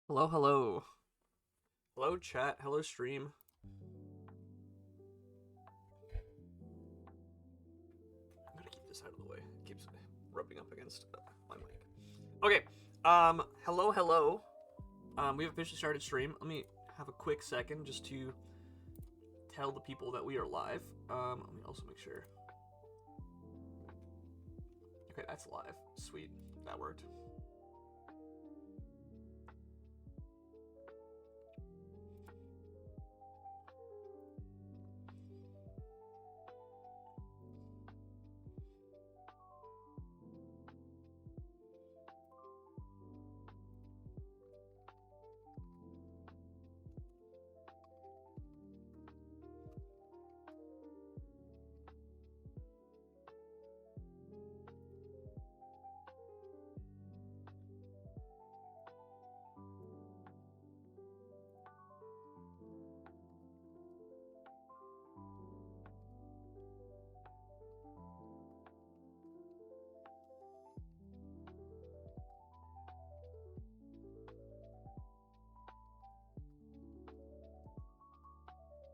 Hello, hello. Hello, chat. Hello, stream. I'm gonna keep this out of the way. It keeps rubbing up against my mic. Okay. Hello, hello. We've officially started stream. Let me have a quick second just to tell the people that we are live. Let me also make sure. Okay, that's live. Sweet. That worked.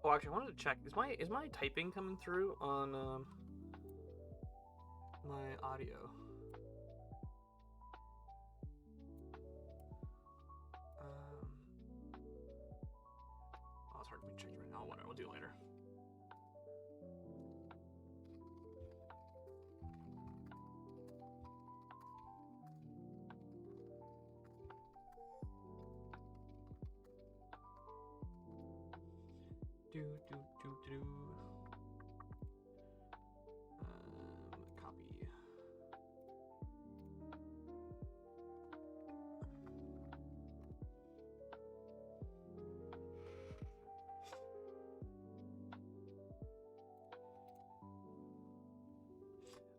Oh, actually, I wanted to check. Is my typing coming through on my audio? Oh, it's hard for me to check right now. Whatever. We'll do it later. Do do do do. Copy.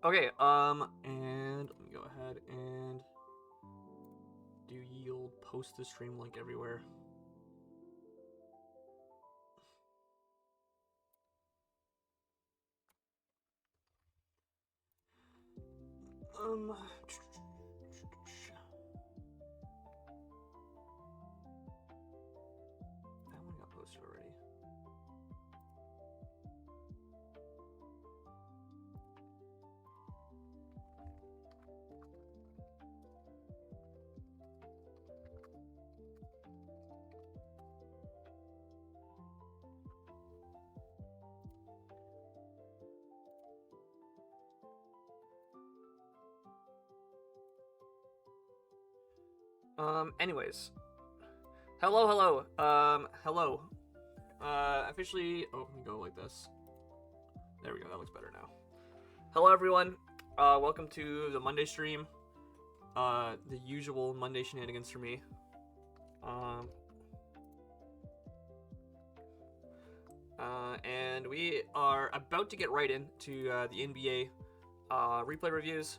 Okay, and let me go ahead and do yield post the stream link everywhere. Um, that one got posted already. Anyways, hello, hello, hello. Officially, oh, let me go like this. There we go. That looks better now. Hello, everyone. Welcome to the Monday stream. The usual Monday shenanigans for me. And we are about to get right into the NBA replay reviews.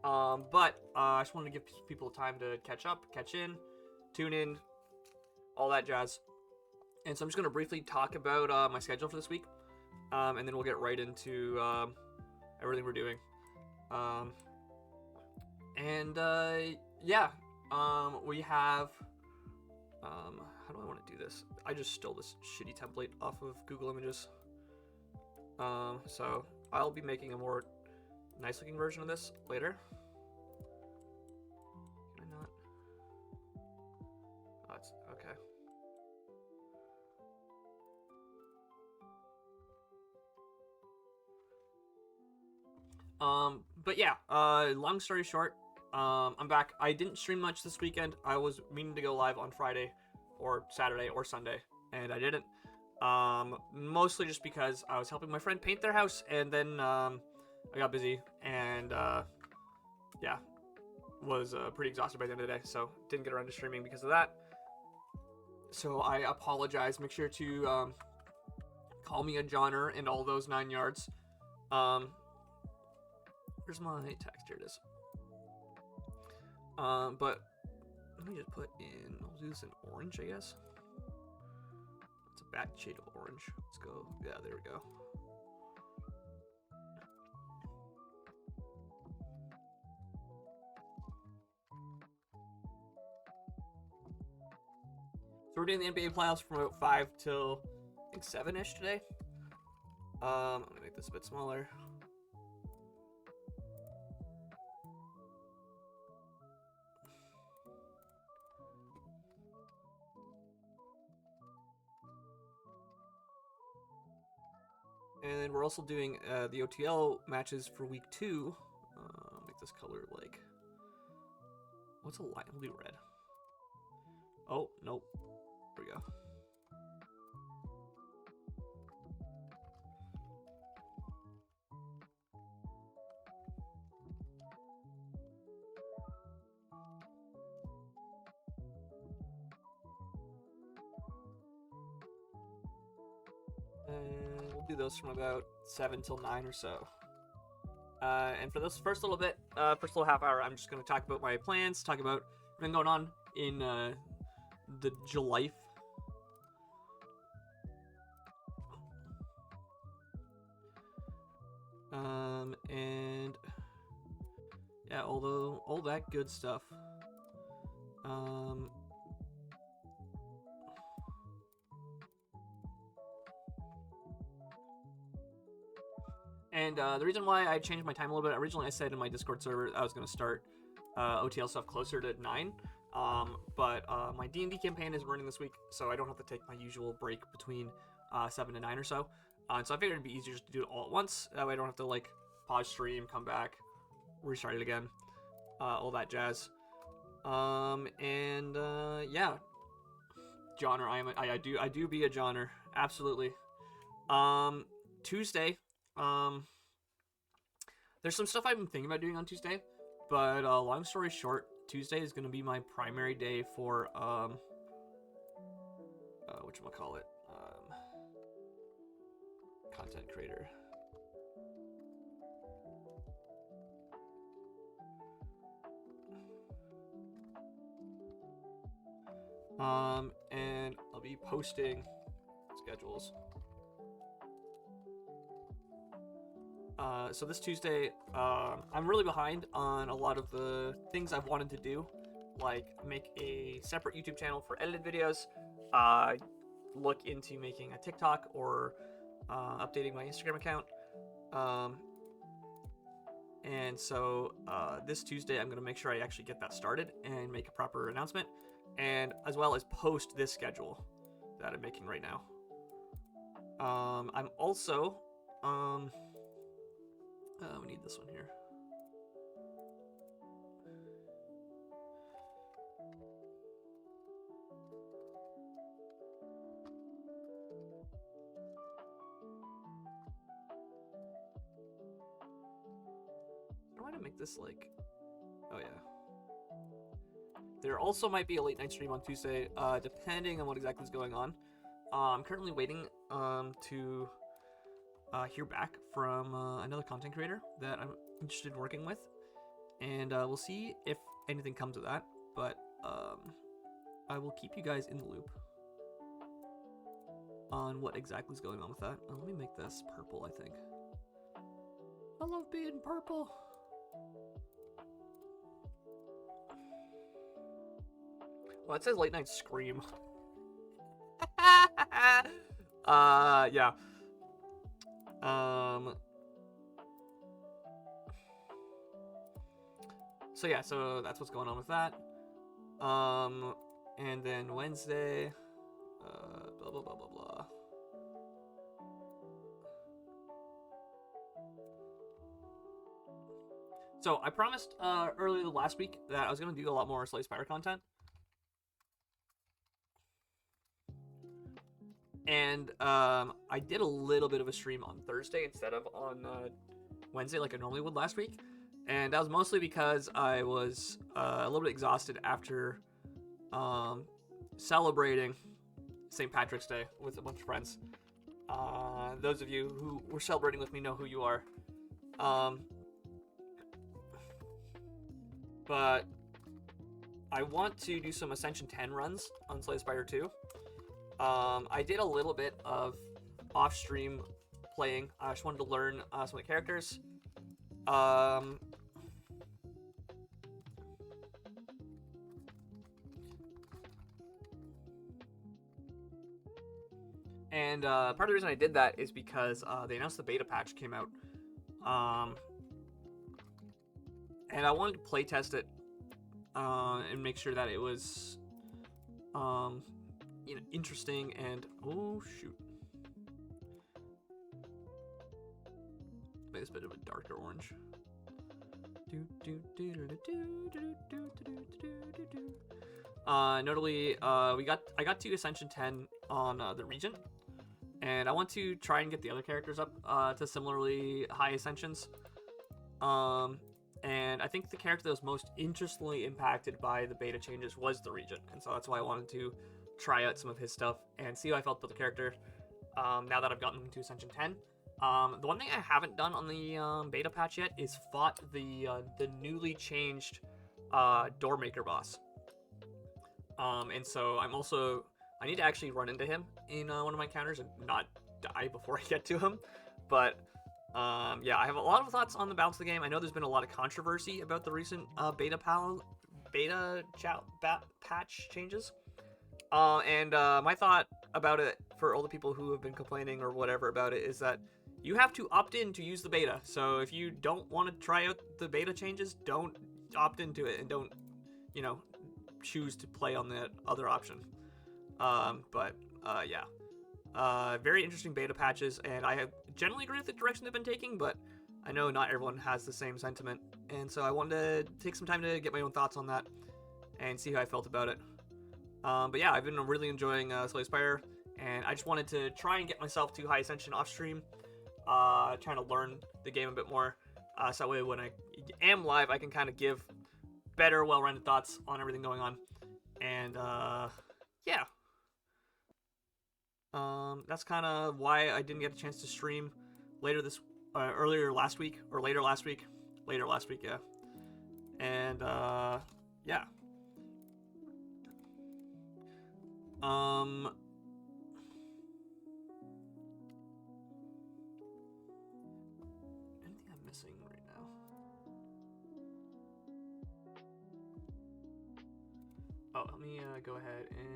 But I just wanted to give people time to catch up, catch in, tune in, all that jazz. And so I'm just going to briefly talk about my schedule for this week, and then we'll get right into everything we're doing. Yeah, we have. How do I want to do this? I just stole this shitty template off of Google Images. So I'll be making a more nice looking version of this later. Can I not? Oh, it's okay. But yeah, long story short, I'm back. I didn't stream much this weekend. I was meaning to go live on Friday or Saturday or Sunday, and I didn't. Mostly just because I was helping my friend paint their house, and then I got busy, and yeah, was pretty exhausted by the end of the day, so didn't get around to streaming because of that. So I apologize. Make sure to call me a Johnner and all those 9 yards. Where's my text? Here it is. But let me just put in. I'll do this in orange, I guess. It's a bad shade of orange. Let's go. Yeah, there we go. we're doing the NBA playoffs from about 5 till I think 7-ish today. I'm gonna make this a bit smaller. And then we're also doing the OTL matches for week 2. Make this color like, what's a line? We'll do red. Oh, nope. There we go. And we'll do those from about 7 till 9 or so. And for this first little bit, first little half hour, I'm just going to talk about my plans, talk about what's been going on in the July. And yeah, although all that good stuff. And the reason why I changed my time a little bit, originally I said in my Discord server I was going to start OTL stuff closer to 9. But my D&D campaign is running this week, so I don't have to take my usual break between 7 to 9 or so. So I figured it'd be easier just to do it all at once. That way I don't have to like pause stream, come back, restart it again, all that jazz. Yeah, genre. I do be a genre, absolutely. Tuesday. There's some stuff I've been thinking about doing on Tuesday, but long story short, Tuesday is going to be my primary day for whatchamacallit, content creator. And I'll be posting schedules. So this Tuesday, I'm really behind on a lot of the things I've wanted to do, like make a separate YouTube channel for edited videos, look into making a TikTok or updating my Instagram account. And so this Tuesday, I'm going to make sure I actually get that started and make a proper announcement, and as well as post this schedule that I'm making right now. I'm also... we need this one here. I want to make this like... Oh, yeah. There also might be a late night stream on Tuesday, depending on what exactly is going on. I'm currently waiting to hear back from another content creator that I'm interested in working with, and we'll see if anything comes of that, but I will keep you guys in the loop on what exactly is going on with that. Let me make this purple, I think. I love being purple. Well, it says late night scream. Yeah. So yeah, so that's what's going on with that. And then Wednesday, blah blah blah blah blah. So I promised earlier last week that I was gonna do a lot more Slay Spire content. And I did a little bit of a stream on Thursday instead of on Wednesday like I normally would last week. And that was mostly because I was a little bit exhausted after celebrating St. Patrick's Day with a bunch of friends. Those of you who were celebrating with me know who you are. But I want to do some Ascension 10 runs on Slay Spire 2. I did a little bit of off-stream playing. I just wanted to learn some of the characters. And part of the reason I did that is because they announced the beta patch came out. And I wanted to play test it and make sure that it was interesting and oh shoot. Make this a bit of a darker orange. Notably, I got to Ascension 10 on the Regent, and I want to try and get the other characters up to similarly high Ascensions. And I think the character that was most interestingly impacted by the beta changes was the Regent, and so that's why I wanted to try out some of his stuff and see how I felt about the character now that I've gotten him to Ascension 10. The one thing I haven't done on the beta patch yet is fought the newly changed Doormaker boss. And so I need to actually run into him in one of my encounters and not die before I get to him. But yeah, I have a lot of thoughts on the balance of the game. I know there's been a lot of controversy about the recent patch changes. And my thought about it for all the people who have been complaining or whatever about it is that you have to opt in to use the beta. So if you don't want to try out the beta changes, don't opt into it and don't, choose to play on the other option. Yeah. Very interesting beta patches, and I generally agree with the direction they've been taking, but I know not everyone has the same sentiment, and so I wanted to take some time to get my own thoughts on that and see how I felt about it. But yeah, I've been really enjoying Slay Spire, and I just wanted to try and get myself to high Ascension off stream, trying to learn the game a bit more, so that way when I am live, I can kind of give better, well-rounded thoughts on everything going on, and yeah. That's kind of why I didn't get a chance to stream later last week, yeah. And yeah. Anything I'm missing right now? Oh, let me go ahead and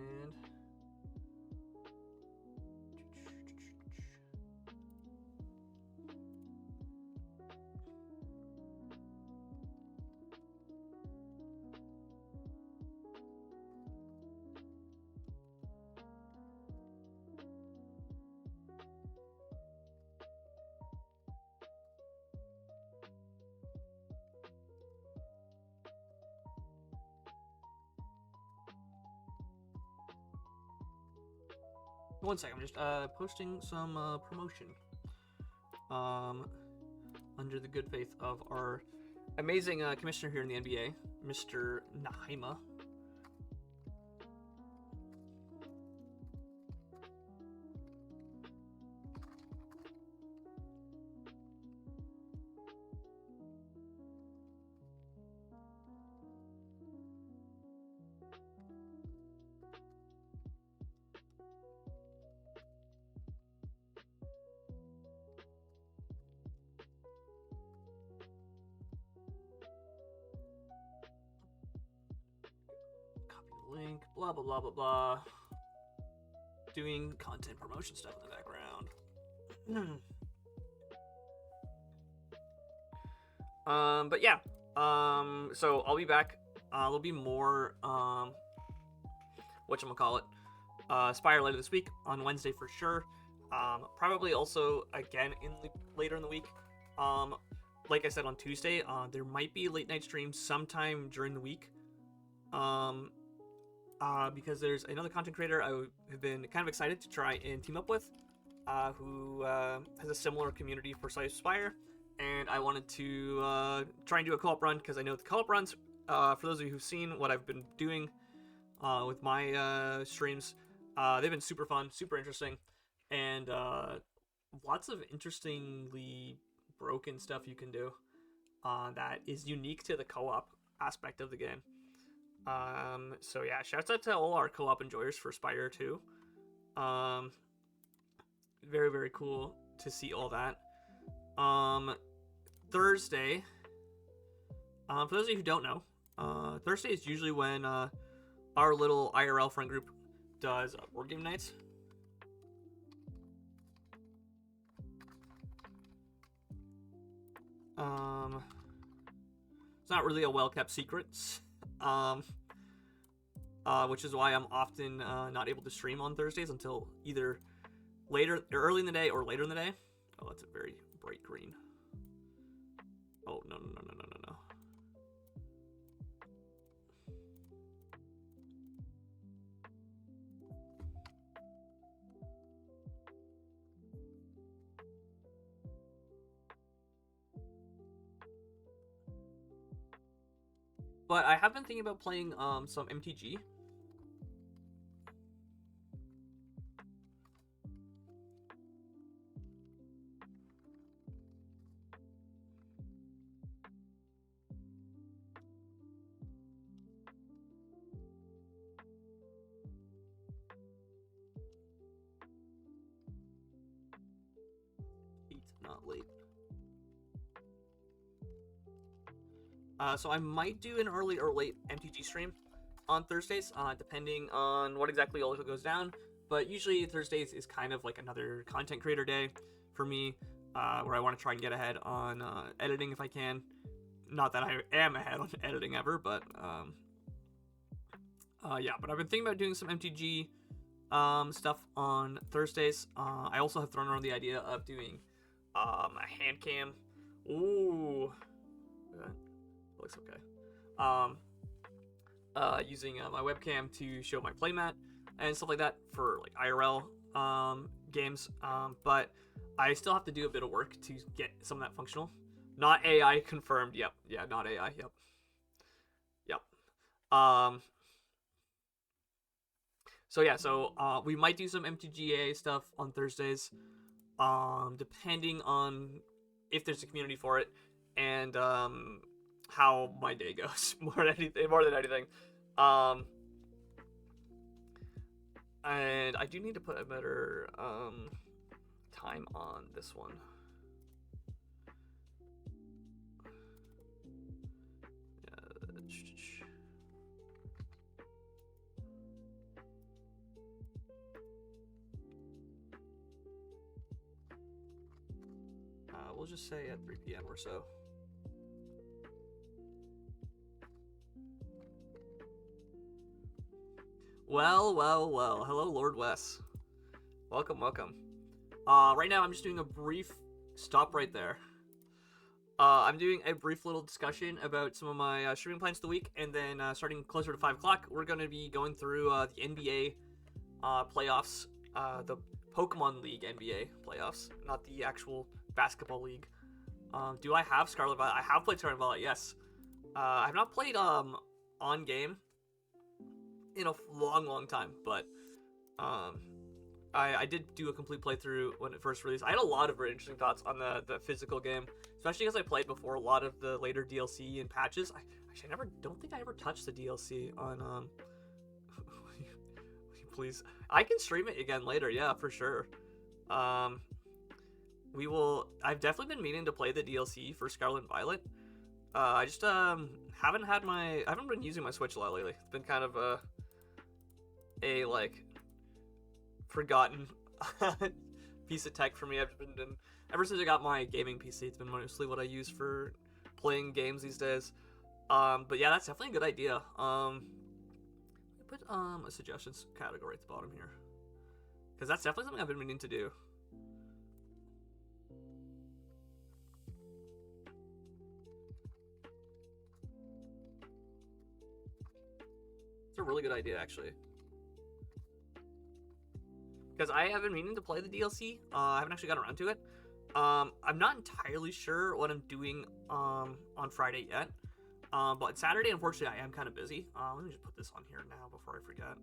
one second, I'm just posting some promotion under the good faith of our amazing commissioner here in the NBA, Mr. Naima. Link, blah blah blah blah blah. Doing content promotion stuff in the background. But yeah. So I'll be back. There'll be more whatchamacallit, Spire later this week on Wednesday for sure. Probably also again later in the week. Like I said on Tuesday, there might be a late night stream sometime during the week. Because there's another content creator I have been kind of excited to try and team up with, who has a similar community for Slay Spire, and I wanted to try and do a co-op run, because I know the co-op runs, for those of you who've seen what I've been doing with my streams, they've been super fun, super interesting, and lots of interestingly broken stuff you can do that is unique to the co-op aspect of the game. So yeah, shouts out to all our co-op enjoyers for Spire 2. Very, very cool to see all that. Thursday, for those of you who don't know, Thursday is usually when our little IRL friend group does board game nights. It's not really a well-kept secret. Um, which is why I'm often not able to stream on Thursdays until either later, early in the day, or later in the day. Oh, that's a very bright green. Oh, no. But I have been thinking about playing some MTG. Not late. So I might do an early or late MTG stream on Thursdays, depending on what exactly all goes down. But usually Thursdays is kind of like another content creator day for me, where I want to try and get ahead on editing if I can. Not that I am ahead on editing ever, but yeah. But I've been thinking about doing some MTG stuff on Thursdays. I also have thrown around the idea of doing a hand cam. Ooh, that looks okay. Using my webcam to show my playmat and stuff like that for like IRL games. But I still have to do a bit of work to get some of that functional. Not AI confirmed. Yep. Yeah, not AI. Yep. So yeah, we might do some MTGA stuff on Thursdays, depending on if there's a community for it, and how my day goes more than anything. And I do need to put a better time on this one. We'll just say at 3 p.m. or so. Well. Hello, Lord Wes. Welcome. Right now, I'm just doing a brief stop right there. I'm doing a brief little discussion about some of my streaming plans of the week, and then starting closer to 5 o'clock, we're going to be going through the NBA playoffs, the Pokemon League NBA playoffs, not the actual basketball league. Do I have Scarlet Violet? I have played Scarlet Violet, yes. I have not played on game in a long time, but I did do a complete playthrough when it first released. I had a lot of very interesting thoughts on the physical game, especially because I played before a lot of the later DLC and patches. I don't think I ever touched the DLC on please. I can stream it again later, yeah, for sure. We will. I've definitely been meaning to play the DLC for Scarlet and Violet. I just haven't been using my Switch a lot lately. It's been kind of a like forgotten piece of tech for me. I've been ever since I got my gaming PC. It's been mostly what I use for playing games these days. But yeah, that's definitely a good idea. Put a suggestions category at the bottom here, because that's definitely something I've been meaning to do. It's a really good idea, actually. Because I have been meaning to play the DLC. I haven't actually gotten around to it. I'm not entirely sure what I'm doing on Friday yet. But Saturday, unfortunately, I am kind of busy. Let me just put this on here now before I forget.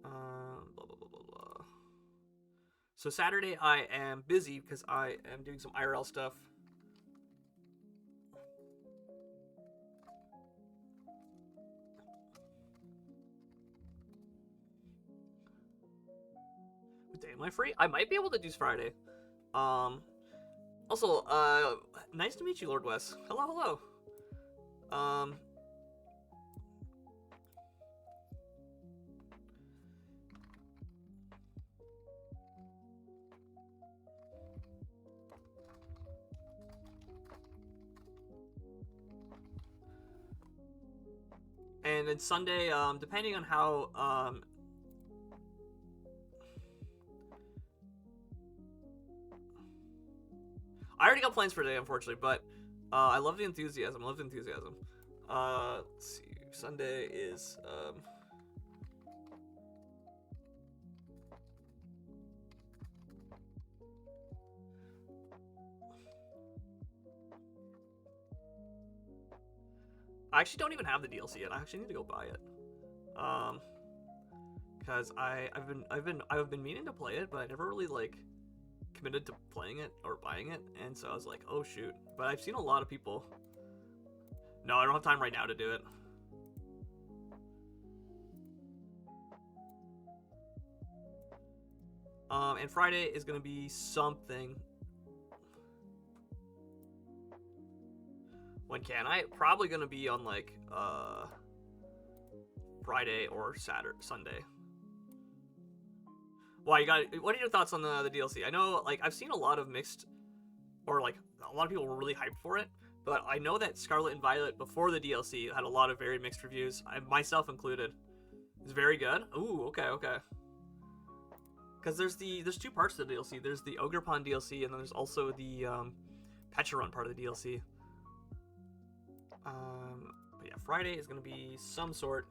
Blah, blah, blah, blah, blah. So Saturday, I am busy because I am doing some IRL stuff. What day am I free? I might be able to do Friday. Also, nice to meet you, Lord Wes. Hello. And then Sunday, depending on how I already got plans for today, unfortunately, but I love the enthusiasm. I love the enthusiasm. Let's see. Sunday is I actually don't even have the DLC yet. I actually need to go buy it. Because I've been meaning to play it, but I never really like committed to playing it or buying it, and so I was like, oh shoot. But I've seen a lot of people. No, I don't have time right now to do it. And Friday is gonna be something. When can I? Probably gonna be on like Friday or Sunday. Why you got? What are your thoughts on the DLC? I know like I've seen a lot of mixed, or like a lot of people were really hyped for it, but I know that Scarlet and Violet before the DLC had a lot of very mixed reviews, myself included. It's very good. Ooh, okay. Because there's two parts to the DLC. There's the Ogerpon DLC, and then there's also the Pecharon part of the DLC. But yeah, Friday is gonna be some sort.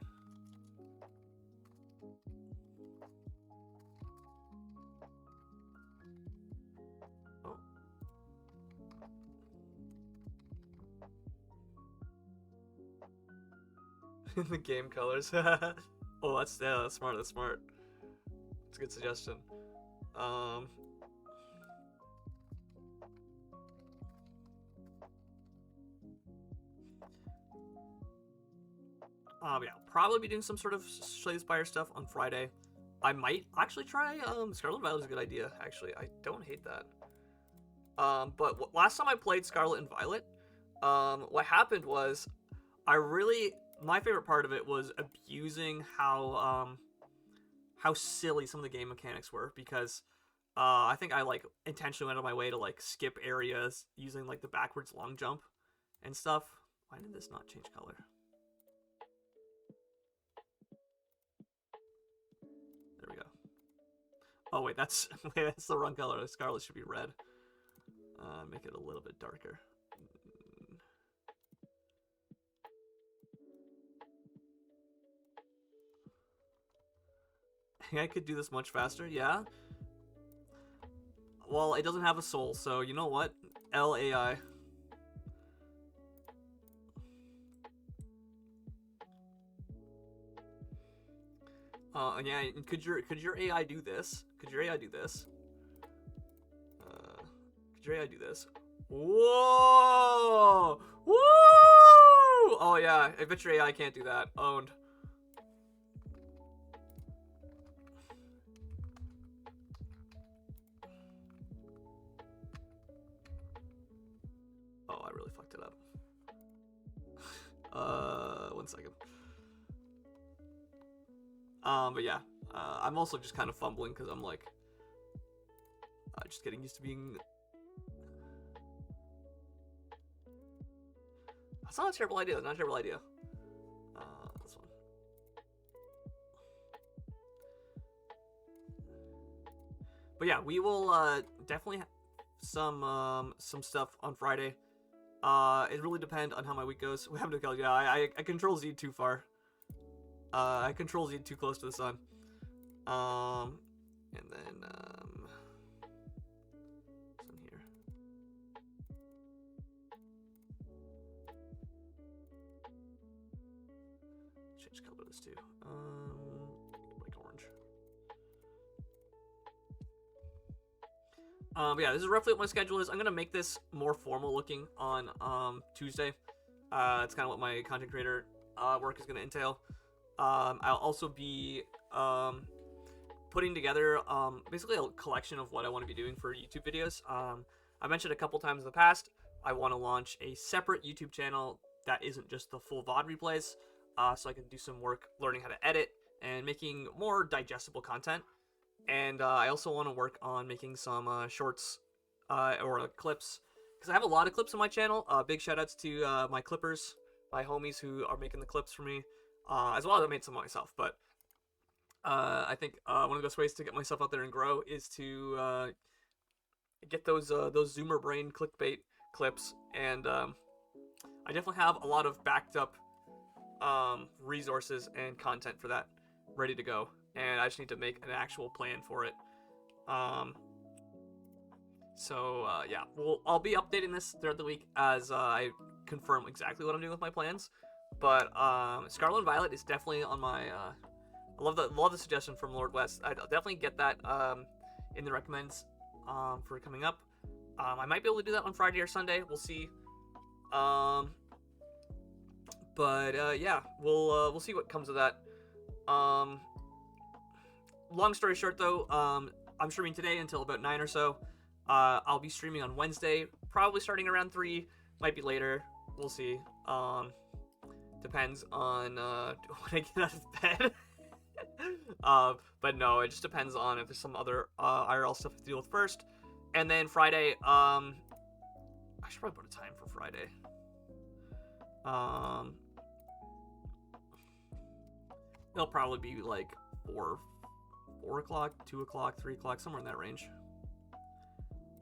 Oh. The game colors. Oh, that's smart. That's smart. It's a good suggestion. Yeah, probably be doing some sort of Slay the Spire stuff on Friday. I might actually try Scarlet Violet is a good idea. Actually, I don't hate that. But last time I played Scarlet and Violet, what happened was my favorite part of it was abusing how silly some of the game mechanics were, because I think I like intentionally went out of my way to like skip areas using like the backwards long jump and stuff. Why did this not change color? There we go. Oh wait, that's the wrong color. Scarlet should be red. Make it a little bit darker. I could do this much faster, yeah. Well, it doesn't have a soul, so you know what? LAI. And yeah, could your AI do this? Could your AI do this? Could your AI do this? Whoa! Woo! Oh yeah, I bet your AI can't do that. Owned. Oh, I really fucked it up. 1 second. But yeah, I'm also just kind of fumbling because I'm like, just getting used to being. That's not a terrible idea. That's not a terrible idea. This one. But yeah, we will definitely have some stuff on Friday. It really depends on how my week goes. We haven't done, yeah, I control Z too far. I control Z too close to the sun. And then some here. Change color this too. Like orange. But yeah, this is roughly what my schedule is. I'm gonna make this more formal looking on Tuesday. It's kind of what my content creator work is gonna entail. I'll also be putting together basically a collection of what I want to be doing for YouTube videos. I mentioned a couple times in the past, I want to launch a separate YouTube channel that isn't just the full VOD replays, so I can do some work learning how to edit and making more digestible content. And I also want to work on making some shorts or clips, because I have a lot of clips on my channel. Big shout outs to my clippers, my homies who are making the clips for me. as well as I made some myself. But I think one of the best ways to get myself out there and grow is to get those Zoomer brain clickbait clips, and I definitely have a lot of backed up resources and content for that ready to go, and I just need to make an actual plan for it. Um, yeah, I'll be updating this throughout the week as I confirm exactly what I'm doing with my plans. But Scarlet and Violet is definitely on my. I love the suggestion from Lord West. I'll definitely get that in the recommends for coming up. I might be able to do that on Friday or Sunday. We'll see. Yeah, we'll see what comes of that. Long story short, though, I'm streaming today until about 9 or so. I'll be streaming on Wednesday, probably starting around 3. Might be later. We'll see. Depends on when I get out of bed. But no, it just depends on if there's some other IRL stuff to deal with first. And then Friday, I should probably put a time for Friday. It'll probably be like 4 o'clock, 2 o'clock, 3 o'clock, somewhere in that range.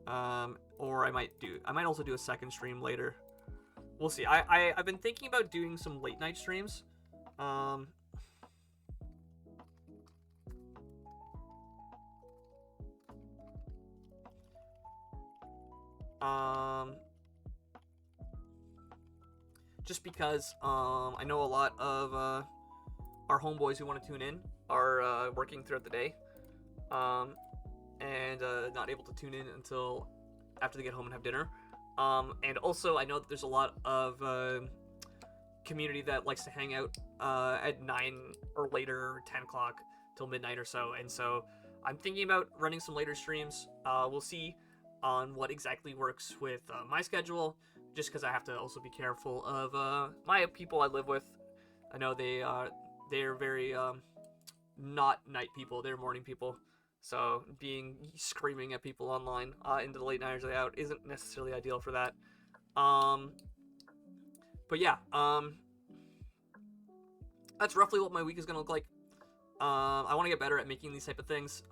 Or I might also do a second stream later. We'll see. I've been thinking about doing some late night streams. Just because I know a lot of our homeboys who want to tune in are working throughout the day, and not able to tune in until after they get home and have dinner. And also, I know that there's a lot of community that likes to hang out at 9 or later, 10 o'clock till midnight or so. And so I'm thinking about running some later streams. We'll see on what exactly works with my schedule, just because I have to also be careful of my people I live with. I know they're very not night people, they're morning people. So screaming at people online into the late night or out isn't necessarily ideal for that. But yeah, that's roughly what my week is gonna look like. I want to get better at making these type of things.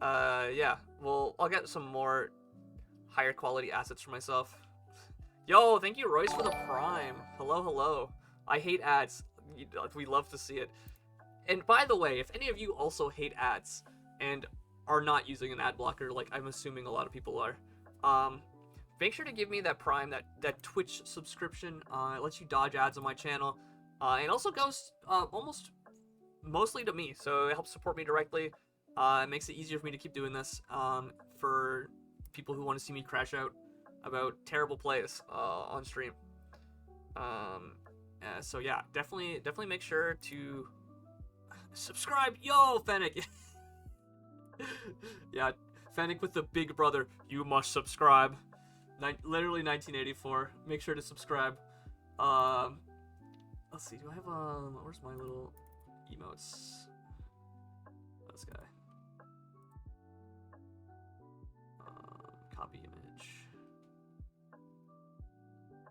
Yeah. Well, I'll get some more higher quality assets for myself. Yo, thank you, Royce, for the Prime. Hello. I hate ads. We love to see it. And by the way, if any of you also hate ads and are not using an ad blocker, like I'm assuming a lot of people are, make sure to give me that Prime, that Twitch subscription. It lets you dodge ads on my channel, and also goes almost mostly to me, so it helps support me directly. It makes it easier for me to keep doing this for people who want to see me crash out about terrible plays on stream. So yeah, definitely make sure to subscribe. Yo, Fennec. Yeah, Fennec with the big brother. You must subscribe. Literally 1984. Make sure to subscribe. Let's see. Do I have where's my little emotes? This guy. Copy image.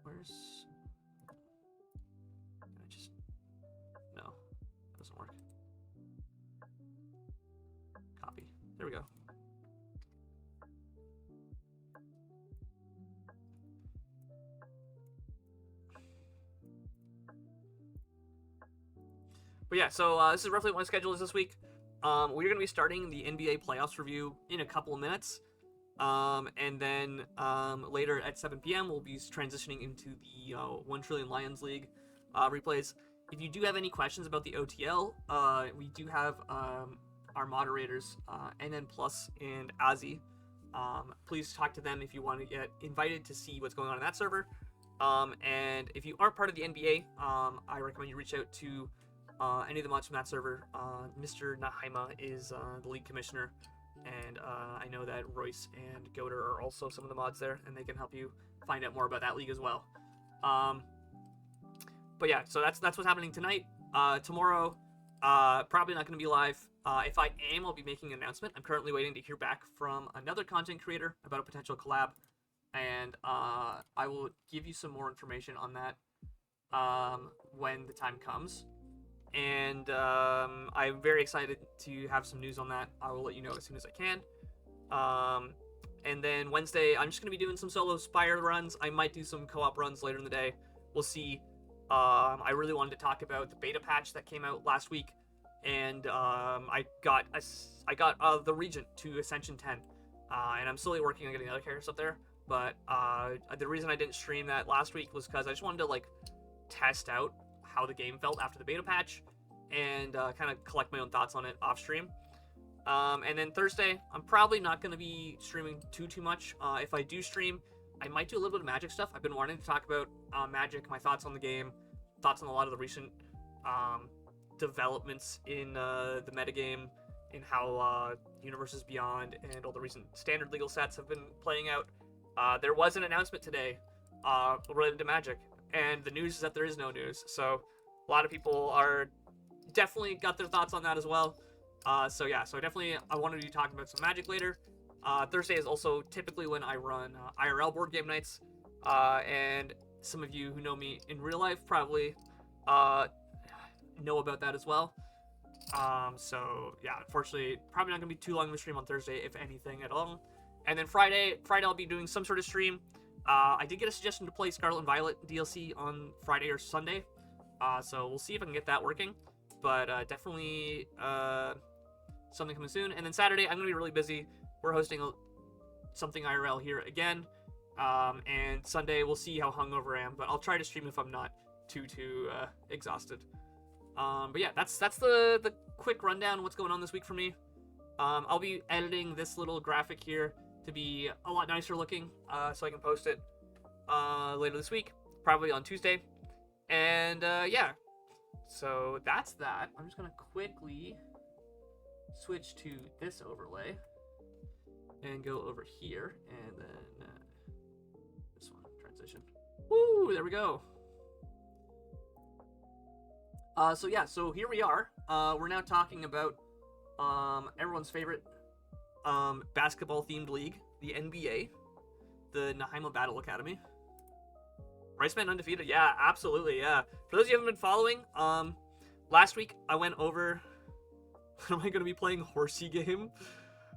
Where's? No, that doesn't work. Copy. There we go. But yeah, so this is roughly what my schedule is this week. We're going to be starting the NBA playoffs review in a couple of minutes. And then later at 7 p.m. we'll be transitioning into the 1 Trillion Lions League replays. If you do have any questions about the OTL, we do have our moderators, NN Plus and Azzy. Please talk to them if you want to get invited to see what's going on in that server. And if you aren't part of the NBA, I recommend you reach out to any of the mods from that server. Mr. Nahaima is the league commissioner, and I know that Royce and Goder are also some of the mods there, and they can help you find out more about that league as well. But yeah, so that's what's happening tonight. Tomorrow, probably not going to be live. If I am, I'll be making an announcement. I'm currently waiting to hear back from another content creator about a potential collab. and I will give you some more information on that when the time comes. And I'm very excited to have some news on that. I will let you know as soon as I can. And then Wednesday, I'm just going to be doing some solo Spire runs. I might do some co-op runs later in the day. We'll see. I really wanted to talk about the beta patch that came out last week, and I got the Regent to Ascension 10, and I'm slowly working on getting other characters up there. But the reason I didn't stream that last week was because I just wanted to like test out how the game felt after the beta patch, and kind of collect my own thoughts on it off stream. And then Thursday, I'm probably not going to be streaming too much. If I do stream, I might do a little bit of Magic stuff. I've been wanting to talk about Magic, my thoughts on the game, thoughts on a lot of the recent developments in the metagame, in how Universes Beyond and all the recent standard legal sets have been playing out. There was an announcement today related to Magic, and the news is that there is no news. So a lot of people are definitely got their thoughts on that as well. So definitely I wanted to be talking about some Magic later. Thursday is also typically when I run IRL board game nights, and some of you who know me in real life probably know about that as well. So yeah, unfortunately, probably not gonna be too long of a stream on Thursday, if anything at all. And then Friday I'll be doing some sort of stream. I did get a suggestion to play Scarlet and Violet DLC on Friday or Sunday, so we'll see if I can get that working. But definitely something coming soon. And then Saturday, I'm going to be really busy. We're hosting something IRL here again. And Sunday, we'll see how hungover I am. But I'll try to stream if I'm not too exhausted. But yeah, that's the quick rundown of what's going on this week for me. I'll be editing this little graphic here to be a lot nicer looking, so I can post it later this week, probably on Tuesday. And yeah. So that's that. I'm just going to quickly switch to this overlay and go over here, and then this one, transition. Woo, there we go. So here we are. We're now talking about everyone's favorite basketball-themed league, the NBA, the Naheima Battle Academy. Riceman undefeated? Yeah, absolutely, yeah. For those of you who haven't been following, last week I went over... Am I going to be playing Horsey Game?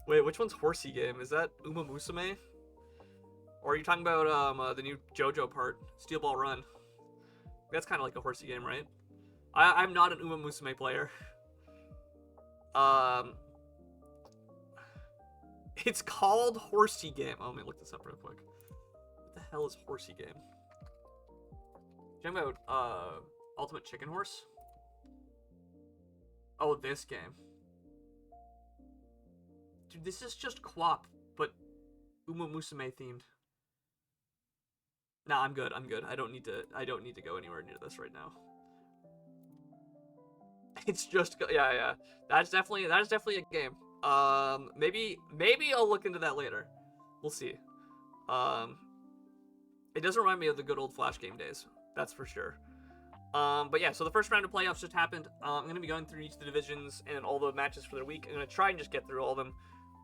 Wait, which one's Horsey Game? Is that Uma Musume? Or are you talking about the new JoJo part, Steel Ball Run? That's kind of like a Horsey Game, right? I'm not an Uma Musume player. It's called Horsey Game. Oh, let me look this up real quick. What the hell is Horsey Game? Talking about Ultimate Chicken Horse? Oh, this game. Dude, this is just QWOP, but Uma Musume themed. Nah, I'm good. I don't need to go anywhere near this right now. It's just yeah. That's definitely a game. Maybe I'll look into that later. We'll see. It doesn't remind me of the good old Flash game days. That's for sure. But yeah, so the first round of playoffs just happened. I'm going to be going through each of the divisions and all the matches for the week. I'm going to try and just get through all of them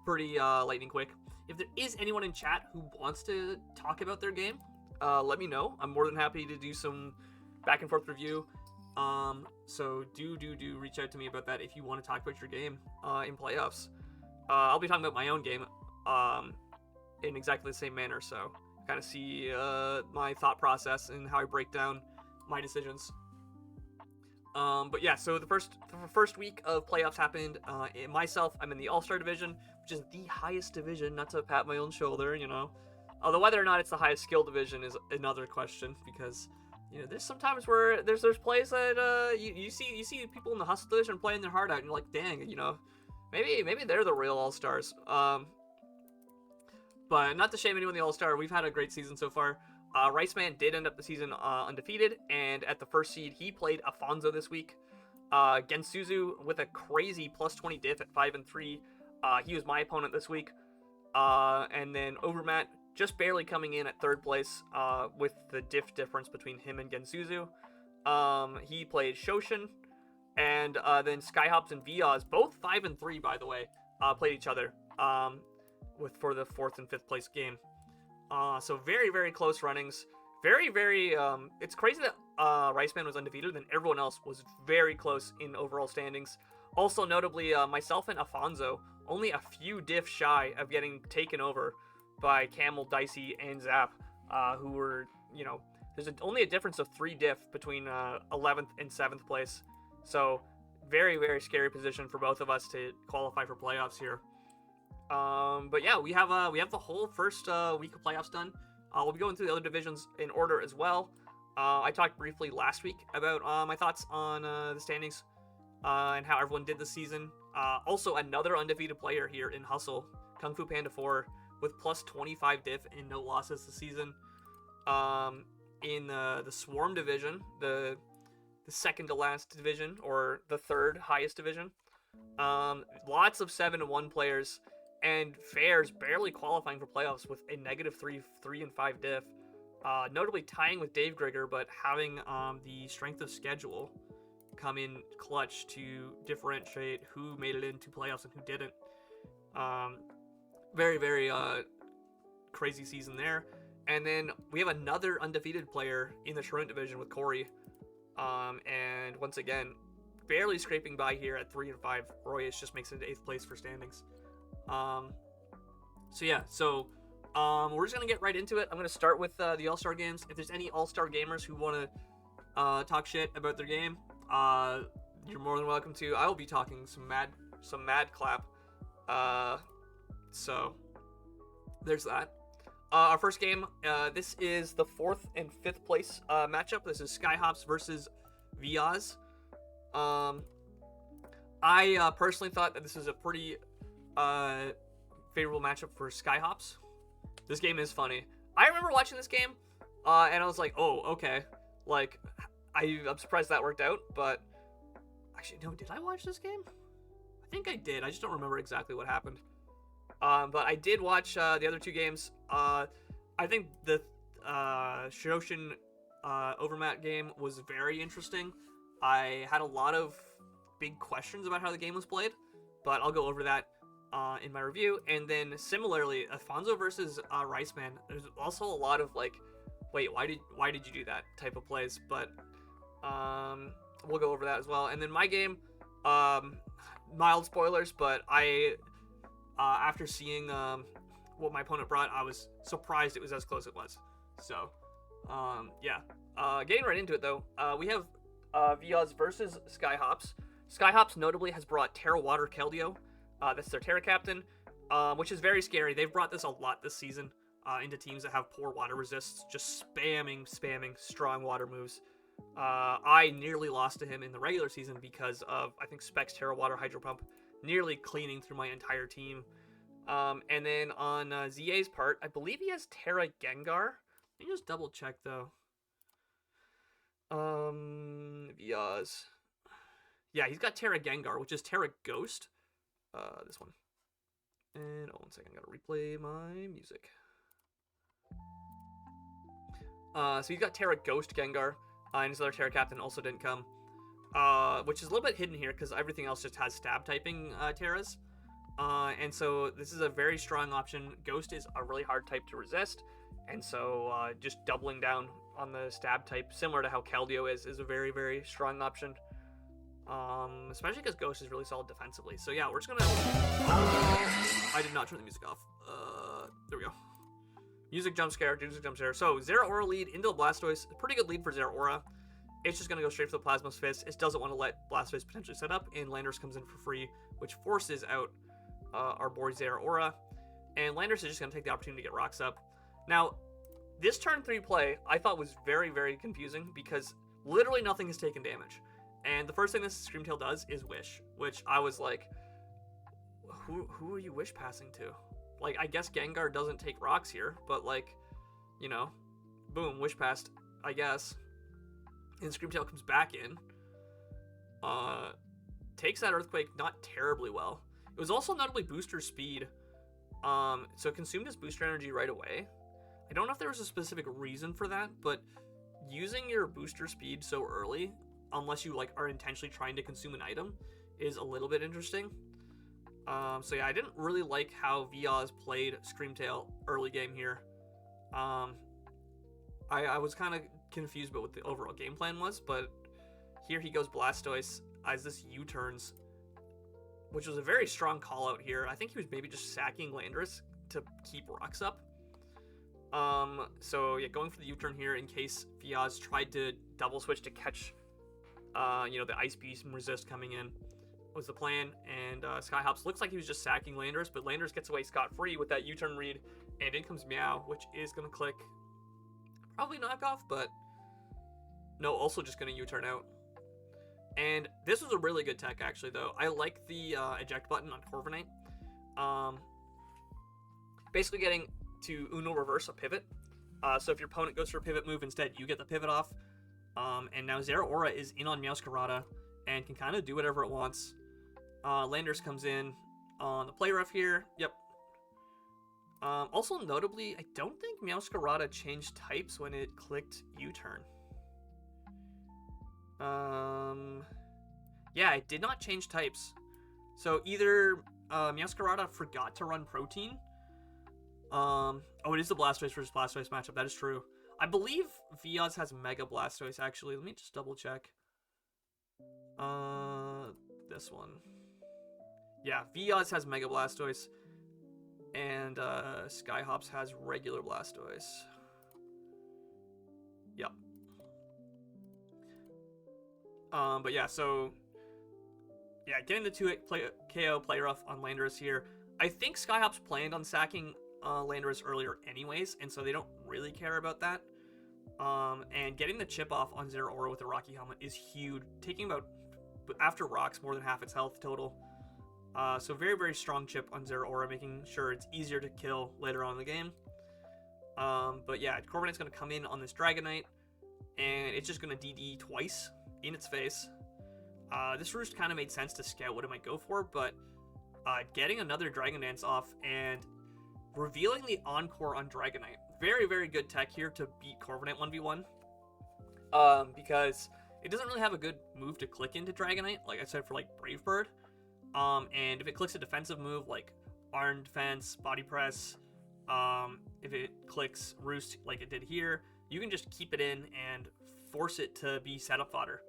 pretty lightning quick. If there is anyone in chat who wants to talk about their game, let me know. I'm more than happy to do some back and forth review. So do reach out to me about that if you want to talk about your game in playoffs. I'll be talking about my own game in exactly the same manner, so kind of see my thought process and how I break down my decisions. But yeah, so the first week of playoffs happened. Myself, I'm in the All-Star division, which is the highest division, not to pat my own shoulder, you know. Although whether or not it's the highest skill division is another question, because you know there's sometimes where there's plays that you see people in the hustle division playing their heart out, and you're like, dang, you know, maybe they're the real all-stars. But not to shame anyone in the all-star, we've had a great season so far. Riceman did end up the season undefeated, and at the first seed, he played Afonso this week. Gensuzu with a crazy plus 20 diff at 5-3. He was my opponent this week. And then Overmat just barely coming in at third place with the diff difference between him and Gensuzu. He played Shoshin, and then Skyhops and Viaz, both 5-3 by the way, played each other for the 4th and 5th place game. So very, very close runnings. Very, very. It's crazy that Riceman was undefeated, and everyone else was very close in overall standings. Also, notably, myself and Afonso only a few diffs shy of getting taken over by Camel, Dicey, and Zap, who were, there's only a difference of 3 diff between 11th and 7th place. So, very, very scary position for both of us to qualify for playoffs here. But yeah, we have the whole first week of playoffs done. We'll be going through the other divisions in order as well. I talked briefly last week about my thoughts on the standings and how everyone did this season. Also, another undefeated player here in Hustle, Kung Fu Panda 4, with plus 25 diff and no losses this season. In the Swarm division, the second to last division, or the third highest division, lots of 7-1 players, and Fairs barely qualifying for playoffs with a negative 3 and 5 diff. Notably tying with Dave Grigger, but having the strength of schedule come in clutch to differentiate who made it into playoffs and who didn't. Very, very crazy season there. And then we have another undefeated player in the Truant division with Corey. And once again, barely scraping by here at 3 and 5. Royce just makes it into 8th place for standings. So we're just gonna get right into it. I'm gonna start with the All-Star games. If there's any All-Star gamers who want to talk shit about their game, you're more than welcome to. I will be talking some mad clap. So there's that. Our first game, this is the 4th and 5th place matchup. This is Skyhops versus Viaz. I personally thought that this is a pretty favorable matchup for Skyhops. This game is funny. I remember watching this game, and I was like, oh, okay. Like, I'm surprised that worked out, but actually, no, did I watch this game? I think I did. I just don't remember exactly what happened. But I did watch the other 2 games. I think the Shoshin Overmat game was very interesting. I had a lot of big questions about how the game was played, but I'll go over that in my review. And then similarly, Afonso versus Riceman, there's also a lot of like, wait, why did you do that type of plays, but we'll go over that as well. And then my game, mild spoilers, but I after seeing what my opponent brought, I was surprised it was as close as it was. So yeah, getting right into it though, we have Viaz versus Skyhops. Skyhops notably has brought Terra Water Keldeo. That's their Terra captain, which is very scary. They've brought this a lot this season into teams that have poor water resists, just spamming strong water moves. I nearly lost to him in the regular season because of, I think, Specs Terra Water Hydro Pump nearly cleaning through my entire team. And then on ZA's part, I believe he has Terra Gengar. Let me just double check though. Viaz. Yeah, he's got Terra Gengar, which is Terra Ghost. This one. And 1 second, I gotta replay my music. So he's got Terra Ghost Gengar, and his other Terra Captain also didn't come. Which is a little bit hidden here because everything else just has stab typing Terras. And so this is a very strong option. Ghost is a really hard type to resist, and so just doubling down on the stab type, similar to how Keldeo is a very, very strong option. Especially because Ghost is really solid defensively. So yeah, we're just gonna... I did not turn the music off. There we go. Music jump scare. So Zeraora lead into the Blastoise. A pretty good lead for Zeraora. It's just gonna go straight for the Plasma's Fist. It doesn't want to let Blastoise potentially set up, and Landorus comes in for free, which forces out our boy Zeraora. And Landorus is just gonna take the opportunity to get rocks up. Now, this turn 3 play I thought was very, very confusing because literally nothing has taken damage. And the first thing this Screamtail does is Wish, which I was like, who are you Wish passing to? Like, I guess Gengar doesn't take rocks here, but like, you know, boom, Wish passed, I guess. And Screamtail comes back in. Takes that Earthquake not terribly well. It was also notably booster speed. So it consumed his booster energy right away. I don't know if there was a specific reason for that, but using your booster speed so early, unless you like are intentionally trying to consume an item, is a little bit interesting. So yeah, I didn't really like how Viaz played Screamtail early game here. I was kind of confused about what the overall game plan was, but here he goes Blastoise as this U-turns, which was a very strong call out here. I think he was maybe just sacking Landorus to keep rocks up. So yeah, going for the U-turn here in case Viaz tried to double switch to catch, the Ice Beast and Resist coming in was the plan. And Skyhops looks like he was just sacking Landorus, but Landorus gets away scot-free with that U-turn read, and in comes Meow, which is going to click. Probably knockoff, but no, also just going to U-turn out. And this was a really good tech, actually, though. I like the eject button on Corviknight. Basically getting to Uno reverse a pivot. So if your opponent goes for a pivot move instead, you get the pivot off. And now Zeraora is in on Meowscarada and can kind of do whatever it wants. Landorus comes in on the play rough here. Yep. Also notably, I don't think Meowscarada changed types when it clicked U-turn. Yeah, it did not change types. So either Meowscarada forgot to run Protein. Oh, it is the Blastoise versus Blastoise matchup. That is true. I believe Viaz has Mega Blastoise, actually. Let me just double check. This one. Yeah, Viaz has Mega Blastoise. And Skyhops has regular Blastoise. Yep. But yeah, so... yeah, getting the 2 KO play rough on Landorus here. I think Skyhops planned on sacking Landorus earlier anyways, and so they don't really care about that. And getting the chip off on Zeraora with the Rocky Helmet is huge, taking about, after rocks, more than half its health total. So very, very strong chip on Zeraora, making sure it's easier to kill later on in the game. But yeah, Corviknight's going to come in on this Dragonite, and it's just going to DD twice in its face. This Roost kind of made sense to scout what it might go for, but getting another Dragon Dance off and revealing the Encore on Dragonite. Very, very good tech here to beat Corviknight 1v1. Because it doesn't really have a good move to click into Dragonite, like I said, for like Brave Bird. And if it clicks a defensive move like Iron Defense, Body Press, if it clicks Roost like it did here, you can just keep it in and force it to be setup fodder.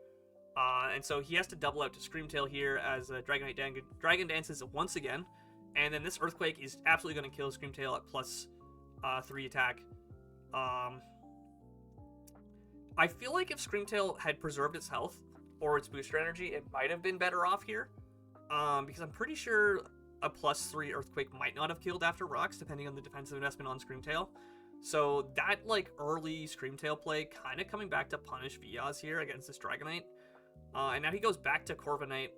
And so he has to double out to Screamtail here as Dragonite Dragon dances once again. And then this Earthquake is absolutely going to kill Screamtail at plus 3 attack. I feel like if Screamtail had preserved its health or its booster energy, it might have been better off here. Because I'm pretty sure a plus 3 Earthquake might not have killed after rocks, depending on the defensive investment on Screamtail. So that like early Screamtail play kind of coming back to punish Viaz here against this Dragonite. And now he goes back to Corviknight.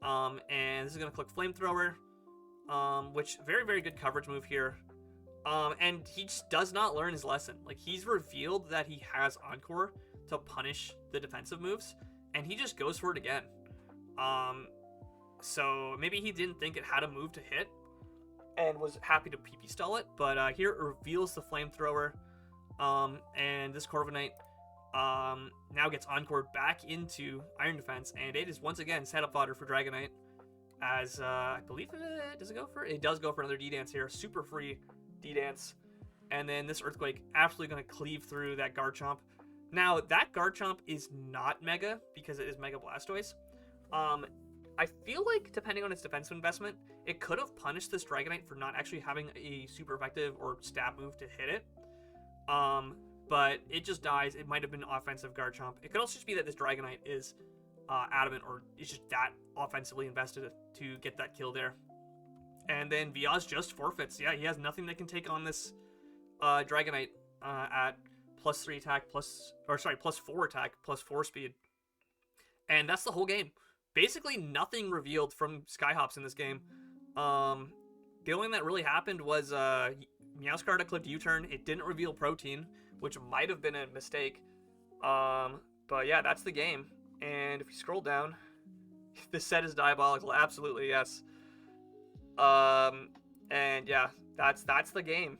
And this is going to click Flamethrower. Which, very, very good coverage move here. And he just does not learn his lesson. Like, he's revealed that he has Encore to punish the defensive moves, and he just goes for it again. So maybe he didn't think it had a move to hit, and was happy to PP stall it, but here it reveals the Flamethrower, and this Corviknight now gets Encored back into Iron Defense, and it is once again setup fodder for Dragonite. As, I believe, does it go for? It does go for another D-Dance here. Super free D-Dance. And then this Earthquake absolutely going to cleave through that Garchomp. Now, that Garchomp is not Mega, because it is Mega Blastoise. I feel like, depending on its defensive investment, it could have punished this Dragonite for not actually having a super effective or stab move to hit it. But it just dies. It might have been offensive Garchomp. It could also just be that this Dragonite is... adamant, or it's just that offensively invested to get that kill there. And then Viaz just forfeits. Yeah, he has nothing that can take on this Dragonite at plus 3 attack, plus 4 attack, plus 4 speed. And that's the whole game. Basically nothing revealed from Skyhops in this game. The only thing that really happened was Meowscarada clicked U-turn. It didn't reveal Protein, which might have been a mistake. But yeah, that's the game. And if you scroll down, this set is diabolical. Absolutely, yes. And yeah, that's the game.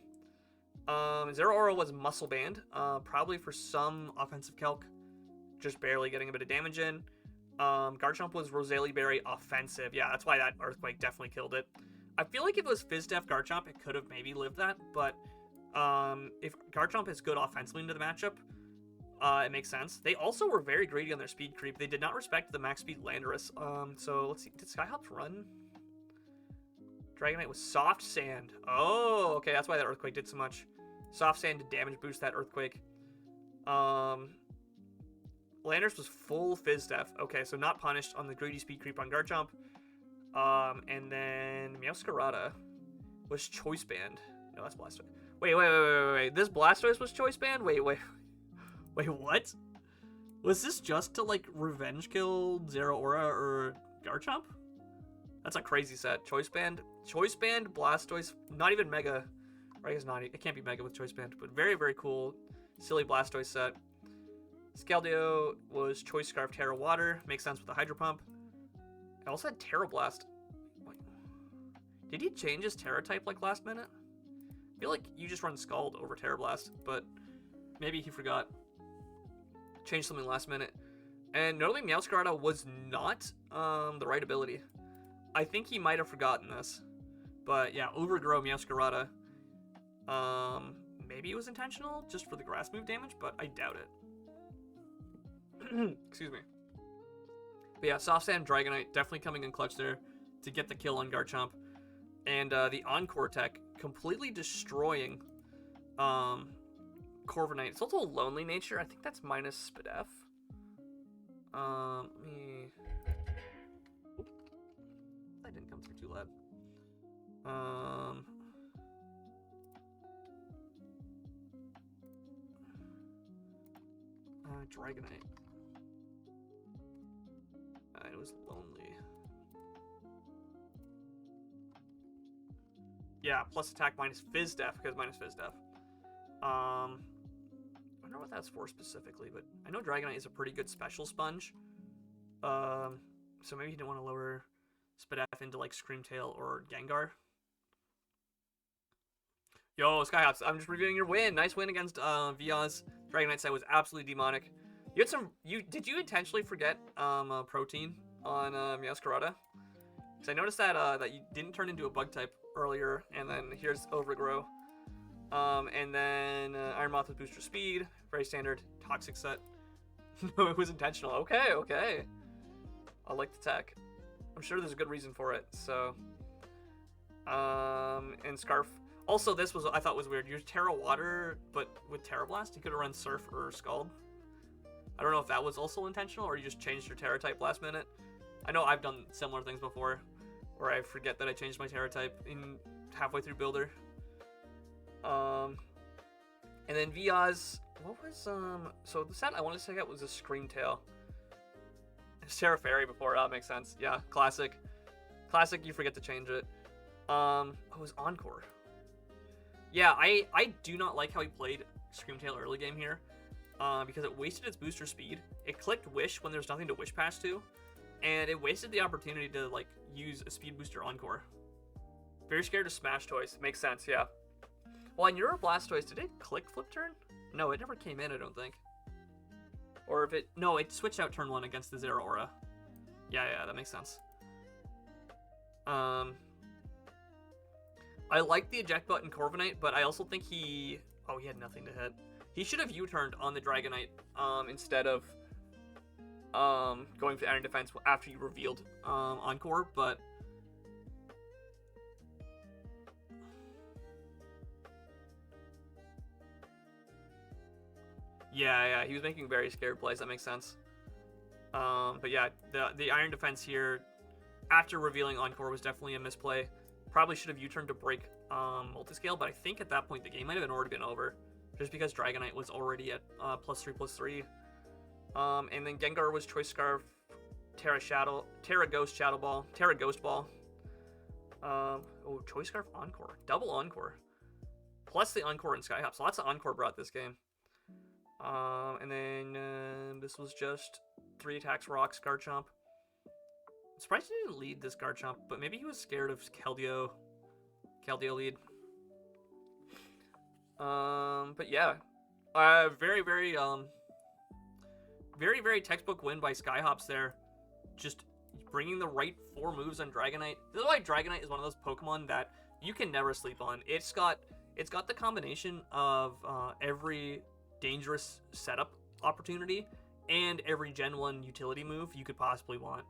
Zeraora was Muscle Band, probably for some offensive calc, just barely getting a bit of damage in. Garchomp was Rosalie Berry offensive. Yeah, that's why that Earthquake definitely killed it. I feel like if it was Fizz Def Garchomp, it could have maybe lived that, but If Garchomp is good offensively into the matchup, it makes sense. They also were very greedy on their speed creep. They did not respect the max speed Landorus. So let's see. Did Skyhops run? Dragonite was Soft Sand. Oh, okay. That's why that Earthquake did so much. Soft Sand to damage boost that Earthquake. Landorus was full Fizz Def. Okay, so not punished on the greedy speed creep on Garchomp. And then Meowscarada was Choice Band. No, that's Blastoise. Wait. This Blastoise was Choice Band? Wait, what? Was this just to, like, revenge kill Zeraora or Garchomp? That's a crazy set. Choice Band, Blastoise, not even Mega. Or I guess not. It can't be Mega with Choice Band, but very, very cool. Silly Blastoise set. Scaldeo was Choice Scarf, Terra Water. Makes sense with the Hydro Pump. I also had Terra Blast. What? Did he change his Terra type, like, last minute? I feel like you just run Scald over Terra Blast, but maybe he forgot. Changed something last minute. And notably, Meowscarada was not the right ability. I think he might have forgotten this. But yeah, Overgrow Meowscarada. Maybe it was intentional, just for the grass move damage, but I doubt it. Excuse me. But yeah, Soft Sand Dragonite definitely coming in clutch there to get the kill on Garchomp. And the Encore tech completely destroying Corviknight. It's also a lonely nature. I think that's minus Spadef. That didn't come through too loud. Dragonite. It was lonely. Yeah, plus attack minus Fizz Def, because minus Fizz Def. I don't know what that's for specifically, but I know Dragonite is a pretty good special sponge. So maybe he didn't want to lower Spadef into like Screamtail or Gengar. Yo, Skyhops, I'm just reviewing your win. Nice win against Viaz. Dragonite set was absolutely demonic. You had some. Did you intentionally forget Protein on Meowscarada? Because I noticed that that you didn't turn into a bug type earlier, and then here's Overgrow. And then Iron Moth with booster speed, very standard toxic set. No, it was intentional. Okay. I like the tech. I'm sure there's a good reason for it. So, and Scarf. Also, this was I thought was weird. You used Terra Water, but with Terra Blast, you could have run Surf or Scald. I don't know if that was also intentional or you just changed your Terra type last minute. I know I've done similar things before, where I forget that I changed my Terra type in halfway through Builder. And then Viaz, what was so the set I wanted to check out was a Screamtail. It's Terra Fairy before, makes sense. Yeah, classic, you forget to change it. It was Encore. Yeah, I do not like how he played Screamtail early game here, because it wasted its booster speed. It clicked Wish when there's nothing to Wish Pass to, and it wasted the opportunity to like use a speed booster Encore. Very scared to Smash Toys. Makes sense, yeah. Well, on your Blastoise, did it click Flip Turn? No, it never came in, I don't think. Or if it... No, it switched out turn 1 against the Zeraora. Yeah, that makes sense. I like the eject button Corviknight, but I also think he... Oh, he had nothing to hit. He should have U-turned on the Dragonite instead of going for Iron Defense after you revealed Encore, but... Yeah, he was making very scared plays. That makes sense. But yeah, the Iron Defense here, after revealing Encore, was definitely a misplay. Probably should have U-turned to break Multiscale, but I think at that point the game might have already been over, just because Dragonite was already at +3/+3. And then Gengar was Choice Scarf, Terra Ghost Shadow Ball, Terra Ghost Ball. Oh, Choice Scarf Encore, double Encore, plus the Encore and Skyhops. Lots of Encore brought this game. And then this was just 3 attacks Rocks Garchomp. I'm surprised he didn't lead this Garchomp, but maybe he was scared of Keldeo lead. But yeah, very, very textbook win by Skyhops there. Just bringing the right 4 moves on Dragonite. This is why Dragonite is one of those Pokemon that you can never sleep on. It's got It's got the combination of every dangerous setup opportunity and every Gen 1 utility move you could possibly want.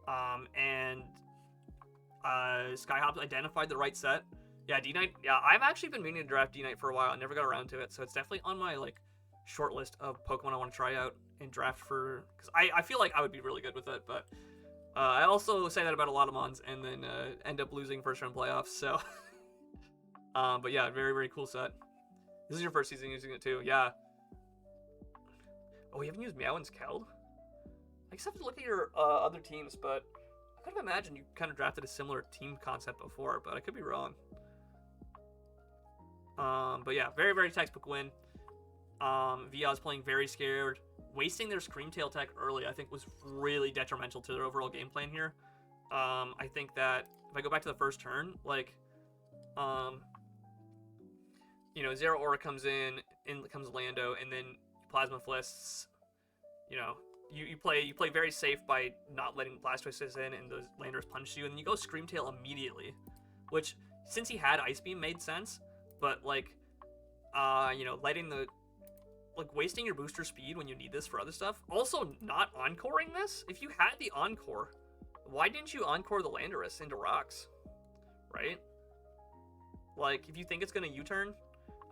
And Skyhops identified the right set. Yeah, D-Knight. Yeah, I've actually been meaning to draft D-Knight for a while. I never got around to it, so it's definitely on my like short list of Pokemon I want to try out and draft for. Because I feel like I would be really good with it, but I also say that about a lot of mons and then end up losing first round playoffs. So, but yeah, very very cool set. This is your first season using it too. Yeah. Oh, you haven't used Meowth's Keld? I guess I have to look at your other teams, but I could have imagined you kind of drafted a similar team concept before, but I could be wrong. But yeah, very, very textbook win. Via's playing very scared. Wasting their Screamtail tech early, I think, was really detrimental to their overall game plan here. I think that if I go back to the first turn, like, you know, Zero Aura comes in comes Lando, and then Plasma Flists, you know, you play very safe by not letting Blastoises in, and those Landers punch you, and then you go Screamtail immediately, which, since he had Ice Beam, made sense, but, like, you know, letting the, like, wasting your booster speed when you need this for other stuff. Also, not encoring this. If you had the Encore, why didn't you Encore the Landorus into rocks? Right? Like, if you think it's going to U-turn,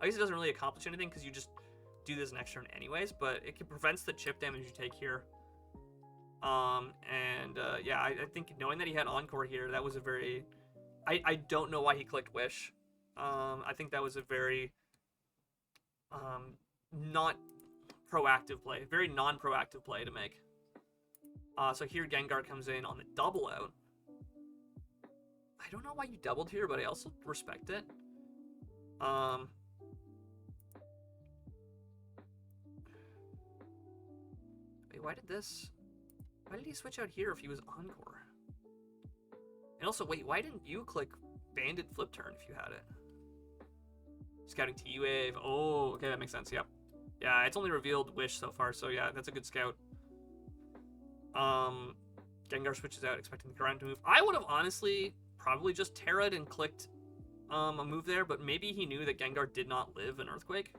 I guess it doesn't really accomplish anything because you just do this next turn anyways, but it prevents the chip damage you take here. Yeah, I think knowing that he had Encore here, that was a very... I don't know why he clicked Wish. I think that was a very... not proactive play. Very non-proactive play to make. So here Gengar comes in on the double out. I don't know why you doubled here, but I also respect it. Wait, why did he switch out here if he was Encore? And also, wait, why didn't you click Bandit Flip Turn if you had it? Scouting T-Wave. Oh, okay, that makes sense, yep. Yeah, it's only revealed Wish so far, so yeah, that's a good scout. Gengar switches out, expecting the ground to move. I would have honestly probably just Terra'd and clicked a move there, but maybe he knew that Gengar did not live in Earthquake.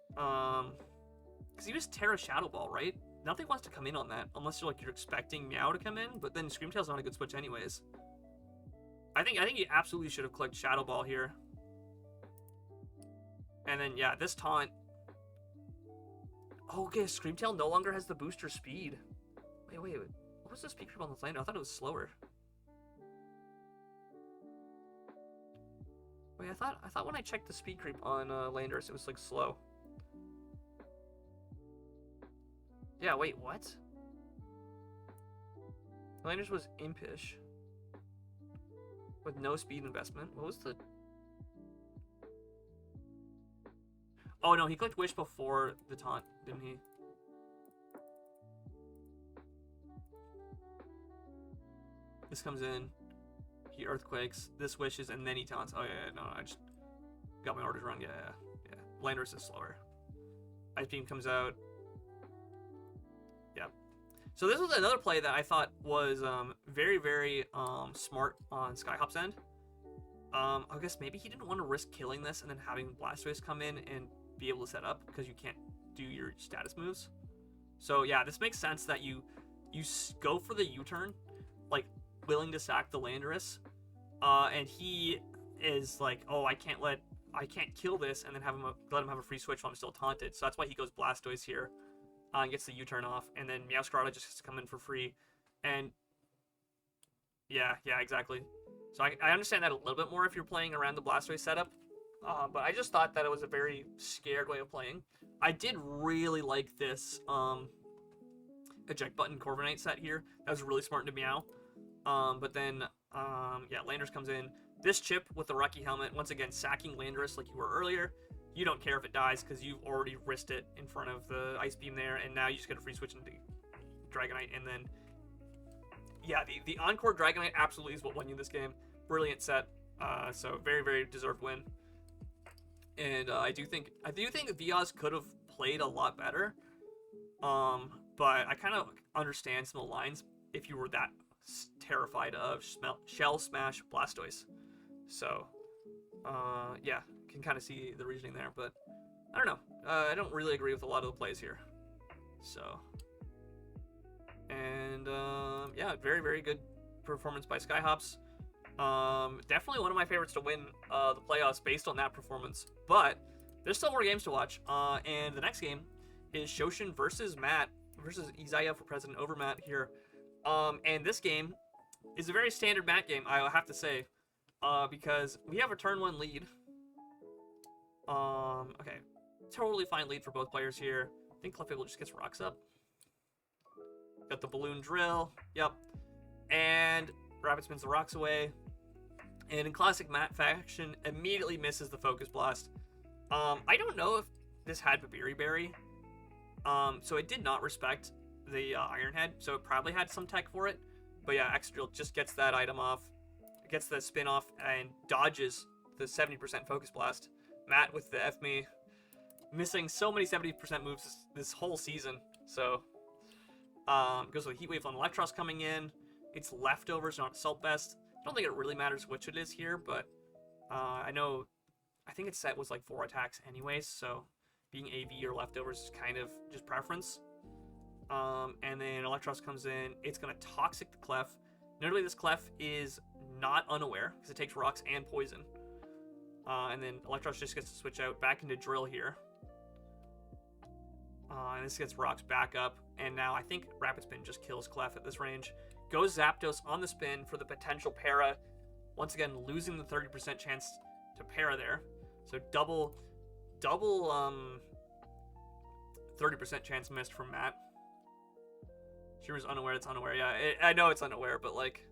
Because he was Terra Shadow Ball, right? Nothing wants to come in on that, unless you're expecting Meow to come in, but then Screamtail's not a good switch anyways. I think you absolutely should have clicked Shadow Ball here. And then, yeah, this taunt. Oh, okay, Screamtail no longer has the booster speed. Wait. What was the speed creep on the Lando? I thought it was slower. Wait, I thought when I checked the speed creep on Landorus, it was, like, slow. Yeah, wait, what? Landorus was Impish. With no speed investment. What was the... Oh, no, he clicked Wish before the taunt, didn't he? This comes in. He Earthquakes. This Wishes, and then he taunts. Oh, yeah, no, I just got my orders wrong. Yeah. Landorus is slower. Ice Beam comes out. Yeah. So this was another play that I thought was very, very smart on Skyhop's end. I guess maybe he didn't want to risk killing this and then having Blastoise come in and be able to set up because you can't do your status moves. So yeah, this makes sense that you go for the U-turn, like willing to sack the Landorus, and he is like, oh, I can't kill this and then let him have a free switch while I'm still taunted. So that's why he goes Blastoise here, and gets the U-turn off, and then Meowscarada just has to come in for free, and yeah, exactly. So I understand that a little bit more if you're playing around the Blastoise setup. But I just thought that it was a very scared way of playing. I did really like this eject button Corviknight set here. That was really smart to Meow. But then, yeah, Landorus comes in. This chip with the Rocky Helmet, once again, sacking Landorus like you were earlier. You don't care if it dies because you've already risked it in front of the Ice Beam there, and now you just get a free switch into Dragonite, and then... Yeah, the Encore Dragonite absolutely is what won you this game. Brilliant set. So very, very deserved win. And I do think Viaz could have played a lot better. But I kind of understand some of the lines if you were that terrified of Shell Smash Blastoise. So Yeah, can kind of see the reasoning there, but I don't know. I don't really agree with a lot of the plays here. So, and yeah, very, very good performance by Skyhops. Definitely one of my favorites to win the playoffs based on that performance. But there's still more games to watch. And the next game is Shoshin versus Matt versus Isaiah for President over Matt here. And this game is a very standard Matt game, I'll have to say, because we have a turn one lead. Okay, totally fine lead for both players here. I think Clefable just gets rocks up. Got the balloon drill. Yep. And Rabbit spins the rocks away. And in classic Matt fashion, immediately misses the Focus Blast. I don't know if this had Babiri Berry. So it did not respect the Iron Head, so it probably had some tech for it. But yeah, X-Drill just gets that item off, gets the spin off, and dodges the 70% Focus Blast. Matt with the F-Me, missing so many 70% moves this whole season. So, goes with Heat Wave on Electros coming in. It's leftovers, not Assault Vest. I don't think it really matters which it is here, but I think its set was like 4 attacks anyways, so being AV or leftovers is kind of just preference. And then Electros comes in. It's going to Toxic the Clef. Notably, this Clef is not unaware because it takes rocks and poison. And then Electros just gets to switch out back into Drill here. And this gets rocks back up. And now I think Rapid Spin just kills Clef at this range. Goes Zapdos on the spin for the potential para. Once again, losing the 30% chance to para there. So double 30% chance missed from Matt. Shimmer's unaware, it's unaware. Yeah, I know it's unaware, but like...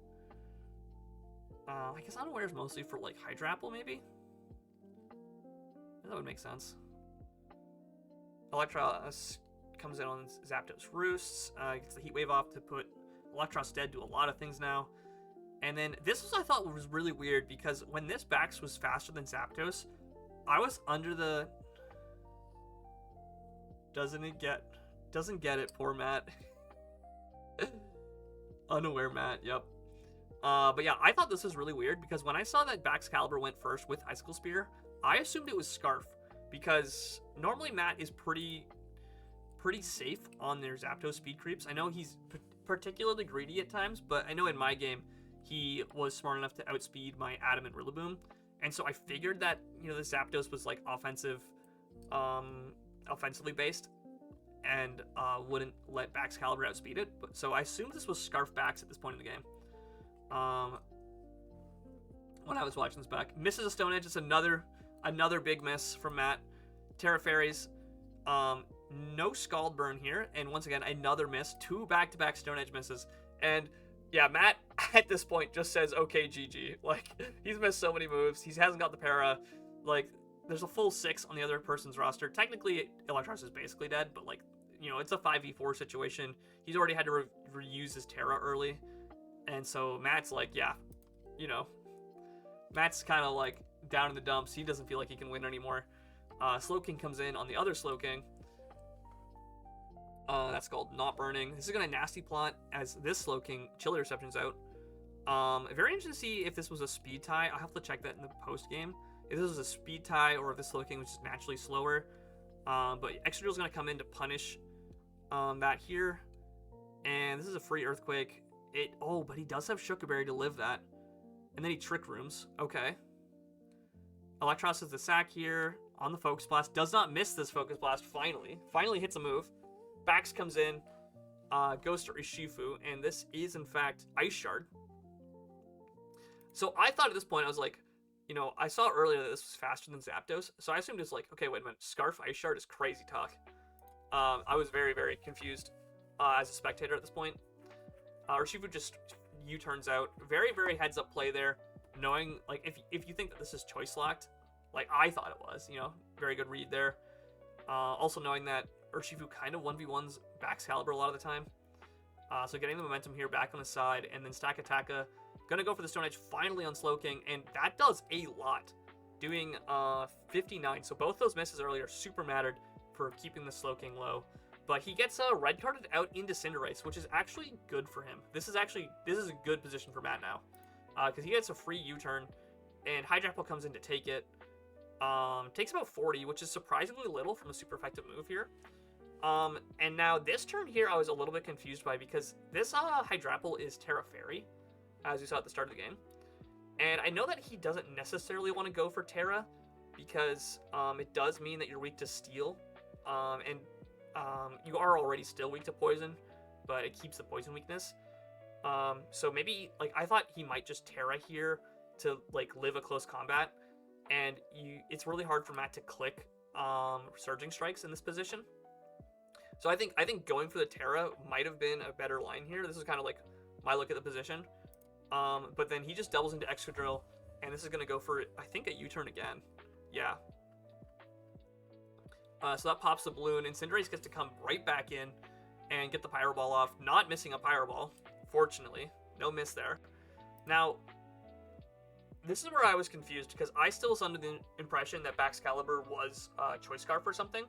I guess unaware is mostly for like Hydra Apple, maybe? That would make sense. Electros comes in on Zapdos Roosts, gets the Heat Wave off to put Electros dead, do a lot of things now. And then this was, I thought, was really weird because when this Bax was faster than Zapdos, I was under the... Doesn't get it, poor Matt. Unaware Matt, yep. But yeah, I thought this was really weird because when I saw that Baxcalibur went first with Icicle Spear, I assumed it was Scarf because normally Matt is pretty safe on their Zapdos speed creeps. I know he's particularly greedy at times, but I know in my game he was smart enough to outspeed my Adamant Rillaboom, and so I figured that, you know, the Zapdos was like offensively based and wouldn't let Baxcalibur outspeed it. But so I assumed this was Scarf Bax at this point in the game. When I was watching this back, misses a Stone Edge. It's another big miss from Matt. Terra Fairies, no Scald Burn here, and once again another miss. 2 back-to-back Stone Edge misses, and yeah, Matt at this point just says okay GG. Like, he's missed so many moves. He hasn't got the para. Like, there's a full 6 on the other person's roster. Technically, Electros is basically dead, but like, you know, it's a 5v4 situation. He's already had to reuse his Terra early, and so Matt's like, yeah, you know, Matt's kind of like down in the dumps. He doesn't feel like he can win anymore. Slowking comes in on the other Slowking. That's called Not Burning. This is going to Nasty Plot as this Slowking Chilly Reception's out. Very interesting to see if this was a speed tie. I'll have to check that in the post game. If this was a speed tie or if this Slowking was just naturally slower. But Excadrill's going to come in to punish that here. And this is a free Earthquake. But he does have Shuca Berry to live that. And then he Trick Rooms. Okay. Electros is the sack here on the Focus Blast. Does not miss this Focus Blast, finally. Finally hits a move. Bax comes in, goes to Urshifu, and this is, in fact, Ice Shard. So I thought at this point, I was like, you know, I saw earlier that this was faster than Zapdos, so I assumed it's like, okay, wait a minute, Scarf Ice Shard is crazy talk. I was very, very confused as a spectator at this point. Urshifu just U-turns out. Very, very heads-up play there, knowing, like, if you think that this is choice locked, like I thought it was, you know, very good read there. Also knowing that Urshifu kind of 1v1s Baxcalibur a lot of the time. So getting the momentum here back on the side, and then Stack Attacka gonna go for the Stone Edge finally on Slowking, and that does a lot. Doing 59, so both those misses earlier super mattered for keeping the Slowking low. But he gets red carded out into Cinderace, which is actually good for him. This is a good position for Matt now. Because he gets a free U-turn, and Hydrapple comes in to take it. Takes about 40, which is surprisingly little from a super effective move here. And now this turn here I was a little bit confused by, because this Hydrapple is Terra Fairy, as you saw at the start of the game. And I know that he doesn't necessarily want to go for Terra, because it does mean that you're weak to Steel, and you are already still weak to Poison, but it keeps the Poison weakness. So maybe, like, I thought he might just Terra here to, like, live a close combat, and it's really hard for Matt to click Surging Strikes in this position. So I think going for the Terra might have been a better line here. This is kind of like my look at the position. But then he just doubles into Excadrill, and this is going to go for, I think, a U-turn again. Yeah. So that pops the balloon, and Cinderace gets to come right back in and get the Pyro Ball off, not missing a Pyro Ball, fortunately. No miss there. Now, this is where I was confused, because I still was under the impression that Baxcalibur was Choice Scarf or something.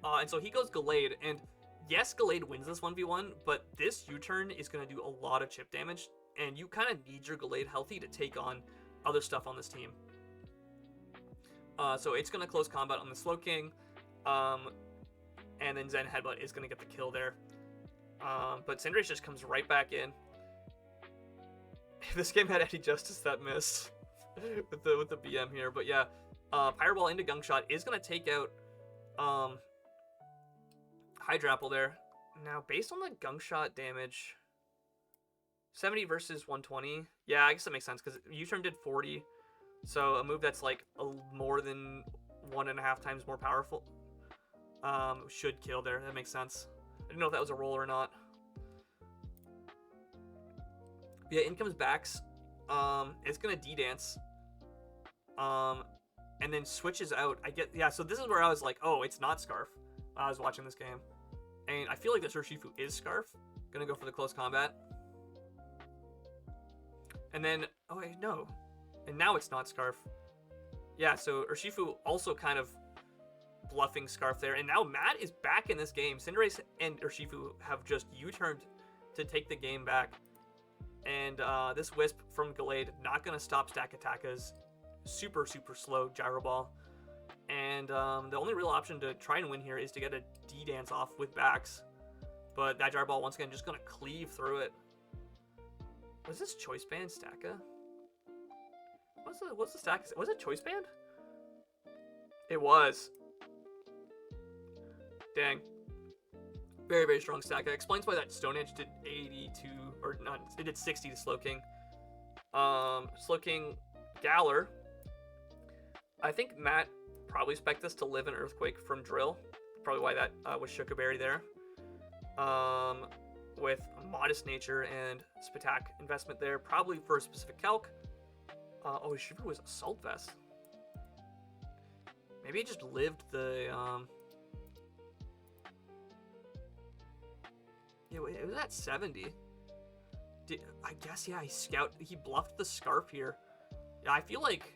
And so he goes Gallade, and yes, Gallade wins this 1v1, but this U-turn is going to do a lot of chip damage, and you kind of need your Gallade healthy to take on other stuff on this team. So it's going to close combat on the Slowking, and then Zen Headbutt is going to get the kill there. But Cinderace just comes right back in. If this game had any justice, that missed with the BM here. But yeah, Pyro Ball into Gunk Shot is going to take out Hydrapple there. Now, based on the Gunk Shot damage, 70 versus 120. Yeah, I guess that makes sense, because U-turn did 40. So a move that's like more than 1.5 times more powerful should kill there. That makes sense. I didn't know if that was a roll or not. But yeah, in comes Bax. It's gonna D-dance. And then switches out. Yeah, so this is where I was like, oh, it's not Scarf. I was watching this game. And I feel like this Urshifu is Scarf. Gonna go for the close combat. And then, oh wait, no. And now it's not Scarf. Yeah, so Urshifu also kind of bluffing Scarf there. And now Matt is back in this game. Cinderace and Urshifu have just U-turned to take the game back. And this Wisp from Gallade, not going to stop Stack Attacka's super, super slow Gyro Ball. And the only real option to try and win here is to get a D-dance off with Bax. But that Gyro Ball, once again, just going to cleave through it. Was this Choice Band Stacka? What's the stack? Was it Choice Band? It was. Dang. Very, very strong stack. That explains why that Stone Edge did 82, or not, it did 60 to Slowking. Slowking Galar. I think Matt probably expect this to live an Earthquake from Drill. Probably why that was Shukaberry there. With Modest Nature and Spatak investment there, probably for a specific calc. Oh, Shiver was Assault Vest. Maybe he just lived the, yeah, it was at 70. I guess, yeah, he bluffed the Scarf here. Yeah, I feel like,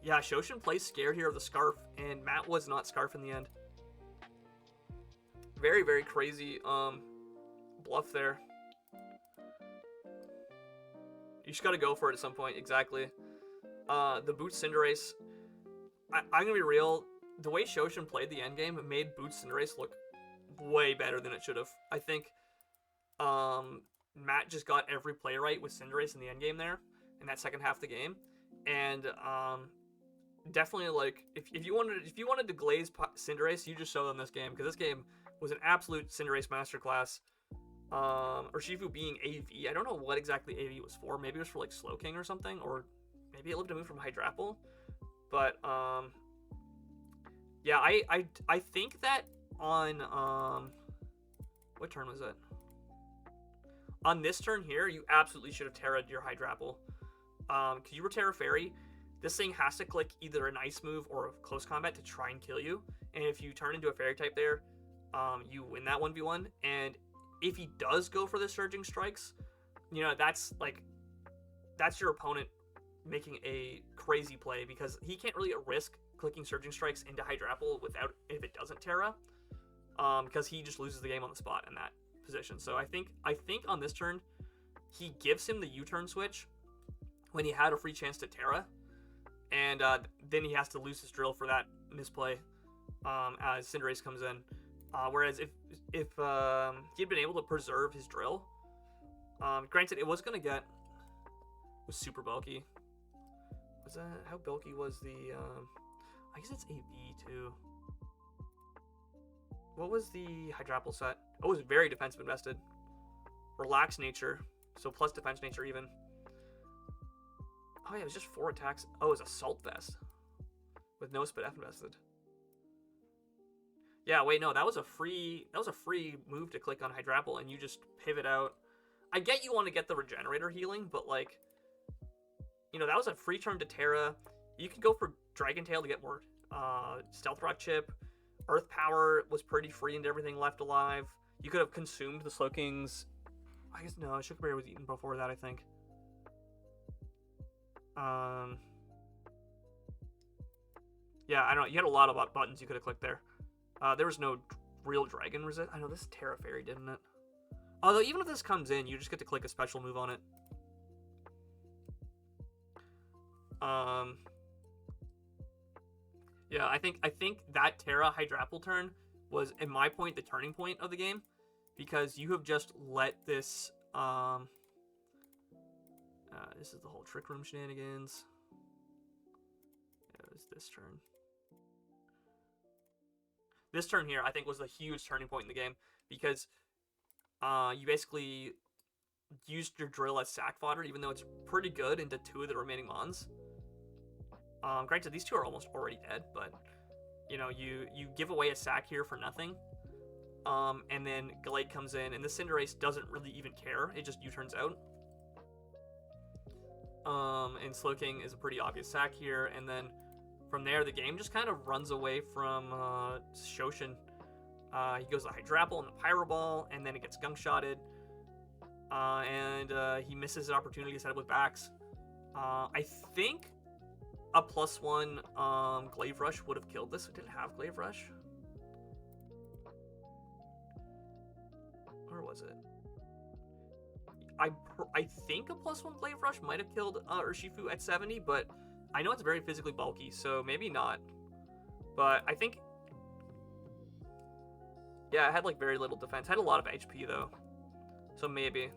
yeah, Shoshin plays scared here of the Scarf, and Matt was not Scarf in the end. Very, very crazy, bluff there. You just gotta go for it at some point, exactly. The Boot Cinderace, I'm gonna be real, the way Shoshin played the endgame made Boot Cinderace look way better than it should have. I think Matt just got every play right with Cinderace in the endgame there, in that second half of the game. And definitely, like, if you wanted to glaze Cinderace, you just show them this game, because this game was an absolute Cinderace masterclass. Urshifu being AV. I don't know what exactly AV was for. Maybe it was for like Slowking or something, or maybe it lived a move from Hydrapple. But yeah, I think that on what turn was it? On this turn here, you absolutely should have Terra'd your Hydrapple. Because you were Terra Fairy. This thing has to click either an Ice move or a Close Combat to try and kill you. And if you turn into a Fairy type there, you win that 1v1. And if he does go for the Surging Strikes, you know, that's your opponent making a crazy play, because he can't really risk clicking Surging Strikes into Hydrapple if it doesn't Terra, because he just loses the game on the spot in that position. So I think on this turn, he gives him the U-turn switch, when he had a free chance to Terra, and then he has to lose his drill for that misplay as Cinderace comes in. Whereas if he'd been able to preserve his drill, granted it was gonna get was super bulky. Was that how bulky was the? I guess it's AV too. What was the Hydrapple set? Oh, it was very defensive invested. Relaxed nature, so plus defense nature even. Oh yeah, it was just 4 attacks. Oh, it was Assault Vest with no Spit F invested. Yeah, wait, no, that was a free move to click on Hydrapple, and you just pivot out. I get you want to get the Regenerator healing, but like, you know, that was a free turn to Terra. You could go for Dragon Tail to get more Stealth Rock chip. Earth Power was pretty free and everything left alive. You could have consumed the Slowking's. I guess no, Sugar Berry was eaten before that, I think. Yeah, I don't know. You had a lot of buttons you could have clicked there. There was no real Dragon resist. I know this Terra Fairy, didn't it? Although even if this comes in, you just get to click a special move on it. Yeah, I think that Terra Hydrapple turn was, in my point, the turning point of the game, because you have just let this. This is the whole Trick Room shenanigans. Yeah, it was this turn. This turn here, I think, was the huge turning point in the game, because you basically used your drill as sack fodder, even though it's pretty good, into 2 of the remaining mons. Granted, these 2 are almost already dead, but you know, you give away a sack here for nothing, and then Glade comes in, and the Cinderace doesn't really even care. It just U-turns out. And Slowking is a pretty obvious sack here, and then from there, the game just kind of runs away from Shoshin. He goes to Hydrapple and the Pyro Ball, and then it gets Gunk Shotted, and he misses an opportunity to set up with Bax. I think a +1 Glaive Rush would have killed this. It didn't have Glaive Rush. Or was it? I think a +1 Glaive Rush might have killed Urshifu at 70, but I know it's very physically bulky, so maybe not. But I think, yeah, it had like very little defense. It had a lot of HP though, so maybe.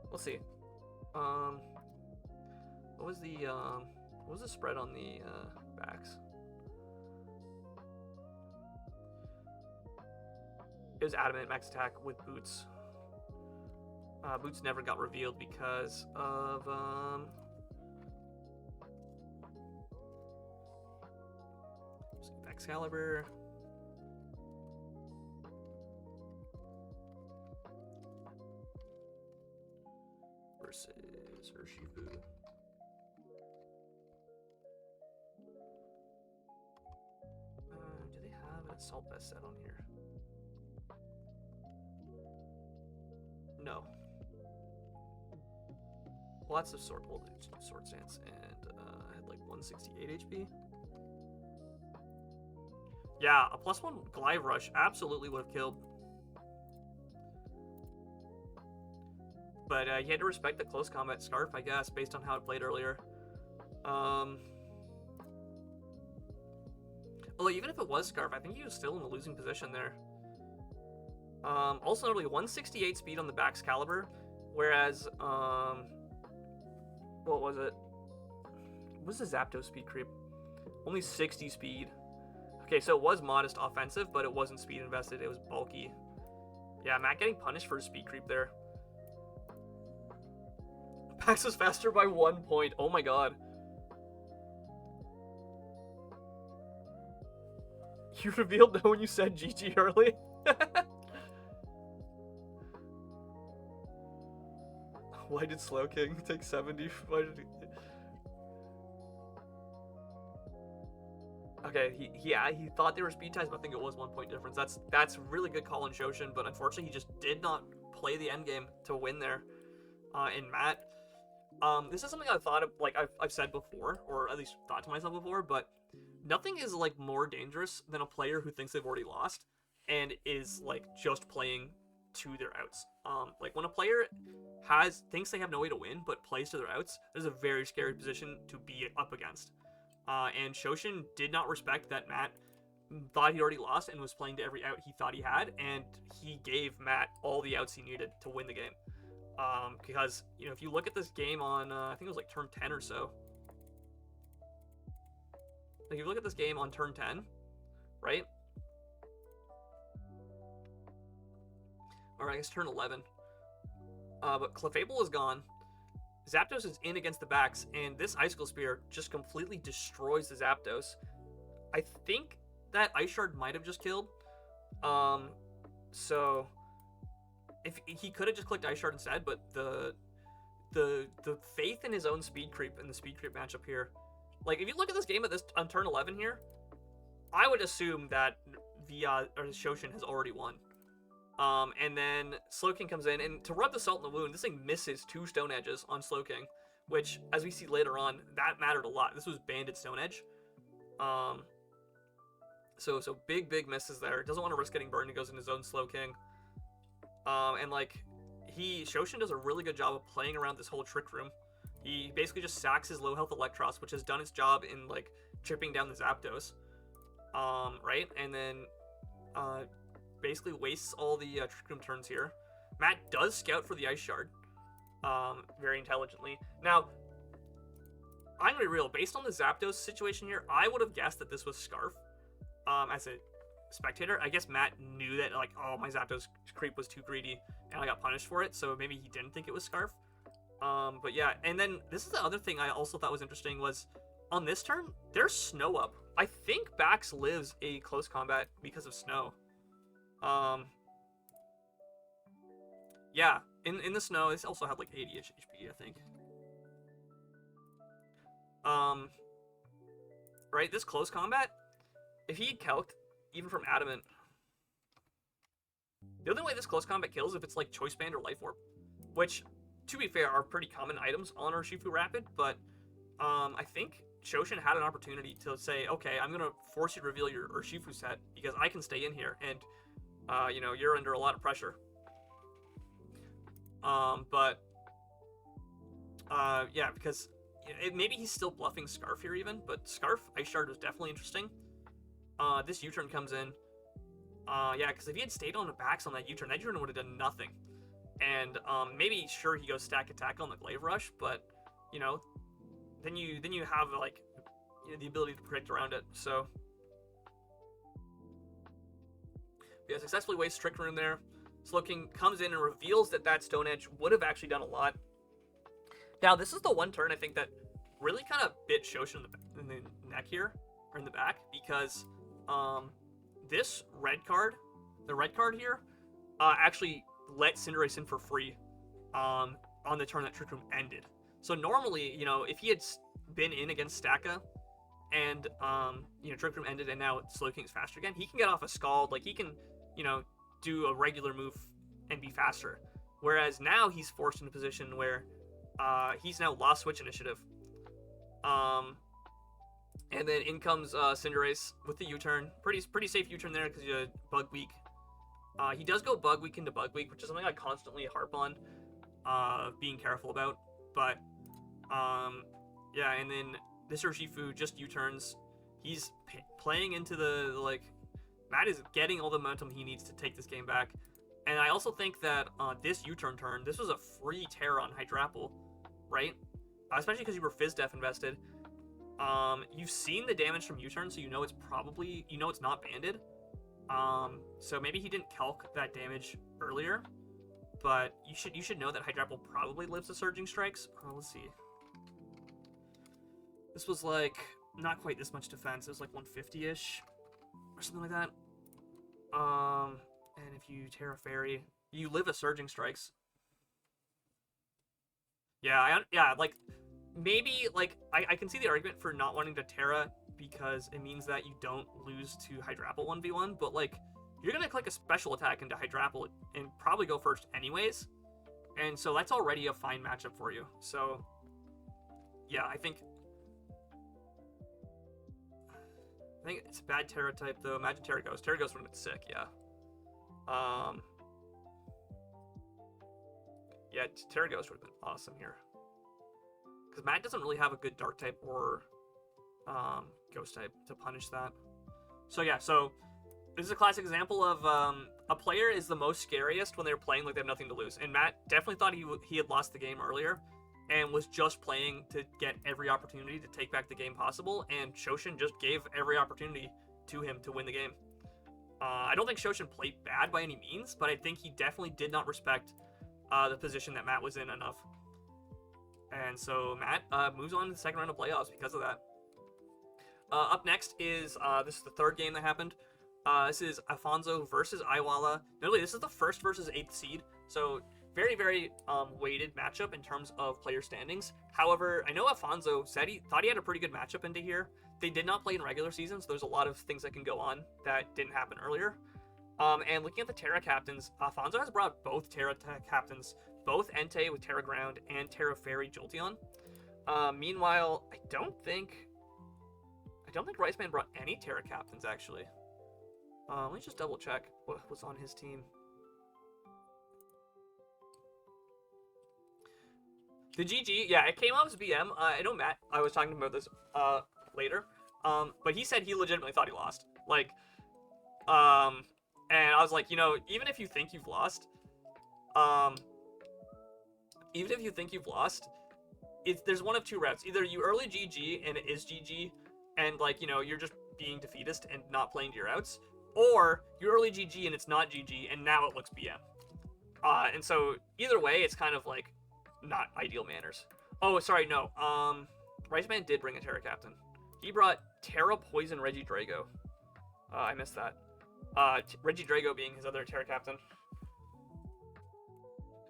We'll see. What was the spread on the backs? It was Adamant max attack with Boots. Boots never got revealed because of Excalibur. Versus Urshifu. Do they have an Assault Vest set on here? No. Lots of Sword Stance, and I had like 168 HP. Yeah, a +1 Glaive Rush absolutely would have killed. But he had to respect the close combat Scarf, I guess, based on how it played earlier. Although even if it was Scarf, I think he was still in a losing position there. Also notably, 168 speed on the Baxcalibur, whereas, what was it? What was the Zapdos speed creep? Only 60 speed. Okay, so it was modest offensive, but it wasn't speed invested, it was bulky. Yeah, Matt getting punished for his speed creep there. Pax was faster by 1 point, oh my god. You revealed no when you said GG early? Why did Slowking take 70? Why did he... Okay, he thought they were speed ties, but I think it was 1 point difference. That's really good call on Shoshin, but unfortunately he just did not play the end game to win there. In Matt, this is something I've thought of, like I've said before, or at least thought to myself before, but nothing is like more dangerous than a player who thinks they've already lost and is like just playing to their outs. Like when a player thinks they have no way to win but plays to their outs, there's a very scary position to be up against. And Shoshin did not respect that Matt thought he already lost and was playing to every out he thought he had, and he gave Matt all the outs he needed to win the game. Because, you know, if you look at this game on, I think it was like turn 10 or so. Like, if you look at this game on turn 10, right? Or I guess turn 11. But Clefable is gone. Zapdos is in against the backs, and this Icicle Spear just completely destroys the Zapdos. I think that Ice Shard might have just killed. So if he could have just clicked Ice Shard instead, but the faith in his own speed creep and the speed creep matchup here, like if you look at this game on turn 11 here, I would assume that Shoshin has already won. And then Slowking comes in, and to rub the salt in the wound, this thing misses 2 Stone Edges on Slowking, which, as we see later on, that mattered a lot. This was Banded Stone Edge. So big misses there. Doesn't want to risk getting burned. He goes in his own Slowking. And like, Shoshin does a really good job of playing around this whole Trick Room. He basically just sacks his low health Electros, which has done its job in like chipping down the Zapdos. Right? And then, basically wastes all the Trick Room turns here. Matt does scout for the Ice Shard, very intelligently. Now, I'm gonna be real. Based on the Zapdos situation here, I would have guessed that this was Scarf. As a spectator, I guess Matt knew that, like, oh, my Zapdos creep was too greedy, and I got punished for it. So maybe he didn't think it was Scarf. But yeah, and then this is the other thing I also thought was interesting was on this turn, there's Snow up. I think Bax lives a close combat because of Snow. Yeah, in the Snow, this also had like 80-ish HP, I think. Right, this close combat, if he had calced, even from Adamant, the only way this close combat kills if it's like Choice Band or Life Orb, which, to be fair, are pretty common items on Urshifu Rapid, but I think Shoshin had an opportunity to say, okay, I'm going to force you to reveal your Urshifu set because I can stay in here, and you know, you're under a lot of pressure. Yeah, because maybe he's still bluffing Scarf here even, but Scarf Ice Shard was definitely interesting. This U-turn comes in. Yeah, because if he had stayed on the backs on that U-turn would have done nothing. And maybe sure he goes stack attack on the Glaive Rush, but you know, then you have like, you know, the ability to predict around it. So yeah, successfully wastes Trick Room there. Slowking comes in and reveals that Stone Edge would have actually done a lot. Now, this is the one turn I think that really kind of bit Shoshin in the neck here, or in the back, because this red card, the red card here, actually let Cinderace in for free on the turn that Trick Room ended. So normally, you know, if he had been in against Stacka and, you know, Trick Room ended and now Slowking is faster again, he can get off a Scald, like he can, you know, do a regular move and be faster. Whereas now he's forced in a position where he's now lost Switch Initiative. And then in comes Cinderace with the U-turn. Pretty safe U-turn there because he's Bug Weak. He does go Bug Weak into Bug Weak, which is something I constantly harp on being careful about. But, yeah, and then this Urshifu just U-turns. He's playing into the, like, Matt is getting all the momentum he needs to take this game back. And I also think that this U-turn turn, this was a free tear on Hydrapple, right? Especially because you were Fizz-Def invested. You've seen the damage from U-turn, so you know it's probably, you know it's not banded. So maybe he didn't calc that damage earlier, but you should know that Hydrapple probably lives the Surging Strikes. Let's see. This was like not quite this much defense. It was like 150-ish or something like that. And if you Terra Fairy, you live a Surging Strikes. Yeah, like, maybe, like, I can see the argument for not wanting to Terra because it means that you don't lose to Hydrapple 1v1, but, like, you're gonna click a special attack into Hydrapple and probably go first anyways, and so that's already a fine matchup for you. So, yeah, I think it's a bad Terra type, though. Imagine Terra Ghost. Terra Ghost would have been sick, yeah. Yeah, Terra Ghost would have been awesome here. Because Matt doesn't really have a good Dark type or Ghost type to punish that. So yeah, so this is a classic example of a player is the most scariest when they're playing like they have nothing to lose. And Matt definitely thought he had lost the game earlier and was just playing to get every opportunity to take back the game possible. And Shoshin just gave every opportunity to him to win the game. I don't think Shoshin played bad by any means, but I think he definitely did not respect the position that Matt was in enough. And so Matt moves on to the second round of playoffs because of that. Up next is, this is the third game that happened. This is Alfonso versus Aiwala. Notably, this is the first versus 8th seed, so very, very weighted matchup in terms of player standings. However, I know Alfonso said he thought he had a pretty good matchup into here. They did not play in regular season, so there's a lot of things that can go on that didn't happen earlier. And looking at the Terra captains, Alfonso has brought both Terra captains, both Entei with Terra Ground and Terra Fairy Jolteon. Meanwhile, I don't think Riceman brought any Terra captains, actually. Let me just double check what was on his team. The GG, yeah, it came out as BM. I know Matt, I was talking about this later, but he said he legitimately thought he lost. Like, and I was like, you know, even if you think you've lost, there's one of two routes. Either you early GG and it is GG, and like, you know, you're just being defeatist and not playing to your outs, or you early GG and it's not GG and now it looks BM. And so either way, it's kind of like not ideal manners. Oh, sorry, no. Riceman did bring a Terra captain. He brought Terra Poison Regidrago. I missed that. Regidrago being his other Terra captain.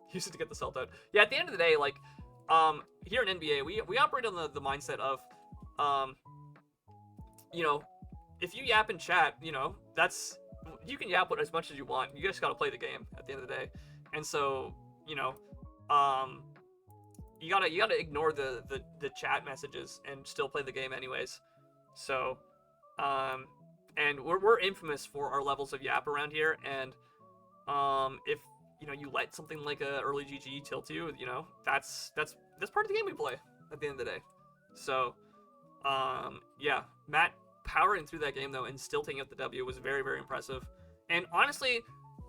He used to get the Celt out. Yeah, at the end of the day, like, here in NBA, we operate on the mindset of, you know, if you yap in chat, you know, you can yap as much as you want. You just gotta play the game at the end of the day. And so, you know, you gotta ignore the chat messages and still play the game anyways. So, and we're infamous for our levels of yap around here. And if you know you let something like a early GG tilt you, you know, that's part of the game we play at the end of the day. So, yeah, Matt powering through that game though and still taking out the W was very, very impressive. And honestly,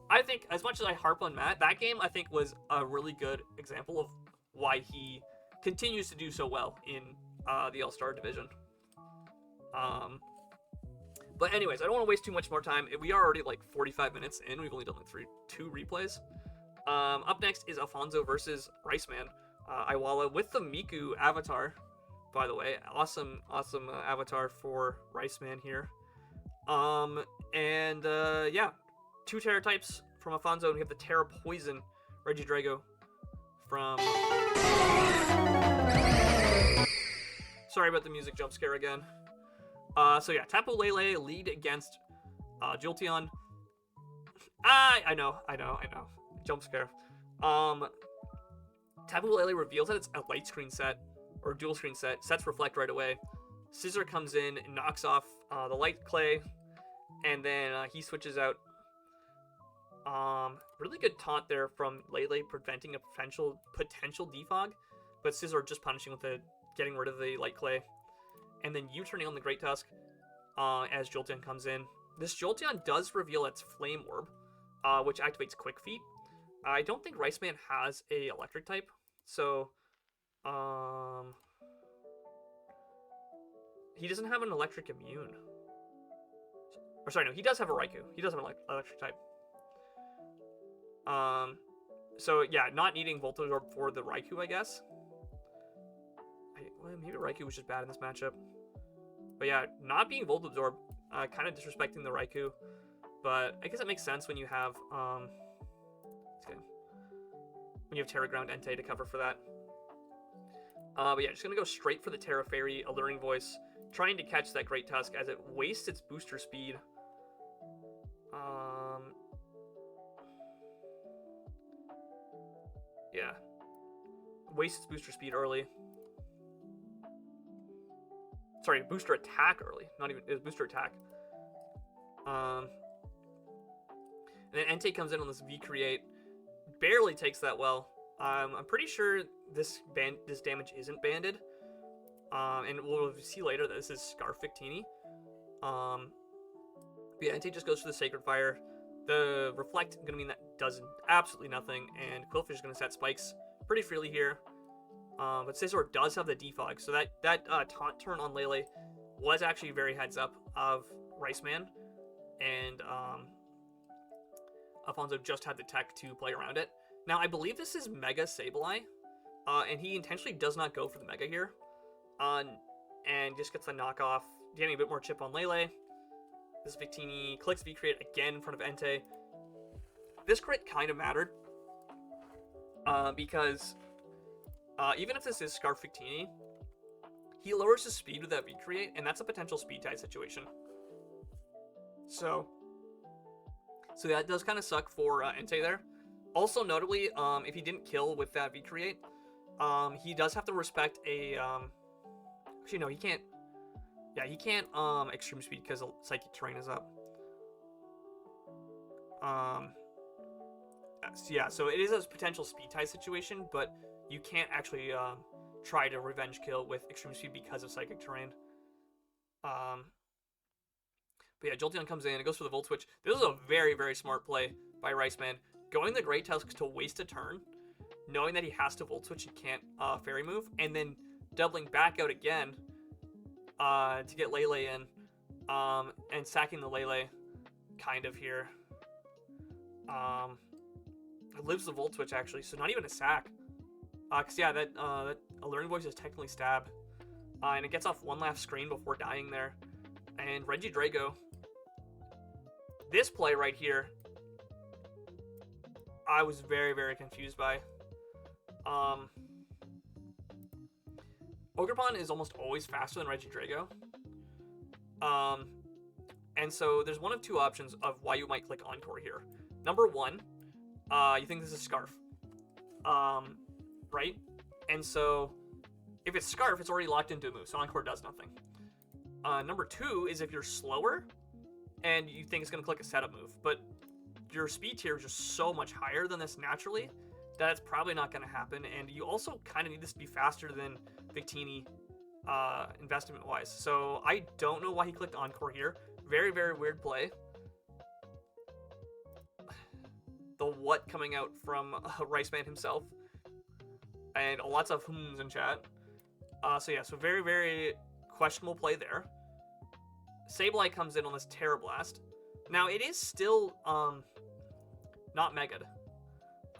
I think as much as I harp on Matt, that game I think was a really good example of why he continues to do so well in the All-Star division. But anyways, I don't want to waste too much more time. We are already like 45 minutes in. We've only done like two replays. Up next is Alfonso versus Riceman. Aiwala with the Miku avatar, by the way. Awesome avatar for Riceman here. Yeah, 2 Terra types from Alfonso, and we have the Terra Poison Regidrago from... Sorry about the music jump scare again. So yeah, Tapu Lele lead against Jolteon. I know. Jump scare. Tapu Lele reveals that it's a light screen set, or dual screen set. Sets reflect right away. Scizor comes in and knocks off the light clay, and then he switches out. Really good taunt there from Lele, preventing a potential defog, but Scizor just punishing with getting rid of the light clay. And then you turning on the Great Tusk as Jolteon comes in. This Jolteon does reveal its Flame Orb, which activates Quick Feet. I don't think Riceman has a electric type, so he doesn't have an electric immune. Or sorry, no, he does have a Raikou. He does have an electric type. So yeah, not needing Volt Absorb for the Raikou, I guess. Well, maybe Raikou was just bad in this matchup. But yeah, not being Volt Absorb, kind of disrespecting the Raikou. But I guess it makes sense when you have, when you have Terra Ground Entei to cover for that. But yeah, just gonna go straight for the Terra Fairy Alluring Voice, trying to catch that Great Tusk as it wastes its booster speed. Yeah, wastes its booster speed early. Sorry, booster attack early. Not even, it was booster attack. And then Entei comes in on this V-Create. Barely takes that well. I'm pretty sure this damage isn't banded. And we'll see later that this is Scarf Victini. But yeah, Entei just goes for the Sacred Fire. The Reflect going to mean that does absolutely nothing, and Qwilfish is going to set spikes pretty freely here. But Scizor does have the Defog, so that taunt turn on Lele was actually very heads up of Riceman, and Alfonso just had the tech to play around it. Now, I believe this is Mega Sableye, and he intentionally does not go for the Mega here, and just gets the knockoff, getting a bit more chip on Lele. This Victini clicks V-Create again in front of Entei. This crit kind of mattered, because even if this is Scarf Victini, he lowers his speed with that V-Create, and that's a potential speed tie situation. So that does kind of suck for Entei there. Also, notably, if he didn't kill with that V-Create, he does have to respect a... actually, no, he can't. Yeah, he can't Extreme Speed because Psychic Terrain is up. Yeah, so it is a potential speed tie situation, but you can't actually try to revenge kill with Extreme Speed because of Psychic Terrain. But yeah, Jolteon comes in, it goes for the Volt Switch. This is a very, very smart play by Riceman. Going the Great Tusk to waste a turn, knowing that he has to Volt Switch, he can't Fairy Move, and then doubling back out again to get Lele in, and sacking the Lele kind of here. It lives the Volt Switch actually, so not even a sack. Cause yeah, that Alluring Voice is technically stab, and it gets off one last screen before dying there. And Regidrago, this play right here, I was very, very confused by. Ogerpon is almost always faster than Regidrago. And so there's one of two options of why you might click Encore here. Number one, you think this is Scarf. Right? And so if it's Scarf, it's already locked into a move, so Encore does nothing. Number two is if you're slower and you think it's going to click a setup move, but your speed tier is just so much higher than this naturally that it's probably not going to happen, and you also kind of need this to be faster than Victini investment-wise. So I don't know why he clicked Encore here. Very, very weird play. The what coming out from Riceman himself. And lots of hmms in chat. So yeah, so very, very questionable play there. Sableye comes in on this Terra Blast. Now, it is still not Mega'd.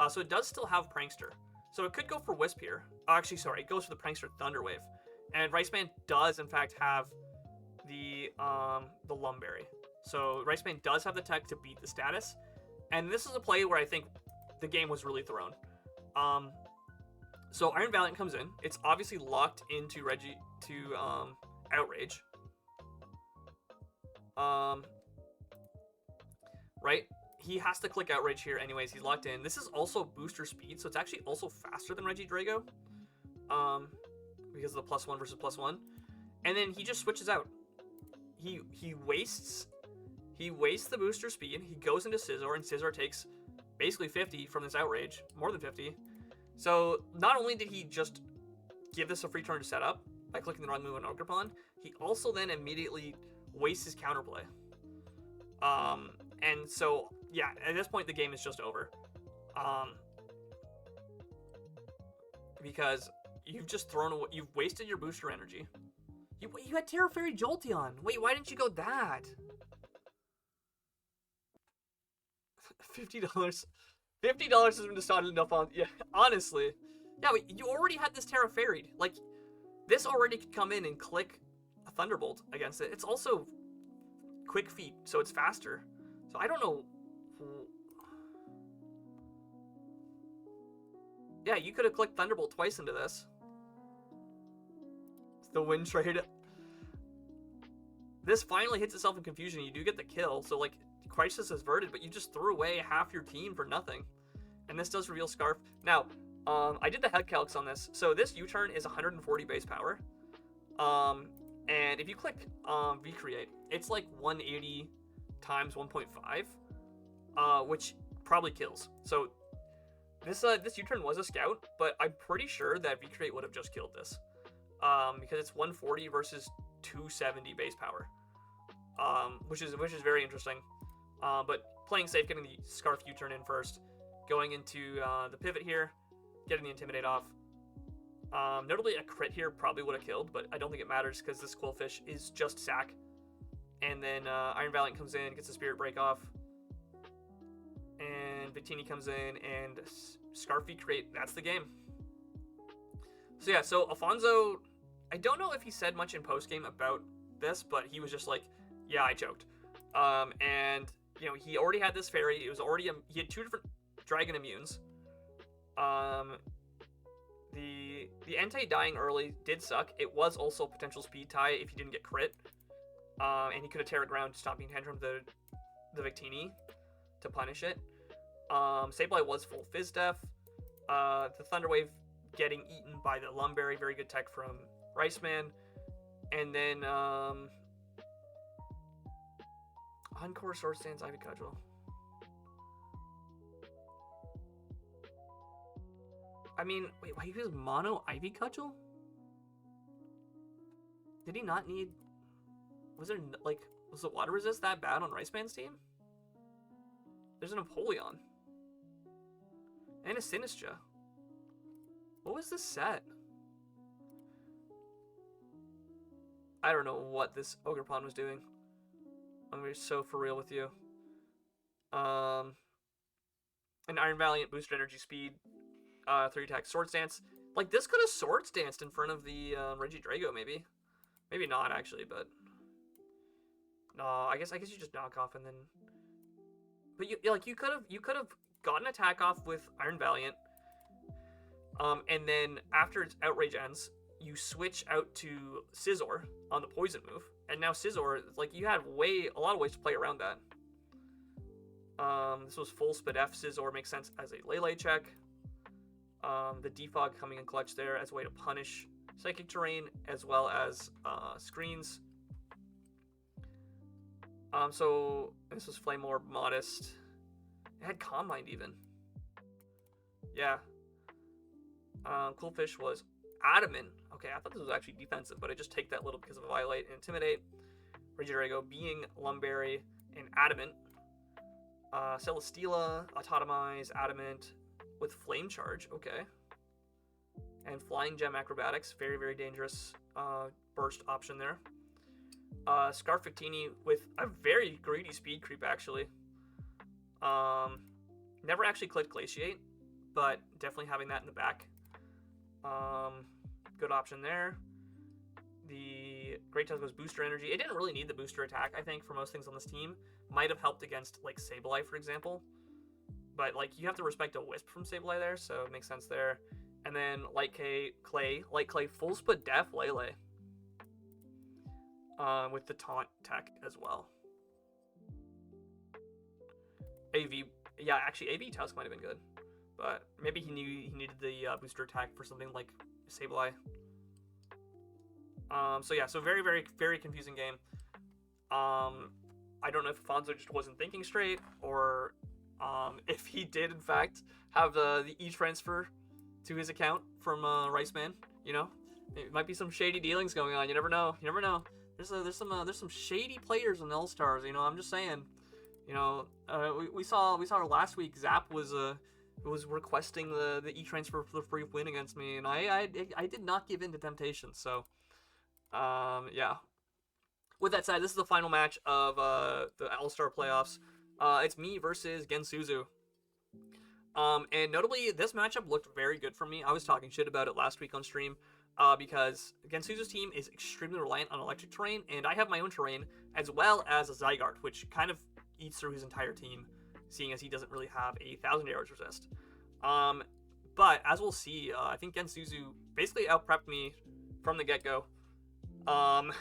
So it does still have Prankster. So it could go for Wisp here. Actually, sorry, it goes for the Prankster Thunderwave. And Riceman does, in fact, have the Lumberry. So Riceman does have the tech to beat the status. And this is a play where I think the game was really thrown. So Iron Valiant comes in. It's obviously locked into Outrage. Right? He has to click Outrage here anyways. He's locked in. This is also booster speed, so it's actually also faster than Regidrago. Because of the +1 versus +1. And then he just switches out. He wastes the booster speed. He goes into Scizor, and Scizor takes basically 50 from this Outrage. More than 50. So not only did he just give this a free turn to set up by clicking the wrong move on Ogerpon, he also then immediately wastes his counterplay. And so, yeah, at this point the game is just over. Because you've just you've wasted your booster energy. You had Terra Fairy Jolteon. Wait, why didn't you go that? $50. $50 isn't just not enough on... Yeah, honestly. Yeah, but you already had this Terra Fairy'd. Like, this already could come in and click a Thunderbolt against it. It's also Quick Feet, so it's faster. So I don't know... Yeah, you could have clicked Thunderbolt twice into this. It's the win trade. This finally hits itself in confusion. You do get the kill, so like Crisis is verted, but you just threw away half your team for nothing. And this does reveal Scarf. Now, I did the head calcs on this. So this U-turn is 140 base power. And if you click V-Create, it's like 180 times 1.5, which probably kills. So This U-turn was a scout, but I'm pretty sure that V-Create would have just killed this. Because it's 140 versus 270 base power. Which is very interesting. But playing safe, getting the Scarf U-turn in first, going into the pivot here, getting the Intimidate off. Notably, a crit here probably would have killed, but I don't think it matters because this Quillfish is just sack. And then Iron Valiant comes in, gets the Spirit Break off. And Victini comes in and Scarf V-Create. That's the game. So yeah, so Alfonso, I don't know if he said much in postgame about this, but he was just like, yeah, I choked. And, you know, he already had this fairy. It was already, he had 2 different dragon immunes. The Entei dying early did suck. It was also potential speed tie if he didn't get crit. And he could have Terra Ground, Stomping Tantrum the Victini to punish it. Sableye was full Fizz Def. The Thunder Wave getting eaten by the Lumberry, very good tech from Riceman. And then Encore Sword Stance, Ivy Cudgel. I mean, wait, why he was mono Ivy Cudgel? Did he not need... Was there, like, was the water resist that bad on Riceman's team? There's an Apollyon. And a Sinistra. What was this set? I don't know what this Ogerpon was doing. I'm gonna be so for real with you. An Iron Valiant, boost energy speed, 3 attack, Sword Stance. Like, this could have Sword Stanced in front of the Regidrago, maybe. Maybe not, actually, but... No, I guess you just knock off and then... But you could have gotten attack off with Iron Valiant. And then after its Outrage ends, you switch out to Scizor on the Poison move. And now Scizor, like, you had a lot of ways to play around that. This was full Spadef. Scizor makes sense as a Lele check. The Defog coming in clutch there as a way to punish Psychic Terrain as well as screens. So this was Flame Orb, Modest. It had Calm Mind even. Yeah. Quillfish was Adamant. Okay, I thought this was actually defensive, but I just take that little because of Violate and Intimidate. Regidrago being Lumberry and Adamant. Celesteela, Autotomize, Adamant with Flame Charge. Okay. And Flying Gem Acrobatics. Very, very dangerous burst option there. Scarf Victini with a very greedy speed creep, actually. Never actually clicked Glaciate, but definitely having that in the back. Good option there. The Great Tusk was booster energy. It didn't really need the booster attack, I think, for most things on this team. Might have helped against, like, Sableye, for example. But, like, you have to respect a Wisp from Sableye there, so it makes sense there. And then Light Clay, full Spadef Lele. With the taunt tech as well. AV, yeah, actually AV Tusk might have been good, but maybe he knew he needed the booster attack for something like Sableye. So yeah, so very, very, very confusing game. I don't know if Alfonso just wasn't thinking straight, or if he did in fact have the e-transfer to his account from Riceman. You know, it might be some shady dealings going on. You never know. You never know. There's some shady players in the All-Stars, you know. I'm just saying, you know. We saw last week Zap was requesting the e-transfer for the free win against me, and I did not give in to temptation. So, yeah. With that said, this is the final match of the All-Star playoffs. It's me versus Gensuzu. And notably, this matchup looked very good for me. I was talking shit about it last week on stream. Because Gensuzu's team is extremely reliant on electric terrain, and I have my own terrain, as well as a Zygarde, which kind of eats through his entire team, seeing as he doesn't really have a 1,000 yards resist. But, as we'll see, I think Gensuzu basically out-prepped me from the get-go. I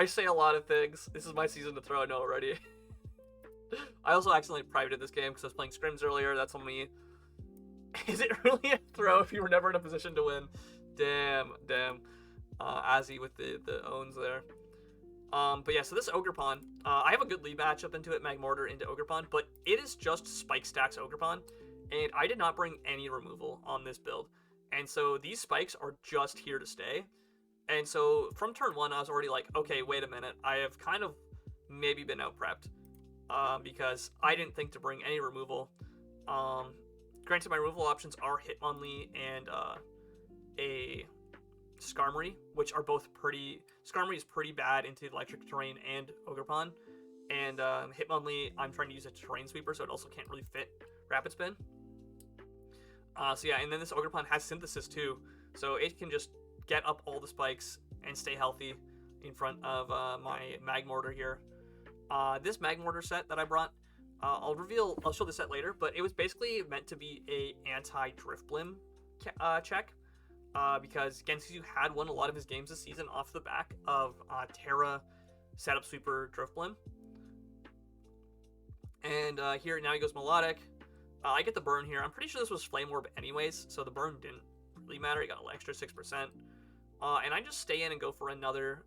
say a lot of things. This is my season to throw a note already. I also accidentally privated this game because I was playing scrims earlier. That's on me. Is it really a throw if you were never in a position to win? Damn. Azzy with the owns there. But yeah, so this Ogerpon, I have a good lead matchup into it, Magmortar into Ogerpon, but it is just Spike Stacks Ogerpon, and I did not bring any removal on this build. And so these spikes are just here to stay. And so from turn 1, I was already like, okay, wait a minute. I have kind of maybe been out-prepped because I didn't think to bring any removal. Granted, my removal options are Hitmonlee and a Skarmory, which are both pretty... Skarmory is pretty bad into electric terrain and Ogerpon. And Hitmonlee, I'm trying to use a terrain sweeper, so it also can't really fit Rapid Spin. So yeah, and then this Ogerpon has Synthesis too, so it can just get up all the spikes and stay healthy in front of my Magmortar here. This Magmortar set that I brought, I'll show the set later, but it was basically meant to be a anti-Drifblim check, because Gensu had won a lot of his games this season off the back of Terra setup sweeper Drifblim. And here, now he goes Melodic. I get the burn here. I'm pretty sure this was Flame Orb anyways, so the burn didn't really matter. He got an extra 6%. And I just stay in and go for another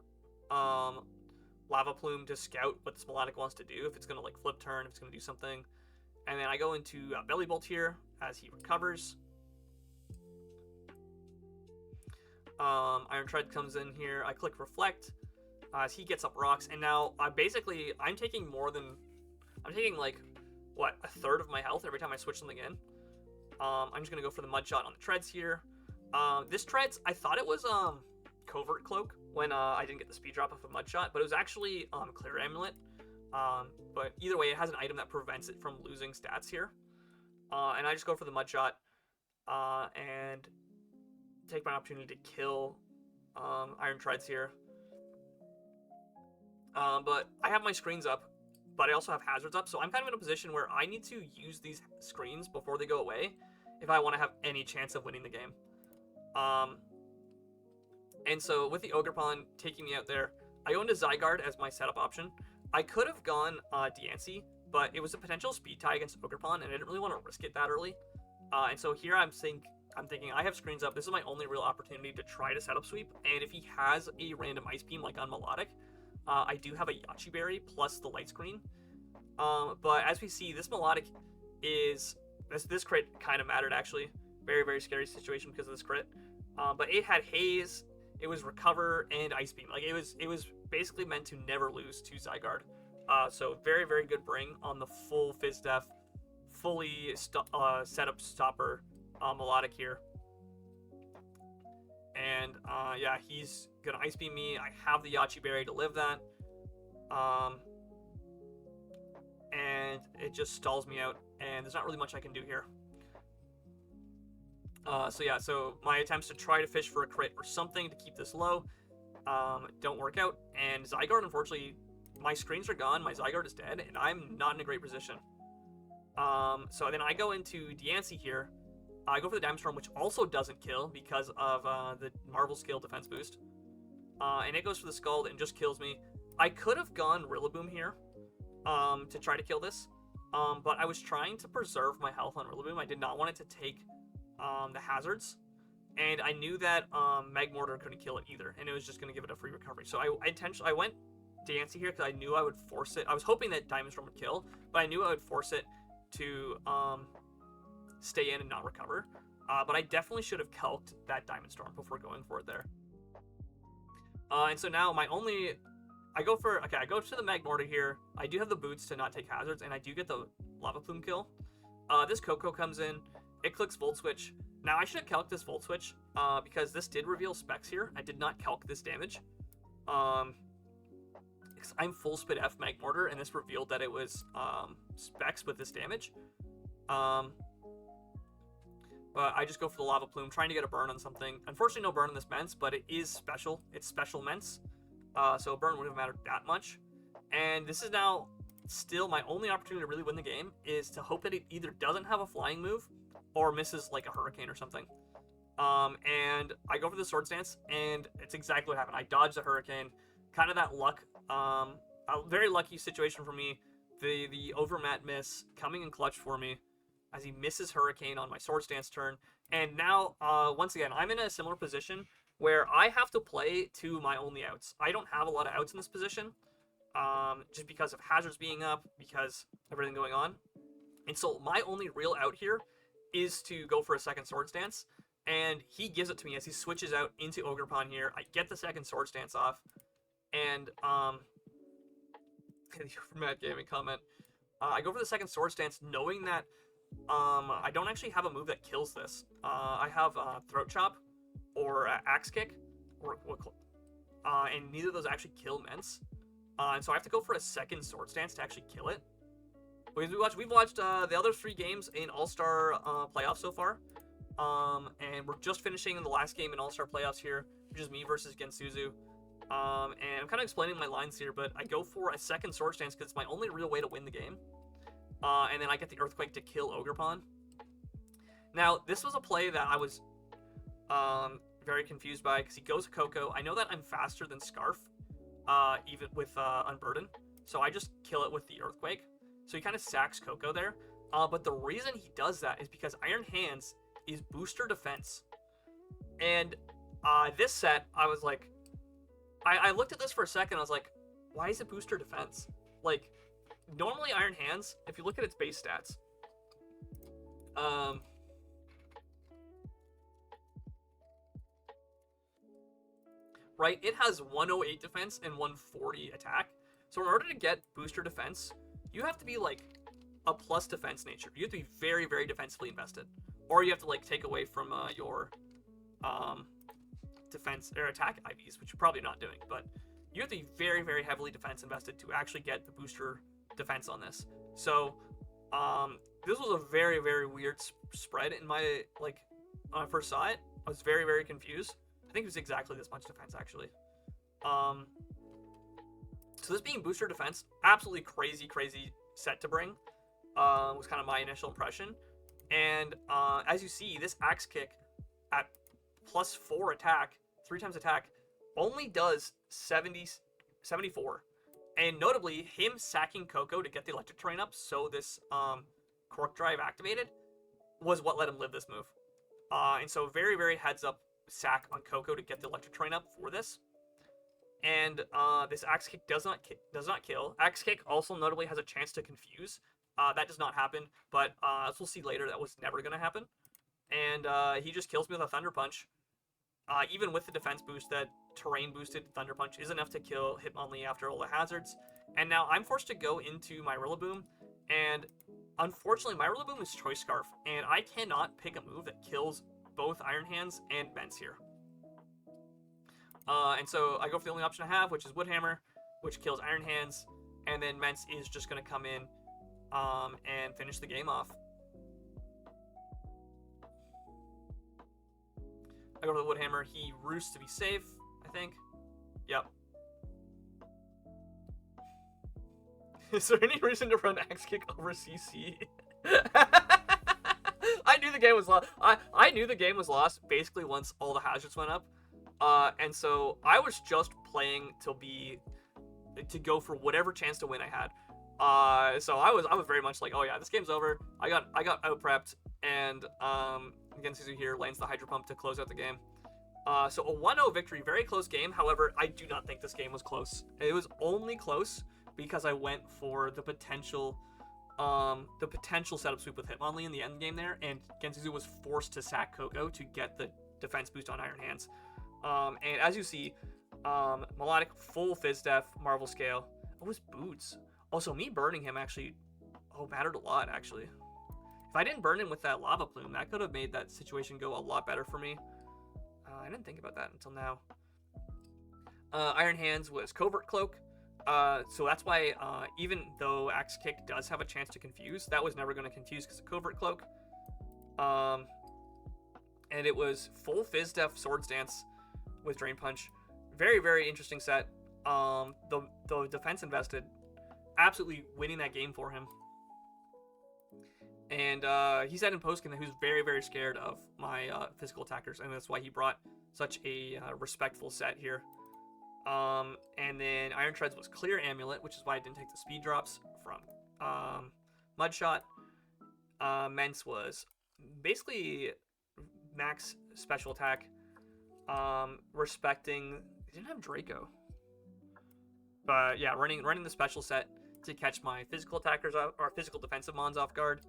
Lava Plume to scout what this Melodic wants to do, if it's going to like flip turn, if it's going to do something. And then I go into Belly Bolt here as he recovers. Iron Tread comes in here. I click Reflect as he gets up rocks. And now I'm taking like, what, a third of my health every time I switch something in. I'm just going to go for the Mud Shot on the Treads here. This Treads, I thought it was Covert Cloak when I didn't get the speed drop off of Mud Shot, but it was actually Clear Amulet. But either way, it has an item that prevents it from losing stats here. And I just go for the Mud Shot and take my opportunity to kill Iron Treads here. But I have my screens up, but I also have hazards up, so I'm kind of in a position where I need to use these screens before they go away if I want to have any chance of winning the game. And so with the Ogerpon taking me out there, I go into Zygarde as my setup option. I could have gone Diancie, but it was a potential speed tie against Ogerpon, and I didn't really want to risk it that early. And so here I'm thinking I have screens up. This is my only real opportunity to try to setup sweep, and if he has a random Ice Beam like on Melodic, I do have a Yache Berry plus the light screen. But as we see, this Melodic is... This crit kind of mattered, actually. Very, very scary situation because of this crit. But it had Haze, it was Recover, and Ice Beam. Like, it was basically meant to never lose to Zygarde. So very, very good bring on the full Fizz Def, fully setup stopper Melodic here. And yeah, he's gonna Ice Beam me. I have the Yache Berry to live that. And it just stalls me out, and there's not really much I can do here. So yeah, so my attempts to try to fish for a crit or something to keep this low don't work out, and Zygarde, unfortunately, my screens are gone, my Zygarde is dead, and I'm not in a great position. So then I go into Diancie here. I go for the Diamond Storm, which also doesn't kill because of the Marvel Skill defense boost. And it goes for the Scald and just kills me. I could have gone Rillaboom here to try to kill this, but I was trying to preserve my health on Rillaboom. I did not want it to take the hazards, and I knew that Magmortar couldn't kill it either, and it was just going to give it a free recovery. So I went Diancie here because I knew I would force it. I was hoping that Diamond Storm would kill, but I knew I would force it to stay in and not recover. But I definitely should have calced that Diamond Storm before going for it there. And so now I go to the Magmortar here. I do have the boots to not take hazards, and I do get the Lava Plume kill. This Koko comes in. It clicks Volt Switch. Now, I should have calced this Volt Switch, because this did reveal specs here. I did not calc this damage. Because I'm full Spit F Magmortar, and this revealed that it was specs with this damage. But I just go for the Lava Plume, trying to get a burn on something. Unfortunately, no burn on this Mence, but it is special. It's special Mence. So a burn wouldn't have mattered that much. And this is now still my only opportunity to really win the game, is to hope that it either doesn't have a flying move or misses like a Hurricane or something. And I go for the Swords Dance, and it's exactly what happened. I dodged the Hurricane. Kind of that luck. A very lucky situation for me. The Overmat miss coming in clutch for me as he misses Hurricane on my Swords Dance turn. And now, once again, I'm in a similar position where I have to play to my only outs. I don't have a lot of outs in this position, just because of hazards being up, because everything going on. And so my only real out here is to go for a second Swords Dance, and he gives it to me as he switches out into Ogerpon here. I get the second Swords Dance off, and Mad Gaming comment. I go for the second Swords Dance, knowing that I don't actually have a move that kills this. I have Throat Chop or Axe Kick, and neither of those actually kill Mence. And so I have to go for a second Swords Dance to actually kill it. We've watched the other 3 games in All-Star playoffs so far. And we're just finishing the last game in All-Star playoffs here, which is me versus Gensuzu. And I'm kind of explaining my lines here, but I go for a second Swords Dance because it's my only real way to win the game. And then I get the Earthquake to kill Ogerpon. Now, this was a play that I was very confused by because he goes Koko. I know that I'm faster than Scarf, even with Unburden, so I just kill it with the Earthquake. So he kind of sacks Koko there. But the reason he does that is because Iron Hands is booster defense. And this set, I was like, I looked at this for a second, I was like, why is it booster defense? Like, normally Iron Hands, if you look at its base stats, right, it has 108 defense and 140 attack. So in order to get booster defense, you have to be like a plus defense nature. You have to be very, very defensively invested. Or you have to like take away from your defense or attack IVs, which you're probably not doing, but you have to be very, very heavily defense invested to actually get the booster defense on this. So this was a very, very weird spread in my, like, when I first saw it. I was very, very confused. I think it was exactly this much defense, actually. So this being booster defense, absolutely crazy, crazy set to bring, was kind of my initial impression. And as you see, this Axe Kick at +4 attack, 3 times attack, only does 74. And notably, him sacking Koko to get the Electric Terrain up, so this Cork Drive activated, was what let him live this move. And so very, very heads up sack on Koko to get the Electric Terrain up for this. And this Axe Kick does not kill. Axe Kick also notably has a chance to confuse. That does not happen, but as we'll see later, that was never going to happen. And he just kills me with a Thunder Punch. Even with the defense boost, that terrain boosted Thunder Punch is enough to kill Hitmonlee after all the hazards. And now I'm forced to go into my Rillaboom, and unfortunately my Rillaboom is Choice Scarf, and I cannot pick a move that kills both Iron Hands and Mence here. And so I go for the only option I have, which is Wood Hammer, which kills Iron Hands, and then Mence is just going to come in and finish the game off. I go for the Wood Hammer. He roosts to be safe, I think. Yep. Is there any reason to run Axe Kick over CC? I knew the game was lost. I knew the game was lost basically once all the hazards went up. And so I was just playing to go for whatever chance to win I had. So I was very much like, oh yeah, this game's over. I got out prepped, and Gensuzu here lands the Hydro Pump to close out the game. So a 1-0 victory, very close game. However, I do not think this game was close. It was only close because I went for the potential setup sweep with Hitmonlee in the end game there, and Gensuzu was forced to sack Koko to get the defense boost on Iron Hands. And as you see, Melodic full Fizz Def, Marvel Scale. Oh, it was Boots. Also, me burning him actually mattered a lot, actually. If I didn't burn him with that Lava Plume, that could have made that situation go a lot better for me. I didn't think about that until now. Iron Hands was Covert Cloak. So that's why, even though Axe Kick does have a chance to confuse, that was never going to confuse because of Covert Cloak. And it was full Fizz Def Swords Dance with Drain Punch. Very, very interesting set. The defense invested, absolutely winning that game for him. And he said in postgame that he was very, very scared of my physical attackers, and that's why he brought such a respectful set here. And then Iron Treads was Clear Amulet, which is why I didn't take the speed drops from Mudshot. Mence was basically max special attack, respecting. He didn't have Draco, but yeah, running the special set to catch my physical attackers or physical defensive mons off guard.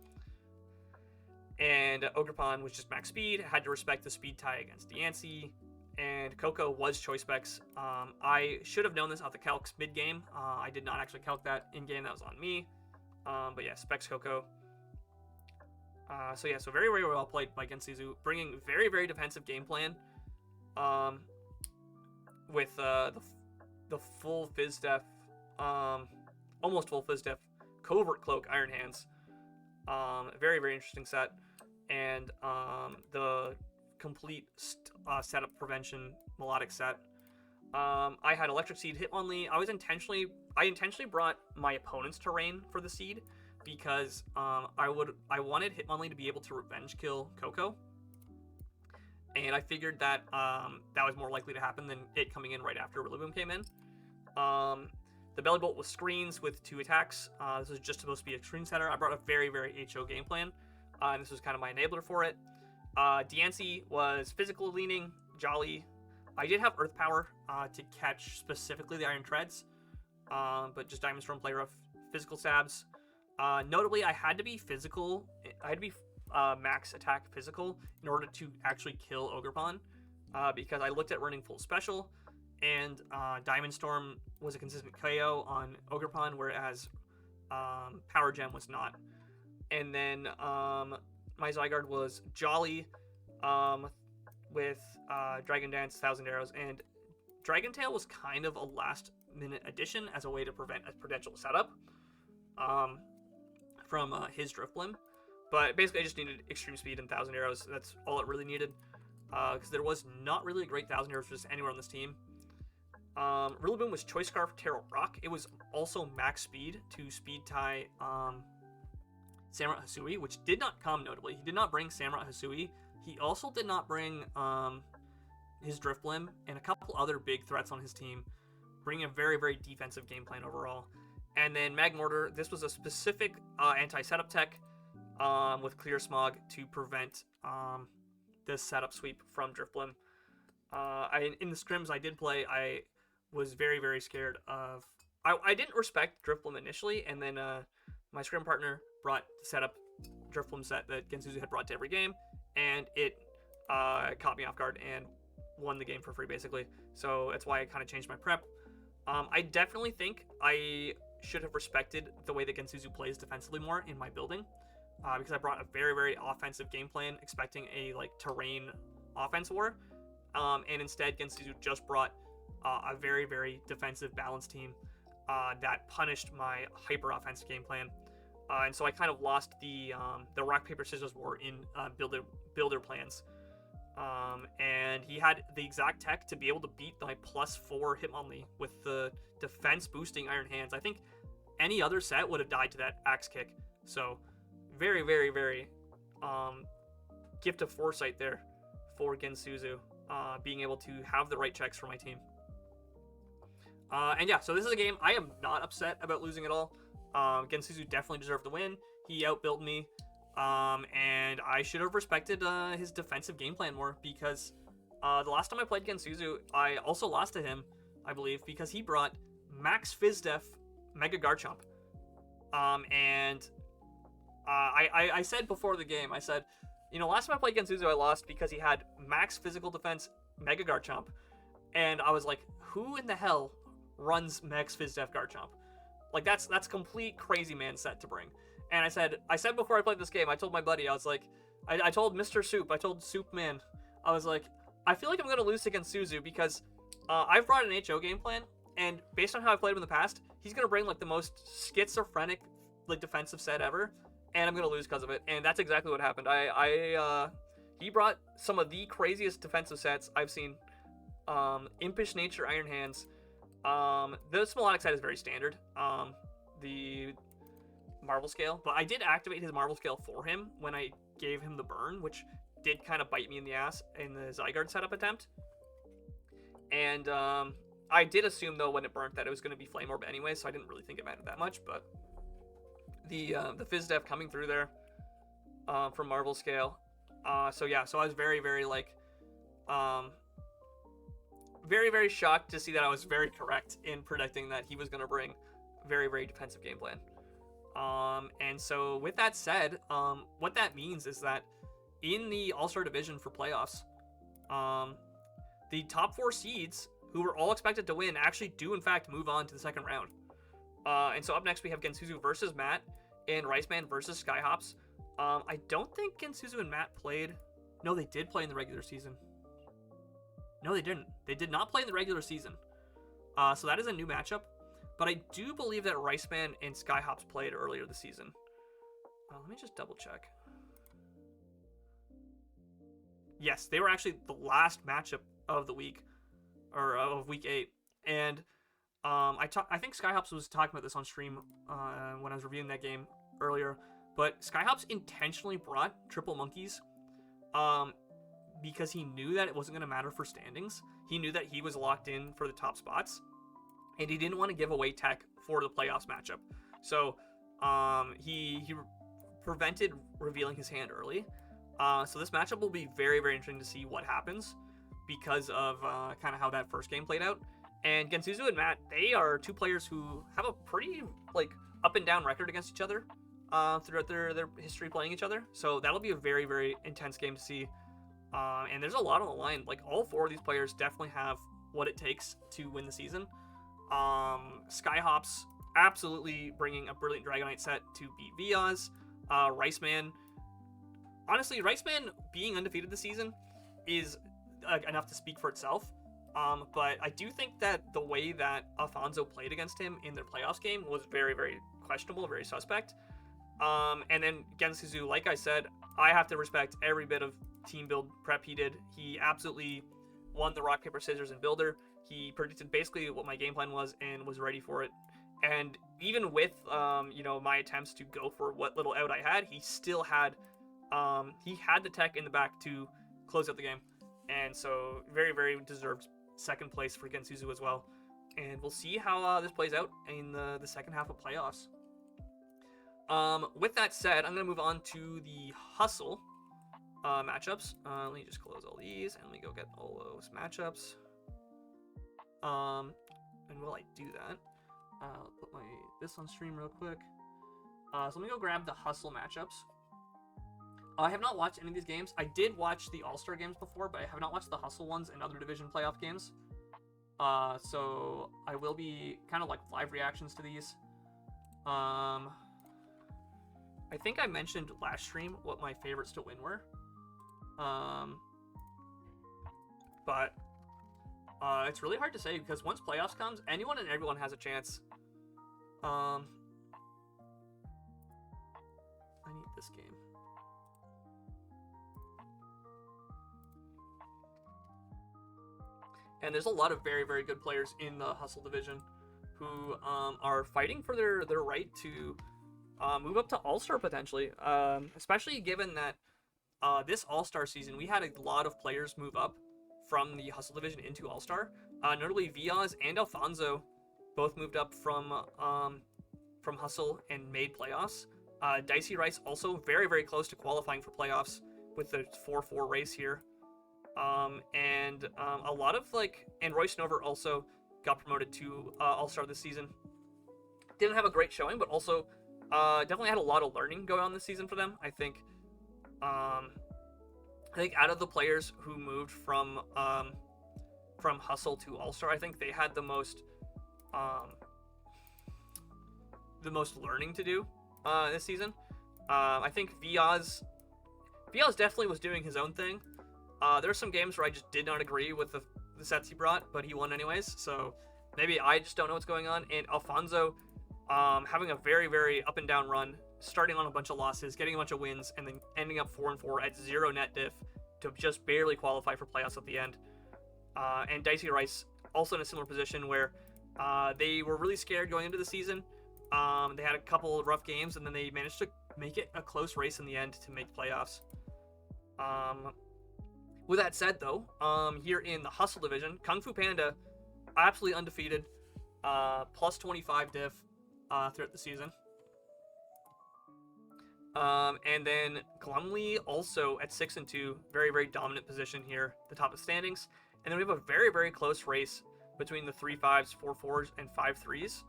And Ogerpon was just max speed, had to respect the speed tie against Diancie, and Koko was choice specs. I should have known this off the calcs mid-game. I did not actually calc that in-game, that was on me. But yeah, specs Koko. So very, very well played by Gensuzu, bringing very, very defensive game plan. With the full Fizdef, almost full Fizdef, Covert Cloak, Iron Hands. Very, very interesting set. And the complete setup prevention melodic set. I had Electric Seed, Hitmonlee. I intentionally brought my opponent's terrain for the seed because I wanted Hitmonlee to be able to revenge kill Koko. And I figured that that was more likely to happen than it coming in right after Rillaboom came in. The Belly Bolt was screens with 2 attacks. This was just supposed to be a screen setter. I brought a very, very HO game plan, and this was kind of my enabler for it. Diancie was physical leaning, Jolly. I did have Earth Power to catch specifically the Iron Treads, but just Diamond Storm, Play Rough, physical stabs. Notably, I had to be physical. I had to be max attack physical in order to actually kill Ogerpon, because I looked at running full special, and Diamond Storm was a consistent KO on Ogerpon, whereas Power Gem was not. And then my Zygarde was Jolly with Dragon Dance, Thousand Arrows, and Dragon Tail was kind of a last-minute addition as a way to prevent a potential setup from his Drifblim. But basically, I just needed extreme speed and Thousand Arrows. That's all it really needed, because there was not really a great Thousand Arrows for just anywhere on this team. Rillaboom was Choice Scarf, Taro Rock. It was also max speed to speed tie Samurott Hisui, which did not come notably. He did not bring Samurott Hisui. He also did not bring his Drifblim and a couple other big threats on his team, bringing a very, very defensive game plan overall. And then Magmortar, this was a specific anti-setup tech with Clear Smog to prevent this setup sweep from Drifblim. In the scrims I did play, I was very, very scared of... I didn't respect Drifblim initially, and then my scrim partner brought the setup Drifblim set that Gensuzu had brought to every game, and it caught me off guard and won the game for free, basically. So that's why I kind of changed my prep. I definitely think I should have respected the way that Gensuzu plays defensively more in my building, because I brought a very, very offensive game plan, expecting a terrain offense war. And instead, Gensuzu just brought a very, very defensive balanced team that punished my hyper offensive game plan. And so I kind of lost the rock paper scissors war in builder plans. And he had the exact tech to be able to beat my +4 Hitmonlee with the defense boosting Iron Hands. I think any other set would have died to that axe kick. So very, very, very gift of foresight there for Gensuzu, being able to have the right checks for my team. And yeah, so this is a game I am not upset about losing at all. Gensuzu definitely deserved the win. He outbuilt me, and I should have respected his defensive game plan more, because the last time I played Gensuzu, I also lost to him, I believe, because he brought Max Fizdef Mega Garchomp. And I said before the game, I said, last time I played Gensuzu, I lost because he had max physical defense Mega Garchomp, and I was like, who in the hell runs Max Fizdef Garchomp? Like, that's complete crazy man set to bring. And I said before I played this game, I told my buddy, I was like, I told Mr. Soup, I told Soup Man, I was like, I feel like I'm going to lose against Suzu because I've brought an HO game plan, and based on how I've played him in the past, he's going to bring, the most schizophrenic, defensive set ever, and I'm going to lose because of it. And that's exactly what happened. He brought some of the craziest defensive sets I've seen. Impish Nature, Iron Hands. This melodic set is very standard. The Marvel Scale, but I did activate his Marvel Scale for him when I gave him the burn, which did kind of bite me in the ass in the Zygarde setup attempt. And I did assume, though, when it burnt that it was going to be Flame Orb anyway, so I didn't really think it mattered that much. But the Fizdef coming through there from Marvel Scale. So yeah, so I was very, very very, very shocked to see that I was very correct in predicting that he was going to bring very, very defensive game plan. And so with that said, what that means is that in the All-Star division for playoffs, the top 4 seeds who were all expected to win actually do in fact move on to the second round. And so up next we have Gensuzu versus Matt and Riceman versus Skyhops. I don't think Gensuzu and Matt played. No, they did play in the regular season. No, they didn't. They did not play in the regular season. So that is a new matchup. But I do believe that Riceman and Skyhops played earlier this season. Let me just double check. Yes, they were actually the last matchup of the week, or of week 8. And I think Skyhops was talking about this on stream when I was reviewing that game earlier. But Skyhops intentionally brought Triple Monkeys because he knew that it wasn't going to matter for standings. He knew that he was locked in for the top spots, and he didn't want to give away tech for the playoffs matchup. So he prevented revealing his hand early. So this matchup will be very, very interesting to see what happens because of kind of how that first game played out. And Gensuzu and Matt, they are 2 players who have a pretty up and down record against each other throughout their history playing each other. So that'll be a very, very intense game to see. And there's a lot on the line. All 4 of these players definitely have what it takes to win the season. Skyhops absolutely bringing a Brilliant Dragonite set to beat Viaz. Riceman, honestly, Riceman being undefeated this season is enough to speak for itself. But I do think that the way that Alfonso played against him in their playoffs game was very, very questionable, very suspect. And then Gensuzu, like I said, I have to respect every bit of team build prep he did. He absolutely won the rock, paper, scissors, and builder. He predicted basically what my game plan was and was ready for it. And even with, my attempts to go for what little out I had, he still had, the tech in the back to close out the game. And so very, very deserved second place for Gensuzu as well. And we'll see how this plays out in the second half of playoffs. With that said, I'm going to move on to the Hustle matchups. Let me just close all these and let me go get all those matchups. And while I do that, I'll put this on stream real quick. So let me go grab the Hustle matchups. I have not watched any of these games. I did watch the All-Star games before, but I have not watched the Hustle ones and other division playoff games. So I will be kind of live reactions to these. I think I mentioned last stream what my favorites to win were. But it's really hard to say because once playoffs comes, anyone and everyone has a chance. I need this game. And there's a lot of very, very good players in the Hustle division who are fighting for their right to move up to All-Star potentially, especially given that this All-Star season, we had a lot of players move up from the Hustle division into All-Star. Notably, Viaz and Alfonso both moved up from Hustle and made playoffs. Dicey Rice also very, very close to qualifying for playoffs with the 4-4 race here. And a lot of and Roy Snover also got promoted to All-Star this season. Didn't have a great showing, but also definitely had a lot of learning going on this season for them. I think out of the players who moved from Hustle to All-Star, I think they had the most learning to do this season. I think Viaz definitely was doing his own thing. There were some games where I just did not agree with the sets he brought, but he won anyways, so maybe I just don't know what's going on. And Alfonso having a very, very up and down run, starting on a bunch of losses, getting a bunch of wins, and then ending up 4-4 at 0 net diff to just barely qualify for playoffs at the end. And Dicey Rice also in a similar position where they were really scared going into the season. They had a couple of rough games, and then they managed to make it a close race in the end to make playoffs. With that said, though, here in the Hustle division, Kung Fu Panda, absolutely undefeated, plus 25 diff throughout the season. And then Glumly also at 6-2, very, very dominant position here, the top of standings. And then we have a very, very close race between the 3-5s, 4-4s, and 5-3s.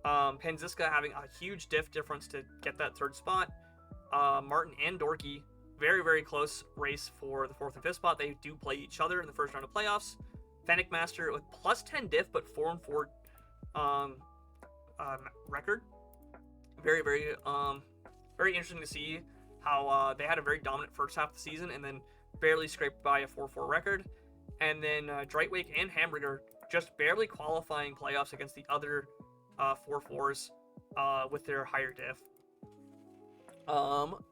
Panziska having a huge difference to get that third spot. Martin and Dorky, very, very close race for the fourth and fifth spot. They do play each other in the first round of playoffs. Fennec Master with plus 10 diff, but 4-4 record. Very, very interesting to see how they had a very dominant first half of the season and then barely scraped by a 4-4 record. And then Drightwake and Hamburger just barely qualifying playoffs against the other 4-4s with their higher diff.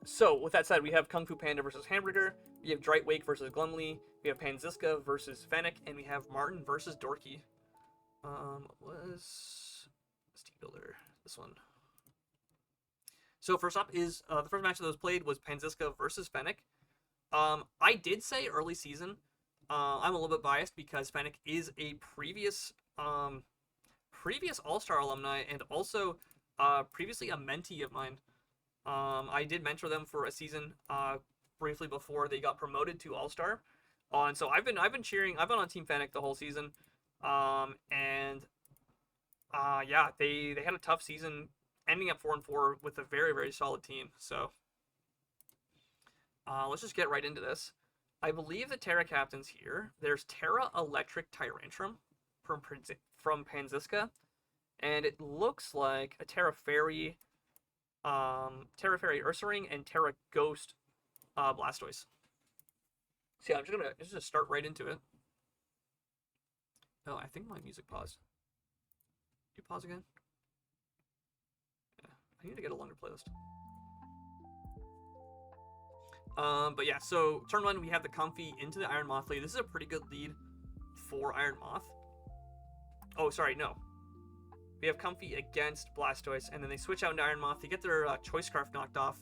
So with that said, we have Kung Fu Panda versus Hamburger, we have Drightwake versus Glumly, we have Panziska versus Fennec, and we have Martin versus Dorky. Was Steam Builder this one? So first up is the first match that was played was Panziska versus Fennec. I did say early season. I'm a little bit biased because Fennec is a previous All-Star alumni and also previously a mentee of mine. I did mentor them for a season briefly before they got promoted to All-Star. And so I've been cheering. I've been on Team Fennec the whole season. Yeah, they had a tough season, ending up 4-4 with a very, very solid team. So let's just get right into this. I believe the Terra captains here. There's Terra Electric Tyrantrum from Panziska, and it looks like a Terra Fairy, Ursaring, and Terra Ghost Blastoise. So yeah, I'm just gonna start right into it. Oh, I think my music paused. You pause again? Yeah, I need to get a longer playlist. But yeah, so turn one, we have the Comfey into the Iron Moth lead. This is a pretty good lead for Iron Moth. Oh, sorry, no. We have Comfey against Blastoise, and then they switch out into Iron Moth. They get their Choice Scarf knocked off.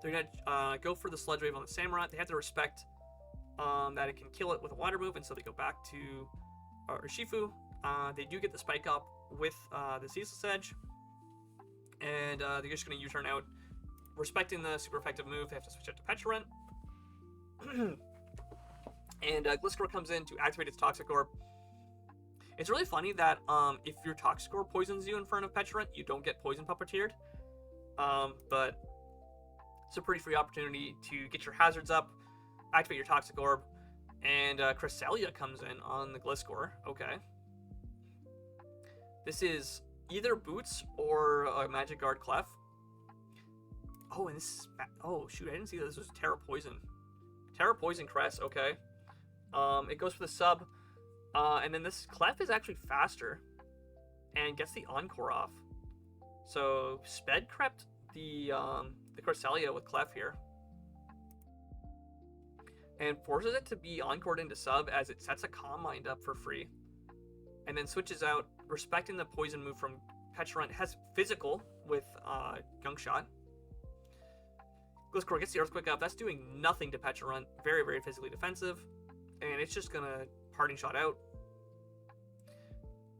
They're gonna go for the Sludge Wave on the Samurott. They have to respect that it can kill it with a water move, and so they go back to Urshifu. They do get the Spike Up with the Ceaseless Edge, and they're just gonna U-turn out. Respecting the super effective move, they have to switch out to Petrarent. And Gliscor comes in to activate its Toxic Orb. It's really funny that if your Toxic Orb poisons you in front of Petrarent, you don't get Poison Puppeteered. But it's a pretty free opportunity to get your hazards up, activate your Toxic Orb, and Cresselia comes in on the Gliscor. Okay. This is either Boots or Magic Guard Clef. Oh, and this is... Oh, shoot, I didn't see that this was Terra Poison. Terra Poison Crest, okay. It goes for the sub. And then this Clef is actually faster. And gets the Encore off. So, Sped crept the Cresselia with Clef here. And forces it to be Encored into sub as it sets a Calm Mind up for free. And then switches out, respecting the Poison move from Petrarent. Has Physical with Gunk Shot. Gliscor gets the Earthquake up. That's doing nothing to Petrarent. Very, very physically defensive. And it's just going to Parting Shot out.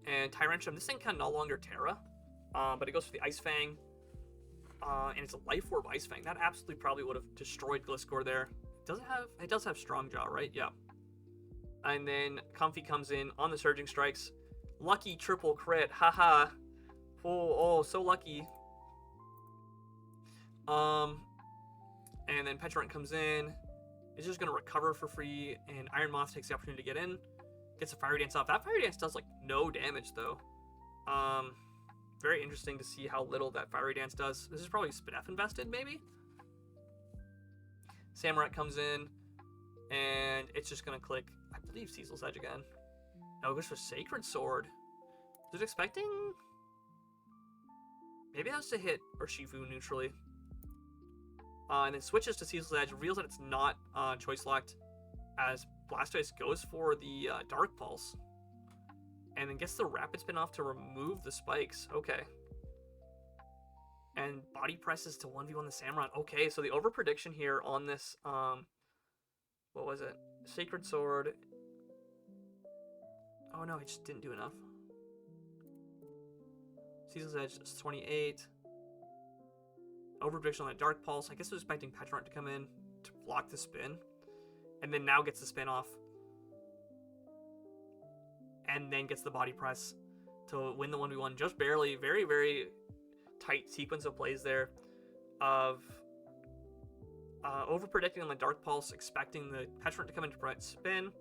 And Tyrantrum, this thing can no longer Terra. But it goes for the Ice Fang. And it's a Life Orb Ice Fang. That absolutely probably would have destroyed Gliscor there. It does have Strong Jaw, right? Yeah. And then Comfey comes in on the Surging Strikes. Lucky triple crit. Haha. Oh, so lucky. And then Petrarent comes in. It's just going to recover for free. And Iron Moth takes the opportunity to get in. Gets a Fiery Dance off. That Fiery Dance does, like, no damage, though. Very interesting to see how little that Fiery Dance does. This is probably Spadef invested, maybe? Samurott comes in. And it's just going to click, I believe, Ceasel's Edge again. No, it goes for Sacred Sword. Was it expecting? Maybe that was to hit Urshifu neutrally. And then switches to Ceasel's Edge, reveals that it's not choice locked, as Blastoise goes for the Dark Pulse. And then gets the Rapid Spin off to remove the spikes. Okay. And body presses to 1v1 the Samurott. Okay, so the over prediction here on this, what was it? Sacred Sword. Oh no, it just didn't do enough. Ceasel's Edge is 28. Over prediction on that Dark Pulse. I guess I was expecting Petrarent to come in to block the spin. And then now gets the spin off. And then gets the body press to win the 1v1, just barely. Very, very tight sequence of plays there of over predicting on the Dark Pulse, expecting the Petrant to come into spin,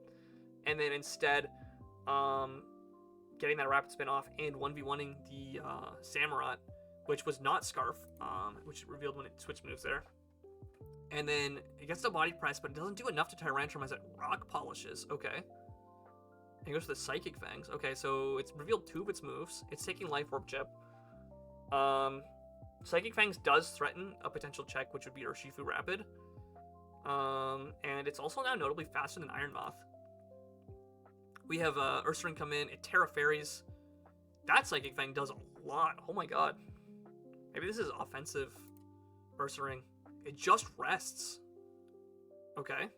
and then instead getting that rapid spin off and 1v1ing the Samurott, which was not Scarf, which revealed when it switched moves there. And then it gets the body press, but it doesn't do enough to Tyrantrum as it rock polishes. Okay. And goes to the Psychic Fangs. Okay, so it's revealed 2 of its moves. It's taking Life Orb Chip. Psychic Fangs does threaten a potential check, which would be Urshifu Rapid. And it's also now notably faster than Iron Moth. We have Ursaring come in. It Terra Fairies. That Psychic Fang does a lot. Oh my god. Maybe this is offensive Ursaring. It just rests. Okay.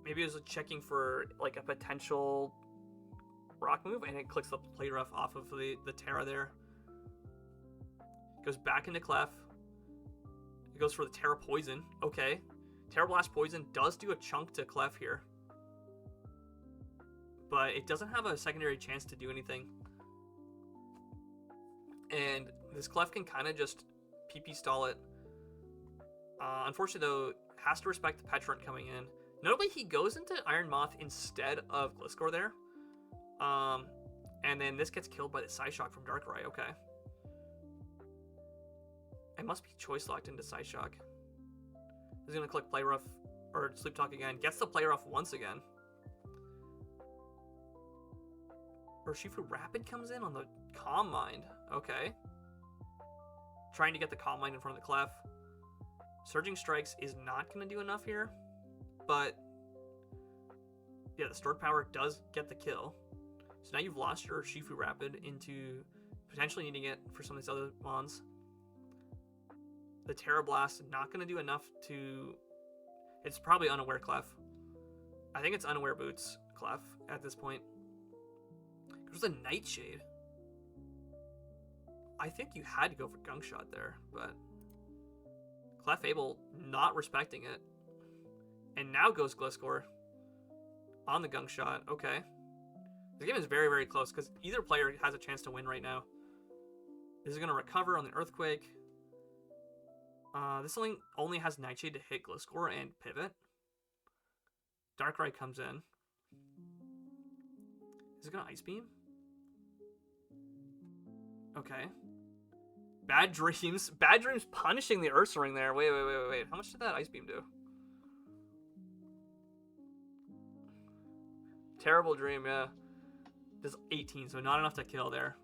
Maybe it was checking for like a potential rock move, and it clicks the Play Rough off of the Terra there. Goes back into Clef. It goes for the Terra Poison. Okay. Terra Blast Poison does do a chunk to Clef here. But it doesn't have a secondary chance to do anything. And this Clef can kind of just PP stall it. Unfortunately, though, has to respect the Petrant coming in. Notably, he goes into Iron Moth instead of Gliscor there. And then this gets killed by the Psyshock from Darkrai. Okay. It must be choice locked into Psyshock. He's going to click Play Rough, or Sleep Talk again. Gets the Play Rough once again. Urshifu Rapid comes in on the Calm Mind. Okay. Trying to get the Calm Mind in front of the Clef. Surging Strikes is not going to do enough here. But, yeah, the Stored Power does get the kill. So now you've lost your Urshifu Rapid into potentially needing it for some of these other mons. The Terra Blast not going to do enough to... It's probably Unaware Clef. I think it's Unaware Boots Clef at this point. There's a Nightshade. I think you had to go for Gunk Shot there, but Clefable not respecting it. And now goes Gliscor on the Gunk Shot. Okay. This game is very, very close because either player has a chance to win right now. This is going to recover on the Earthquake. This only has Nightshade to hit Gliscor and pivot. Darkrai comes in. Is it going to Ice Beam? Okay. Bad Dreams. Bad Dreams punishing the Ursaring there. Wait. How much did that Ice Beam do? Terrible Dream, yeah. Does 18, so not enough to kill there.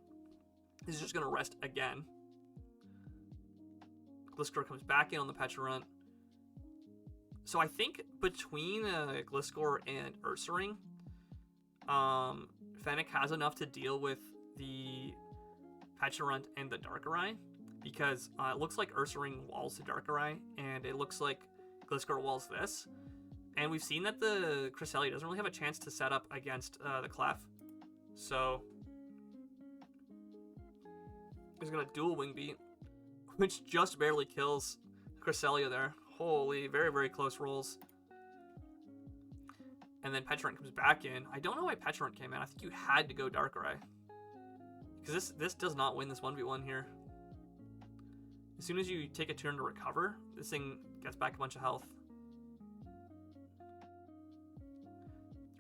This is just going to rest again. Gliscor comes back in on the Petrant. So I think between Gliscor and Ursaring, Fennec has enough to deal with the Petrant and the Darkrai, because it looks like Ursaring walls the Darkrai, and it looks like Gliscor walls this. And we've seen that the Cresselia doesn't really have a chance to set up against the Clef. So he's going to dual Wing Beat, which just barely kills Cresselia there. Holy, very, very close rolls. And then Petrant comes back in. I don't know why Petrant came in. I think you had to go Darkrai, because this does not win this 1v1 here. As soon as you take a turn to recover, this thing gets back a bunch of health.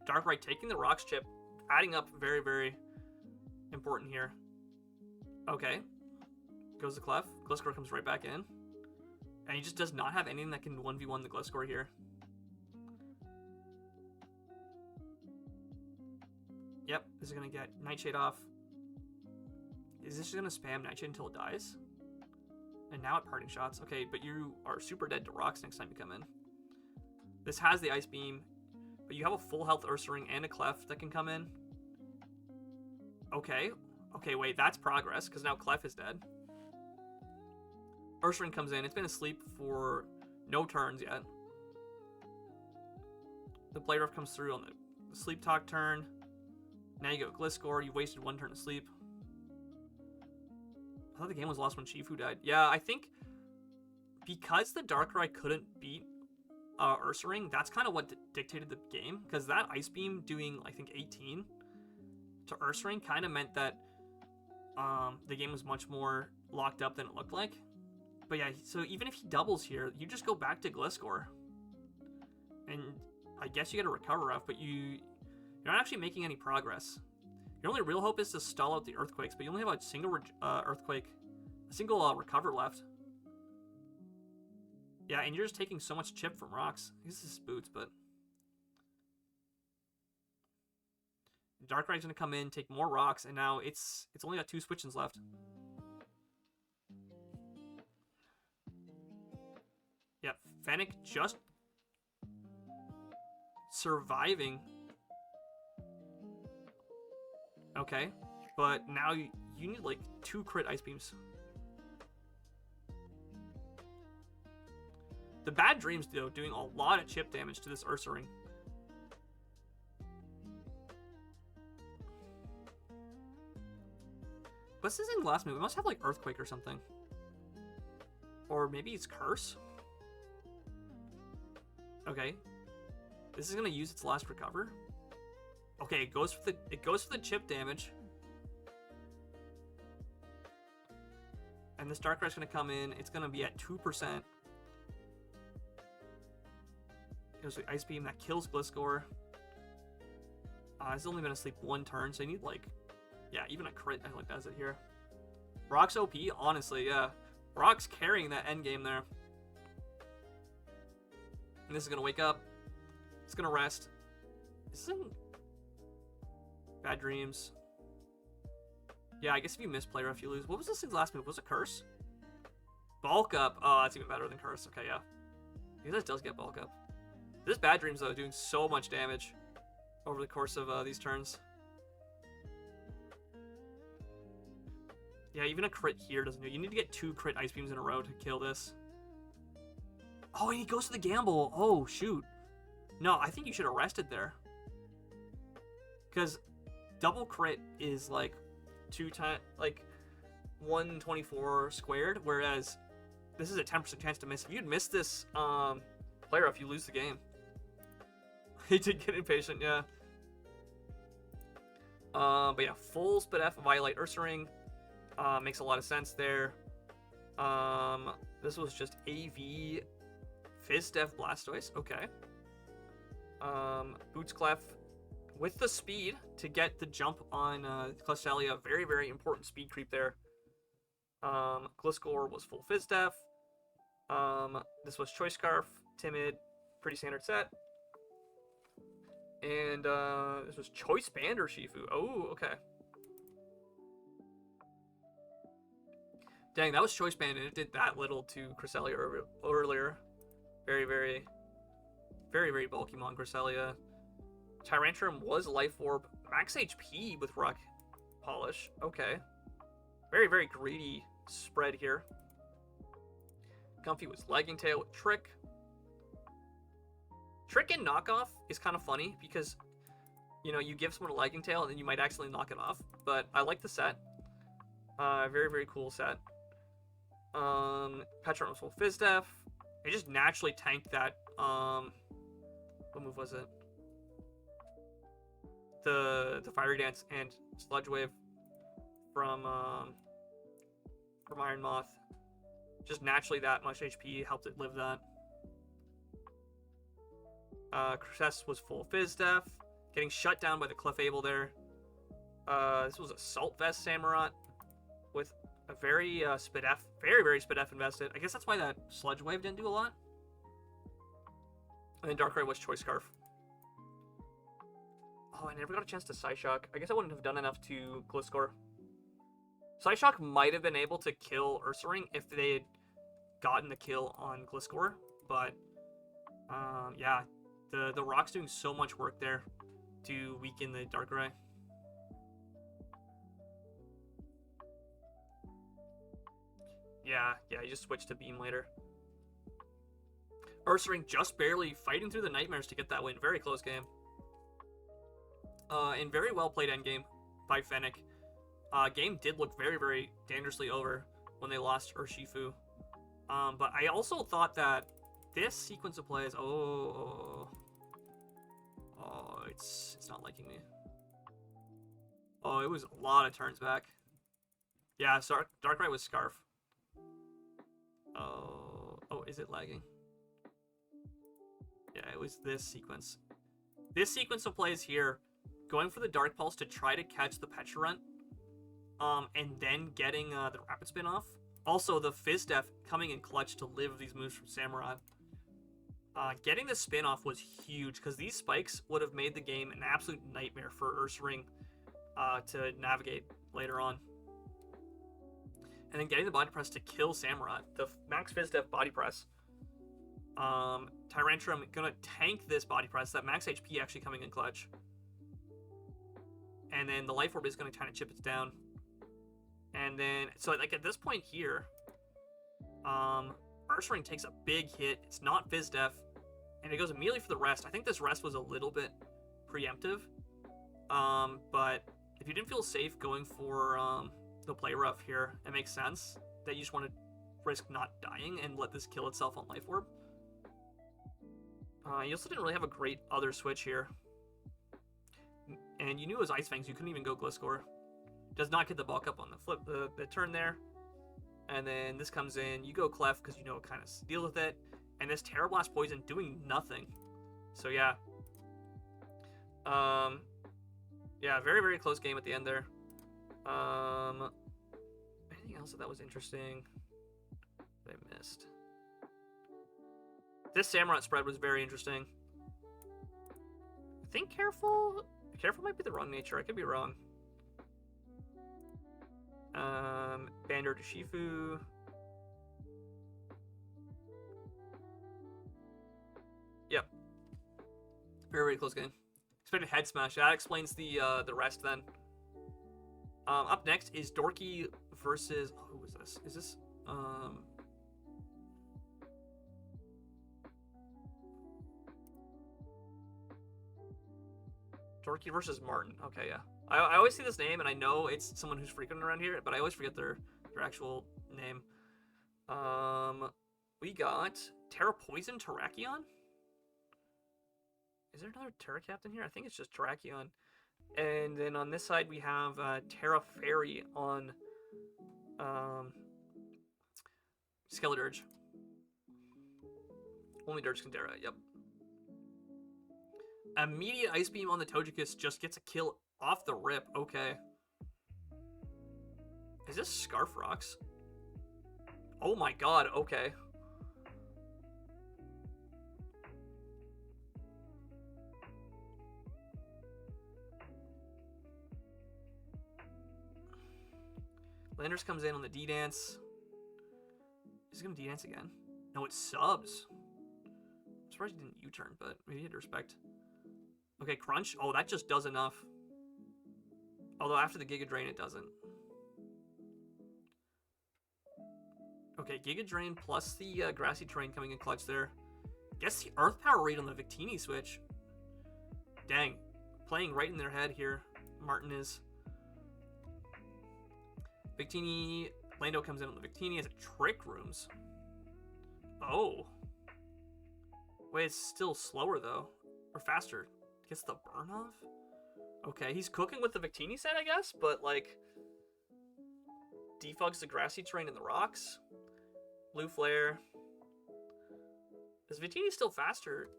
Darkrai taking the Rocks chip, adding up very, very important here. Okay. Goes the Clef. Gliscor comes right back in. And he just does not have anything that can 1v1 the Gliscor here. Yep, this is going to get Nightshade off. Is this just going to spam Nightshade until it dies? And now it Parting Shots. Okay, but you are super dead to Rocks next time you come in. This has the Ice Beam, but you have a full health Ursaring and a Clef that can come in. Okay. Okay, wait, that's progress, because now Clef is dead. Ursaring comes in. It's been asleep for no turns yet. The Play Rough comes through on the Sleep Talk turn. Now you go Gliscor. You wasted one turn of sleep. I thought the game was lost when Shifu died. Yeah, I think because the Darkrai couldn't beat Ursaring, that's kind of what dictated the game. Because that Ice Beam doing, I think, 18 to Ursaring kind of meant that the game was much more locked up than it looked like. But yeah, so even if he doubles here, you just go back to Gliscor. And I guess you get a Recover F, but you're not actually making any progress. Your only real hope is to stall out the Earthquakes, but you only have a single Earthquake, a single Recover left. Yeah, and you're just taking so much chip from rocks. I guess this is Boots, but... Darkrai's gonna come in, take more rocks, and now it's only got 2 Switchins left. Yeah, Fennec just surviving. Okay, but now you need like 2 crit Ice Beams. The Bad Dreams, though, doing a lot of chip damage to this Ursaring. What's this in last move? It must have like Earthquake or something. Or maybe it's Curse? Okay. This is gonna use its last Recover. Okay, it goes for the chip damage. And this Darkrai's gonna come in, it's gonna be at 2%. Goes with Ice Beam, that kills Gliscor. It's only been asleep 1 turn, so you need like, yeah, even a crit I think does it here. Rock's OP, honestly, yeah. Rock's carrying that endgame there. And this is gonna wake up. It's gonna rest. This isn't Bad Dreams. Yeah, I guess if you miss Player if you lose. What was this thing's last move? Was it Curse? Bulk Up. Oh, that's even better than Curse. Okay, yeah. I guess this does get Bulk Up. This Bad Dreams, though, doing so much damage over the course of these turns. Yeah, even a crit here doesn't do it. You need to get 2 crit Ice Beams in a row to kill this. Oh, and he goes to the gamble. Oh, shoot. No, I think you should have rested there. Because double crit is like 124 squared, whereas this is a 10% chance to miss. If you'd miss this player if you lose the game. He did get impatient, yeah. But yeah, full Spit F Violate Ursaring. Makes a lot of sense there. This was just AV Fizz Def Blastoise. Okay. Boots Clef with the speed to get the jump on Cresselia. Very, very important speed creep there. Gliscor was full Fizz Def. This was Choice Scarf, Timid, pretty standard set. And this was Choice Band or Shifu. Oh, okay. Dang, that was Choice Band, and it did that little to Cresselia earlier. Very, very, very, very bulky Mon Cresselia. Tyrantrum was Life Orb. Max HP with Rock Polish. Okay. Very, very greedy spread here. Comfy was Lagging Tail with Trick. Trick and Knockoff is kind of funny because, you know, you give someone a Lagging Tail and then you might accidentally knock it off. But I like the set. Very, very cool set. Petron was full Fizz Def. It just naturally tanked that, what move was it? The Fiery Dance and Sludge Wave from Iron Moth. Just naturally that much HP helped it live that. Cress was full Fizz Def. Getting shut down by the Clefable there. This was Assault Vest Samurott with a very Spit F, very, very Spit F invested. I guess that's why that Sludge Wave didn't do a lot. And then Darkrai was Choice Scarf. Oh, I never got a chance to Psyshock. I guess I wouldn't have done enough to Gliscor. Psyshock might have been able to kill Ursaring if they had gotten the kill on Gliscor, but yeah, the Rock's doing so much work there to weaken the Darkrai. Yeah, you just switch to Beam later. Ursaring just barely fighting through the nightmares to get that win. Very close game. And very well played endgame by Fennec. Game did look very, very dangerously over when they lost Urshifu. But I also thought that this sequence of plays... Oh, it's not liking me. Oh, it was a lot of turns back. Yeah, Darkrai was Scarf. Oh, is it lagging? Yeah, it was this sequence. This sequence of plays here, going for the Dark Pulse to try to catch the Pecharunt, and then getting the Rapid Spin off. Also, the Fizz Def coming in clutch to live these moves from Samurott. Getting the spin off was huge, because these spikes would have made the game an absolute nightmare for Ursaring to navigate later on. And then getting the body press to kill Samurott. The max Fizz Def body press. Tyrantrum gonna tank this body press. That max HP actually coming in clutch. And then the Life Orb is gonna kind of chip it down. And then, so like at this point here, Ursaring takes a big hit. It's not Fizz Def. And it goes immediately for the rest. I think this rest was a little bit preemptive. But if you didn't feel safe going for the play rough here, it makes sense that you just want to risk not dying and let this kill itself on Life Orb. You also didn't really have a great other switch here. And you knew it was Ice Fangs, you couldn't even go Gliscor. Does not get the bulk up on the flip, the turn there. And then this comes in, you go Clef because you know it kind of deals with it. And this Terra Blast Poison doing nothing. So yeah. Yeah, very, very close game at the end there. Anything else that was interesting that I missed? This Samurott spread was very interesting. I think Careful might be the wrong nature. I could be wrong. Bandor to Shifu. Yep. Very, very close game. Expected head smash. That explains the rest then. Up next is Dorky versus... Oh, who is this? Is this... Dorky versus Martin. Okay, yeah. I always see this name, and I know it's someone who's frequent around here, but I always forget their actual name. We got Terra Poison Terrakion? Is there another Terra Captain here? I think it's just Terrakion. And then on this side, we have Terra Fairy on Skeledirge. Only Dirge can Terra, yep. Immediate Ice Beam on the Togekiss just gets a kill off the rip. Okay. Is this Scarf Rocks? Oh my god, okay. Landers comes in on the D-Dance. Is he going to D-Dance again? No, it's Subs. I'm surprised he didn't U-turn, but maybe he had to respect. Okay, Crunch. Oh, that just does enough. Although after the Giga Drain, it doesn't. Okay, Giga Drain plus the Grassy Terrain coming in clutch there. Guess the Earth Power rate on the Victini switch. Dang. Playing right in their head here. Martin is. Victini. Lando comes in on the Victini as a Trick Rooms. Oh. Wait, it's still slower though. Or faster. Gets the burn off? Okay, he's cooking with the Victini set, I guess, but like defugs the Grassy Terrain and the rocks. Blue Flare. Is Victini still faster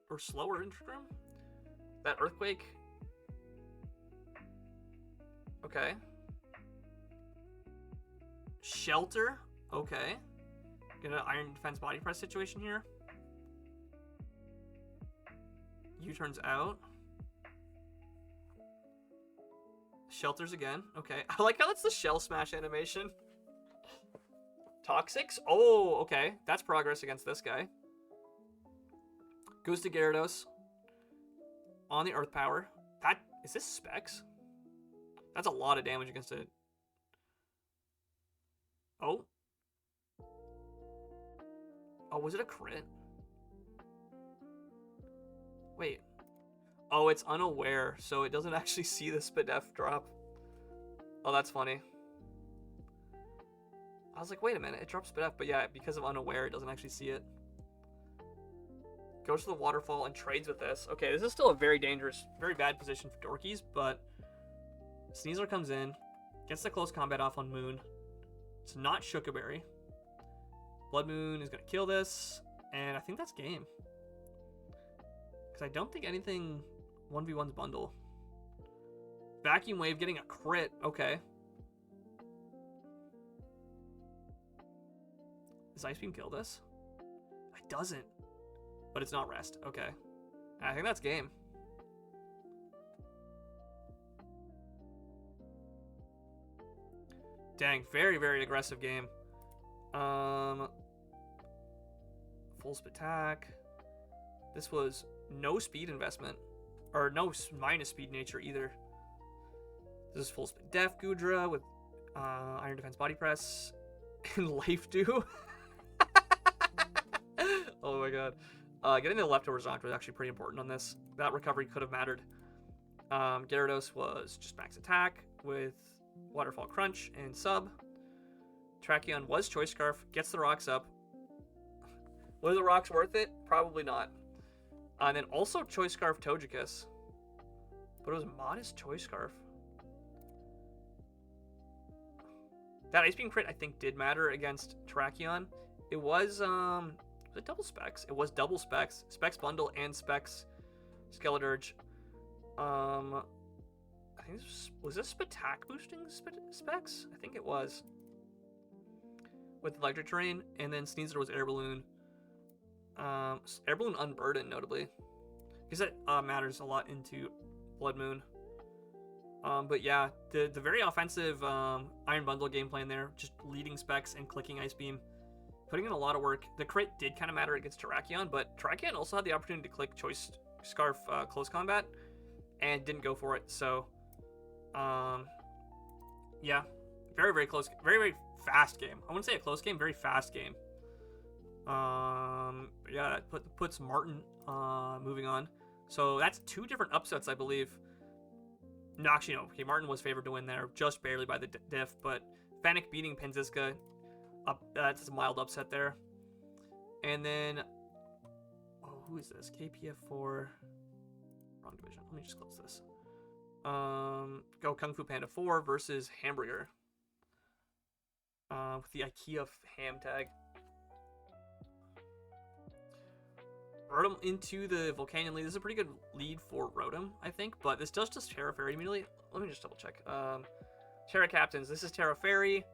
or slower in Trick Room? That Earthquake. Okay. Shelter. Okay. Get an Iron Defense Body Press situation here. U-turns out. Shelters again. Okay. I like how that's the Shell Smash animation. Toxics? Oh, okay. That's progress against this guy. Goes to Gyarados. On the Earth Power. That is this Specs? That's a lot of damage against it. Oh. Oh, was it a crit? Wait. Oh, it's unaware, so it doesn't actually see the Spadef drop. Oh, that's funny. I was like, wait a minute, it drops Spadef, but yeah, because of unaware, it doesn't actually see it. Goes to the waterfall and trades with this. Okay, this is still a very dangerous, very bad position for Dorkies, but Sneasler comes in, gets the close combat off on Moon. It's not Shookaberry. Blood Moon is going to kill this, and I think that's game. Because I don't think anything 1v1's bundle. Vacuum Wave getting a crit. Okay. Does Ice Beam kill this? It doesn't. But it's not rest. Okay. I think that's game. Dang, very, very aggressive game. Full attack. This was no speed investment. Or no minus speed nature either. This is full speed Def Goodra with Iron Defense Body Press and Life Dew. Oh my god. Getting the leftover Zonk was actually pretty important on this. That recovery could have mattered. Gyarados was just max attack with Waterfall Crunch and Sub. Tracheon was Choice Scarf, gets the rocks up. Were the rocks worth it? Probably not. And then also Choice Scarf Togekiss. But it was modest Choice Scarf. That Ice Beam crit, I think, did matter against Tracheon. It was it double specs? It was double specs. Specs bundle and specs Skeledirge. I think this was this attack boosting specs? I think it was. With Electric Terrain, and then Sneasler was Air Balloon. Air Balloon Unburdened, notably. Because that matters a lot into Blood Moon. But yeah, the very offensive Iron Bundle gameplay in there, just leading specs and clicking Ice Beam, putting in a lot of work. The crit did kind of matter against Terrakion, but Terrakion also had the opportunity to click Choice Scarf Close Combat, and didn't go for it. So, yeah, very, very close, very, very fast game. I wouldn't say a close game, very fast game. Yeah, that puts Martin moving on. So that's two different upsets, I believe. No, actually, no. Okay, Martin was favored to win there, just barely by the diff, but Fennec beating Penziska, that's a mild upset there. And then, oh, who is this? KPF4, wrong division. Let me just close this. Go Kung Fu Panda 4 versus Hamburger. With the IKEA ham tag. Rotom into the Volcanion lead. This is a pretty good lead for Rotom, I think, but this does just Terra Fairy immediately. Let me just double check. Terra Captains. This is Terra Fairy,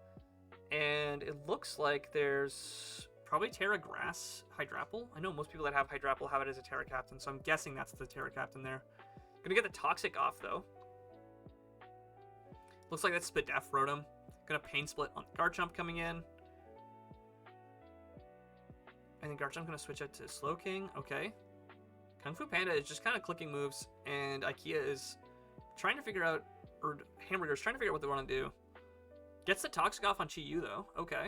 and it looks like there's probably Terra Grass Hydrapple. I know most people that have Hydrapple have it as a Terra Captain, so I'm guessing that's the Terra Captain there. Gonna get the Toxic off, though. Looks like that's Spadef Rotom. Gonna Pain Split on Garchomp coming in. I think Garchomp's going to switch out to Slowking. Okay. Kung Fu Panda is just kind of clicking moves, and IKEA is trying to figure out, or Hamburger is trying to figure out what they want to do. Gets the Toxic off on Chi-Yu, though. Okay.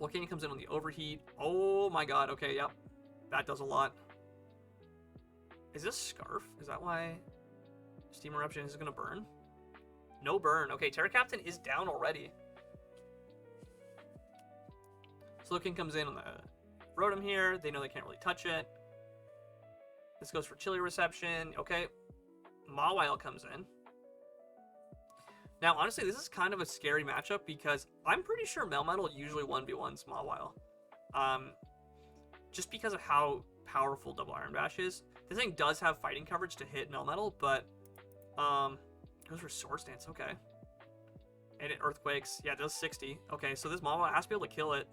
Volcanion comes in on the Overheat. Oh my god. Okay, yep. That does a lot. Is this Scarf? Is that why Steam Eruption is going to burn? No burn. Okay, Terra Captain is down already. Slowking comes in on the Rotom here. They know they can't really touch it. This goes for Chilly Reception. Okay. Mawile comes in. Now, honestly, this is kind of a scary matchup because I'm pretty sure Melmetal usually 1v1s Mawile. Just because of how powerful Double Iron Bash is. This thing does have fighting coverage to hit Melmetal, but goes for Swords Dance. Okay. And it Earthquakes. Yeah, it does 60. Okay, so this Mawile has to be able to kill it.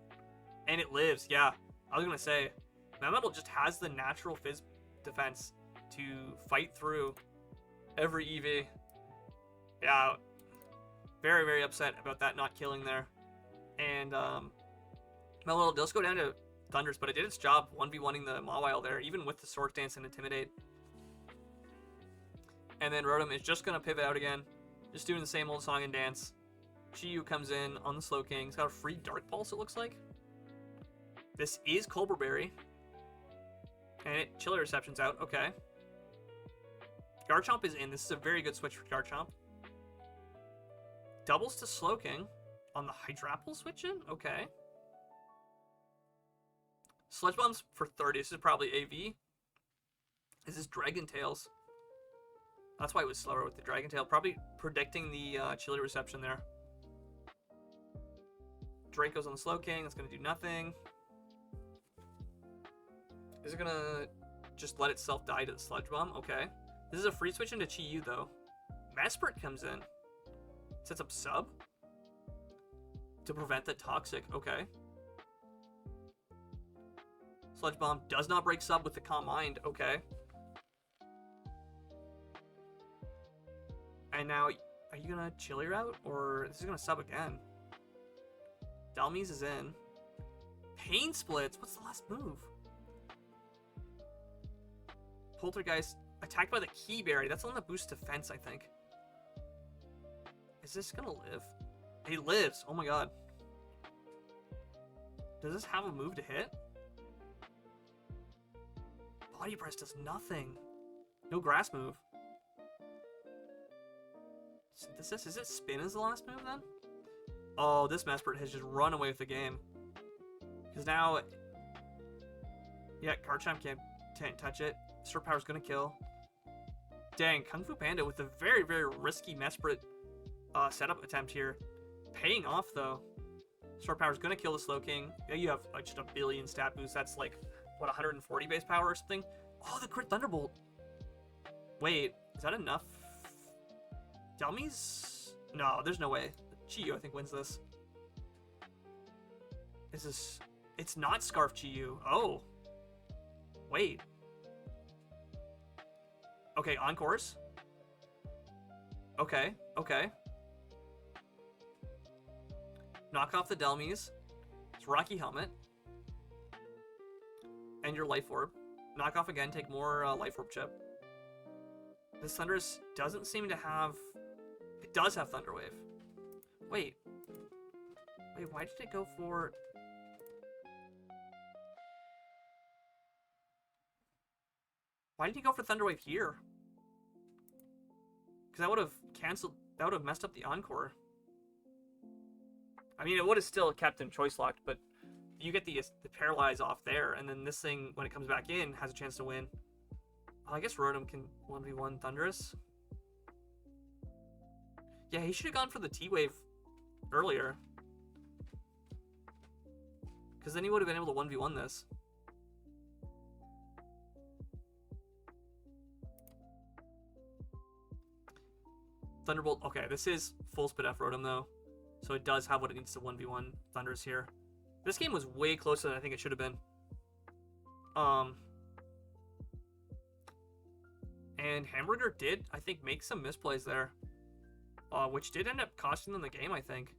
And it lives, yeah. I was going to say, Melmetal just has the natural Fizz defense to fight through every EV. Yeah, very, very upset about that not killing there. And Melmetal does go down to Thunders, but it did its job 1v1ing the Mawile there, even with the Swords Dance and Intimidate. And then Rotom is just going to pivot out again, just doing the same old song and dance. Chi-Yu comes in on the Slowking. He's got a free Dark Pulse, it looks like. This is Colbur Berry. And it Chilly Reception's out. Okay. Garchomp is in. This is a very good switch for Garchomp. Doubles to Slowking on the Hydrapple switch in. Okay. Sludge Bombs for 30. This is probably AV. This is Dragon Tails. That's why it was slower with the Dragon Tail. Probably predicting the Chili reception there. Draco's on the Slowking. That's going to do nothing. Is it going to just let itself die to the Sludge Bomb? Okay. This is a free switch into Chi-Yu, though. Mesprit comes in. Sets up Sub. To prevent the Toxic. Okay. Sludge Bomb does not break Sub with the Calm Mind. Okay. And now, are you going to Chili Route? Or is it going to Sub again? Dalmes is in. Pain Splits? What's the last move? Poltergeist attacked by the Key Berry. That's the one that boosts defense, I think. Is this gonna live? He lives. Oh my god. Does this have a move to hit? Body Press does nothing. No grass move. Synthesis? Is it Spin as the last move then? Oh, this Mesprit has just run away with the game. Because now... Yeah, Garchomp can't touch it. Surf Power's gonna kill. Dang, Kung Fu Panda with a very, very risky Mesprit setup attempt here. Paying off, though. Surf Power's gonna kill the Slowking. Yeah, you have just a billion stat boost. That's like, what, 140 base power or something? Oh, the crit Thunderbolt. Wait, is that enough? Dalmes? No, there's no way. Chi-Yu, I think, wins this. Is this... It's not Scarf Chi-Yu. Oh. Wait. Okay, on course. Okay, okay. Knock off the Dalmes. It's Rocky Helmet. And your Life Orb. Knock off again, take more Life Orb chip. This Thundurus doesn't seem to have... It does have Thunder Wave. Wait. Wait, why did it go for... Why did he go for Thunder Wave here? Because that would have canceled... That would have messed up the Encore. I mean, it would have still kept him choice locked, but you get the Paralyze off there, and then this thing, when it comes back in, has a chance to win. I guess Rotom can 1v1 Thundurus. Yeah, he should have gone for the T-Wave earlier. Because then he would have been able to 1v1 this. Thunderbolt. Okay, this is full Speed F Rotom, though. So it does have what it needs to 1v1 Thundurus here. This game was way closer than I think it should have been. And Hamburger did, I think, make some misplays there. Which did end up costing them the game, I think.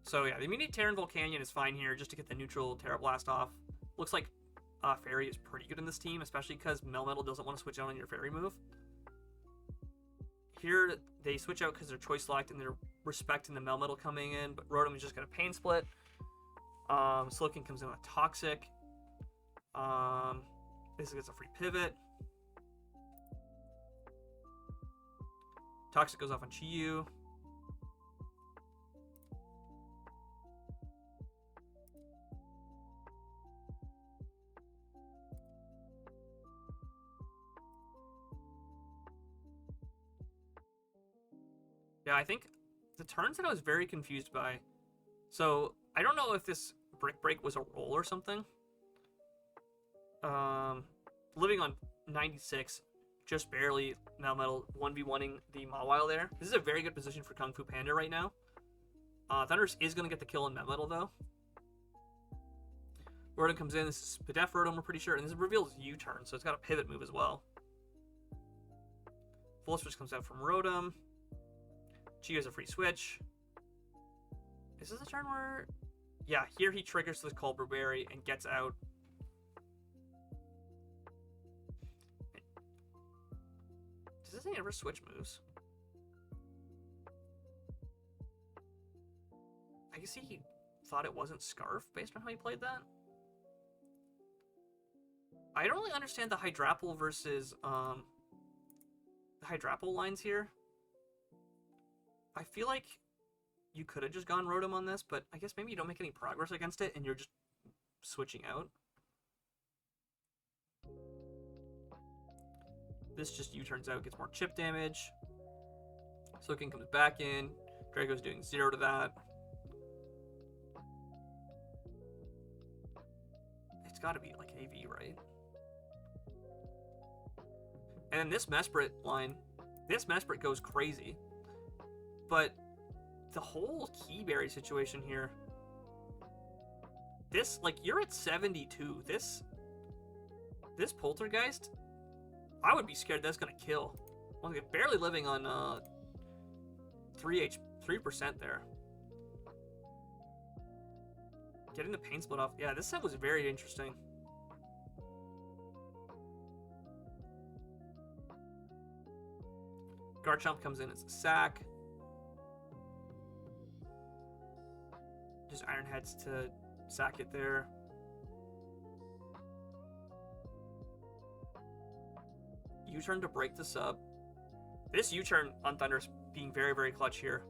So yeah, the immediate Terran Volcanion is fine here, just to get the neutral Terra Blast off. Looks like Fairy is pretty good in this team, especially because Melmetal doesn't want to switch out on your Fairy move. Here, they switch out because they're choice locked and they're respecting the Melmetal coming in, but Rotom is just going to Pain Split. Slowking comes in with Toxic. Basically gets a free pivot. Toxic goes off on Chi-Yu. Yeah, I think the turns that I was very confused by. So, I don't know if this Brick Break was a roll or something. Living on 96, just barely Melmetal 1v1ing the Mawile there. This is a very good position for Kung Fu Panda right now. Thundurus is going to get the kill in Melmetal, though. Rotom comes in. This is Spadef Rotom, we're pretty sure. And this reveals U-turn, so it's got a pivot move as well. Full Switch comes out from Rotom. Chi has a free switch. Is this a turn where... Yeah, here he triggers the Colbur Berry and gets out. Does this thing ever switch moves? I guess he thought it wasn't Scarf based on how he played that. I don't really understand the Hydrapple versus the Hydrapple lines here. I feel like you could have just gone Rotom on this, but I guess maybe you don't make any progress against it and you're just switching out. This just U-turns out, gets more chip damage. Slowking comes back in. Drago's doing 0 to that. It's got to be like AV, right? And then this Mesprit line, this Mesprit goes crazy. But the whole Keyberry situation here, this, like, you're at 72. This Poltergeist, I would be scared that's gonna kill. Well, you're barely living on 3% there. Getting the pain split off. Yeah, this set was very interesting. Garchomp comes in as a sack. Just Iron Heads to sack it there. U-turn to break the sub. This U-turn on Thundurus being very, very clutch here.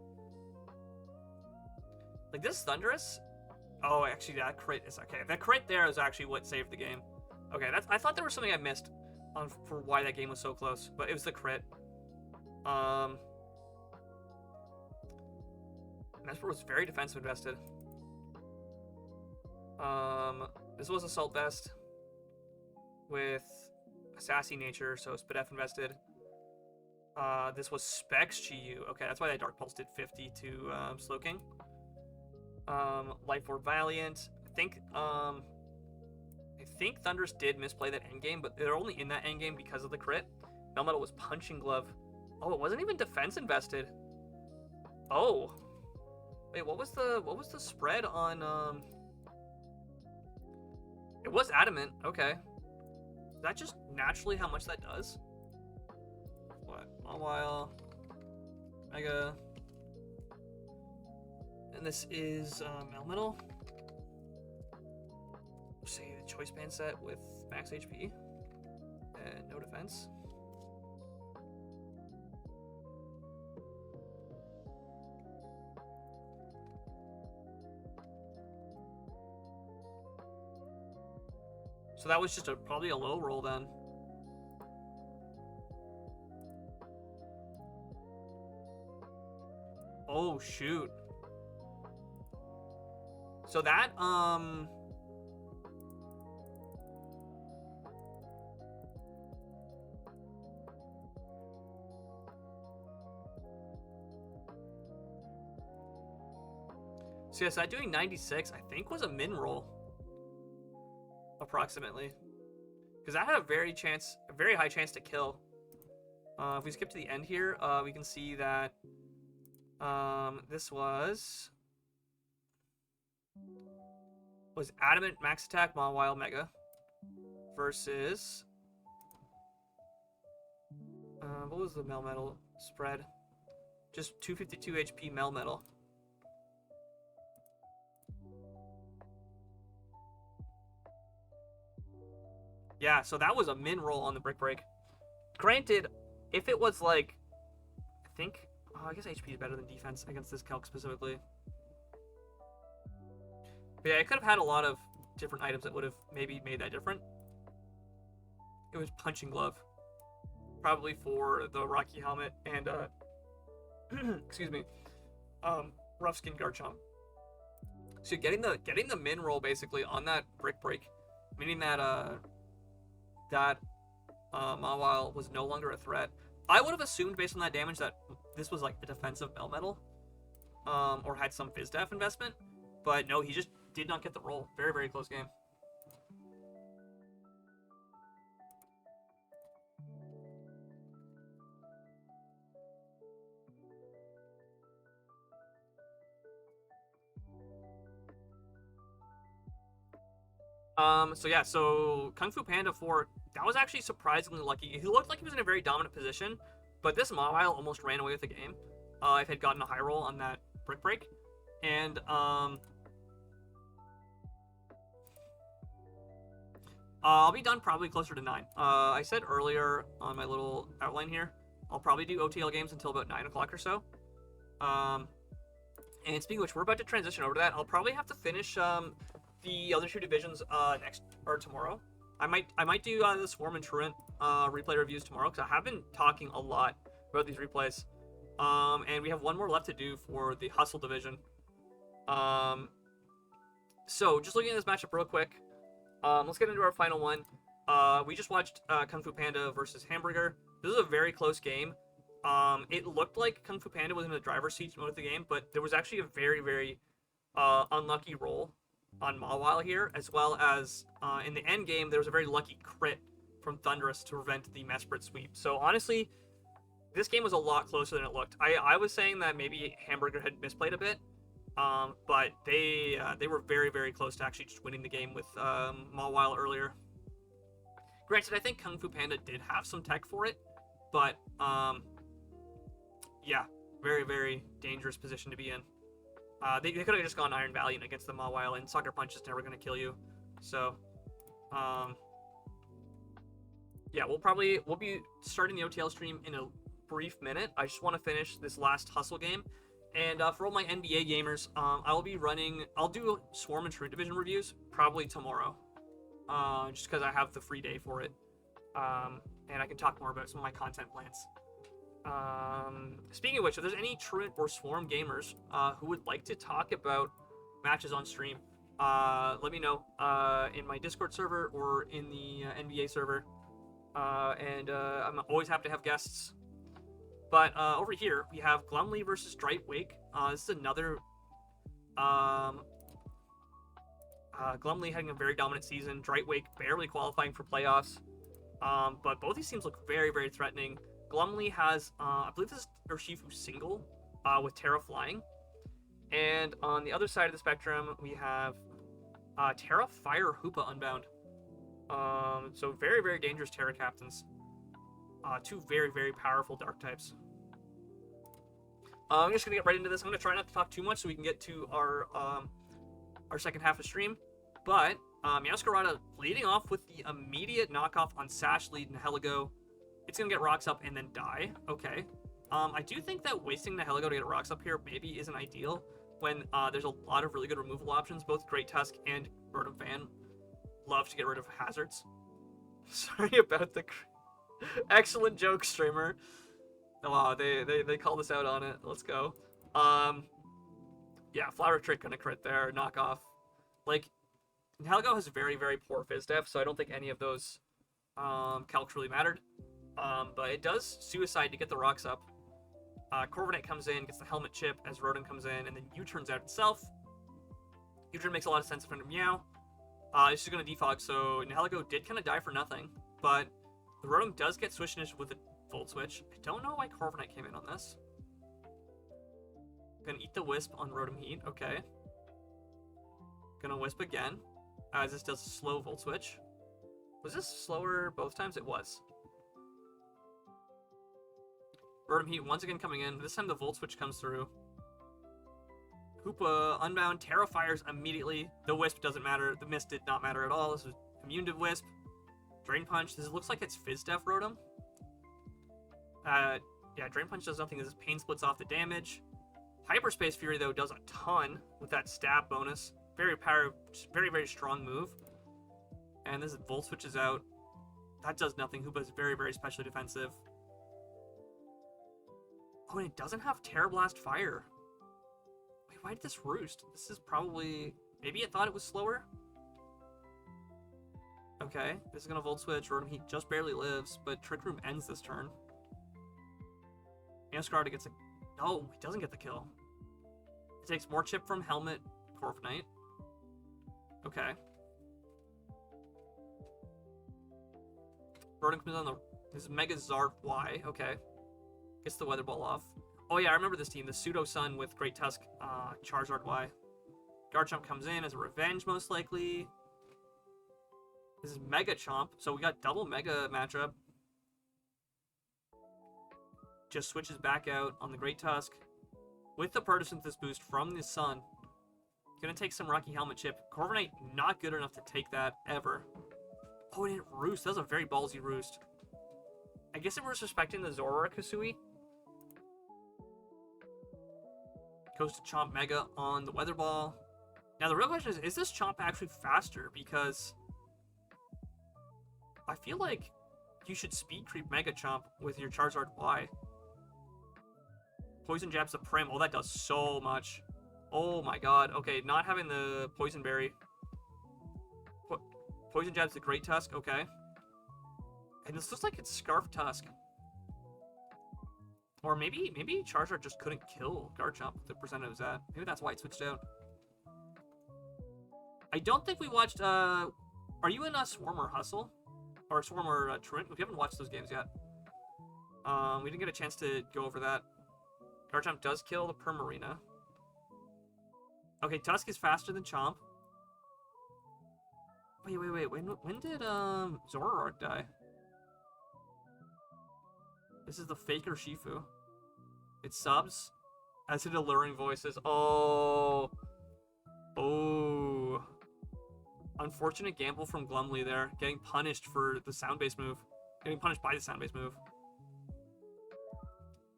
Like, this Thundurus... Oh, actually, that crit is... Okay, that crit there is actually what saved the game. Okay, that's... I thought there was something I missed on for why that game was so close, but it was the crit. Mesprit was very defensive invested. This was Assault Vest with a sassy nature, so Spadef invested. This was Specs GU. Okay, that's why that Dark Pulse did 50 to Slowking. Life Orb Valiant. I think Thundurus did misplay that endgame, but they're only in that endgame because of the crit. Melmetal was Punching Glove. Oh, it wasn't even defense invested. Oh. Wait, what was the spread on It was Adamant. Okay. Is that just naturally how much that does? What? Mawile. Mega. And this is Melmetal. Say the Choice Band set with max HP and no defense. So that was just probably a low roll then. Oh shoot. So that so yes, that doing 96 I think was a min roll. Approximately, because that had a very high chance to kill. If we skip to the end here, we can see that this was Adamant max attack Mawile Mega versus what was the Melmetal spread? Just 252 HP Melmetal. Yeah, so that was a min roll on the Brick Break. Granted, if it was like, I guess HP is better than defense against this calc specifically. But yeah, it could have had a lot of different items that would have maybe made that different. It was Punching Glove, probably for the Rocky Helmet and excuse me, Rough Skin Garchomp. So getting the min roll basically on that Brick Break, meaning that Mawile was no longer a threat. I would have assumed based on that damage that this was like a defensive Melmetal, or had some Fizdef investment, but no, he just did not get the roll. Very, very close game. So yeah, so Kung Fu Panda 4, that was actually surprisingly lucky. He looked like he was in a very dominant position, but this Mawile almost ran away with the game. If it had gotten a high roll on that Brick Break. And, I'll be done probably closer to 9. I said earlier on my little outline here, I'll probably do OTL games until about 9 o'clock or so. And speaking of which, we're about to transition over to that. I'll probably have to finish, the other two divisions next or tomorrow. I might do the Swarm and Truant replay reviews tomorrow, because I have been talking a lot about these replays. And we have one more left to do for the Hustle division. So just looking at this matchup real quick, let's get into our final one. We just watched Kung Fu Panda versus Hamburger. This is a very close game. It looked like Kung Fu Panda was in the driver's seat most of the game, but there was actually a very, very unlucky roll on Mawile here, as well as in the end game, there was a very lucky crit from Thunderous to prevent the Mesprit sweep. So honestly, this game was a lot closer than it looked. I was saying that maybe Hamburger had misplayed a bit, but they were very, very close to actually just winning the game with Mawile earlier. Granted, I think Kung Fu Panda did have some tech for it, but yeah, very, very dangerous position to be in. They could have just gone Iron Valiant against the Mawile, and Sucker Punch is never going to kill you. So, yeah, we'll be starting the OTL stream in a brief minute. I just want to finish this last Hustle game. And for all my NBA gamers, I'll do Swarm and Truant Division reviews probably tomorrow. Just because I have the free day for it. And I can talk more about some of my content plans. Speaking of which, if there's any Truant or Swarm gamers who would like to talk about matches on stream, let me know in my Discord server or in the NBA server. And I'm always happy to have guests. But over here, we have Glumly versus Drightwake. This is another Glumly having a very dominant season. Drightwake barely qualifying for playoffs. But both these teams look very, very threatening. Glumly has, I believe this is Urshifu single with Terra flying. And on the other side of the spectrum, we have Terra Fire Hoopa Unbound. So very, very dangerous Terra captains. Two very, very powerful dark types. I'm just going to get right into this. I'm going to try not to talk too much so we can get to our second half of stream. But Meowscarada leading off with the immediate knockoff on Sash lead Nihilego. It's going to get rocks up and then die. Okay. I do think that wasting Nihilego to get rocks up here maybe isn't ideal when there's a lot of really good removal options. Both Great Tusk and Rotom Fan love to get rid of hazards. Sorry about the... Excellent joke, streamer. Wow, they called us out on it. Let's go. Yeah, Flower Trick gonna crit there, knockoff. Like, Nihilego has very, very poor Fizz Def, so I don't think any of those calcs really mattered. But it does Suicide to get the rocks up. Corviknight comes in, gets the Helmet Chip as Rotom comes in, and then U-turns out itself. U-turn makes a lot of sense in front of Meow. This is gonna defog, so Nihilego did kind of die for nothing, but the Rotom does get Switch Initiative with a Volt Switch. I don't know why Corviknight came in on this. Gonna eat the Wisp on Rotom Heat, okay. Gonna Wisp again, as this does a slow Volt Switch. Was this slower both times? It was. Rotom Heat once again coming in. This time the Volt Switch comes through. Hoopa Unbound, Terra Fires immediately. The Wisp doesn't matter. The Mist did not matter at all. This was immune to Wisp. Drain Punch. This looks like it's Fizz Def Rotom. Yeah, Drain Punch does nothing. This is Pain splits off the damage. Hyperspace Fury, though, does a ton with that stab bonus. Very very, very strong move. And this is Volt Switches out. That does nothing. Hoopa is very, very specially defensive. Oh, and it doesn't have Terra Blast Fire. Wait, why did this roost? This is probably... Maybe it thought it was slower? Okay, this is gonna Volt Switch. Rotom Heat just barely lives, but Trick Room ends this turn. Meowscarada gets a... No, he doesn't get the kill. It takes more chip from Helmet Corviknight. Okay. Rotom comes on the... This is Mega Zarf Y. Okay. Gets the Weather Ball off. Oh yeah, I remember this team. The Pseudo Sun with Great Tusk, Charizard Y. Garchomp comes in as a revenge, most likely. This is Mega Chomp, so we got double Mega matchup. Just switches back out on the Great Tusk. With the Photosynthesis boost from the Sun. Gonna take some Rocky Helmet Chip. Corviknight not good enough to take that, ever. Oh, it didn't roost. That was a very ballsy roost. I guess it was respecting the Zorora Kasui. Goes to Chomp Mega on the Weather Ball. Now the real question is this Chomp actually faster? Because I feel like you should speed creep Mega Chomp with your Charizard Y. Poison Jab's the Prim. Oh, that does so much. Oh my god. Okay, not having the Poison Berry. Poison Jab's the Great Tusk. Okay. And this looks like it's Scarf Tusk. Or maybe Charizard just couldn't kill Garchomp with the percent it was at. Maybe that's why it switched out. I don't think we watched, are you in Swarm or Hustle? Or Swarm or Truant? We haven't watched those games yet. We didn't get a chance to go over that. Garchomp does kill the Primarina. Okay, Tusk is faster than Chomp. Wait. When did Zoroark die? This is the Faker Shifu. It subs as in alluring voices. Oh. Unfortunate gamble from Glumly there. Getting punished for the sound-based move. Getting punished by the sound-based move.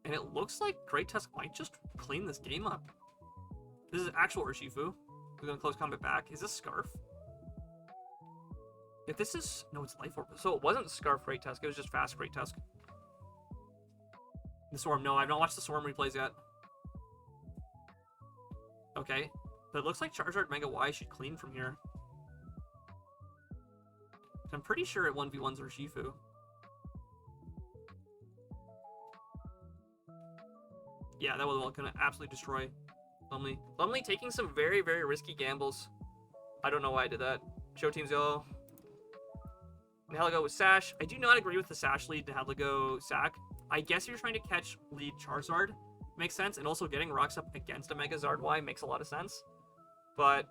And it looks like Great Tusk might just clean this game up. This is actual Urshifu. We're going to close combat back. Is this Scarf? If this is... No, it's Life Orb. So it wasn't Scarf Great Tusk. It was just Fast Great Tusk. The Swarm. No, I've not watched the Swarm replays yet. Okay. But it looks like Charizard Mega Y should clean from here. I'm pretty sure it 1v1s Urshifu. Yeah, that was going to absolutely destroy Lumley. Lumley taking some very, very risky gambles. I don't know why I did that. Show Team Zillow. Nihilego with Sash. I do not agree with the Sash lead Nihilego Sack. I guess you're trying to catch lead Charizard. Makes sense. And also getting rocks up against a Megazard Y makes a lot of sense. But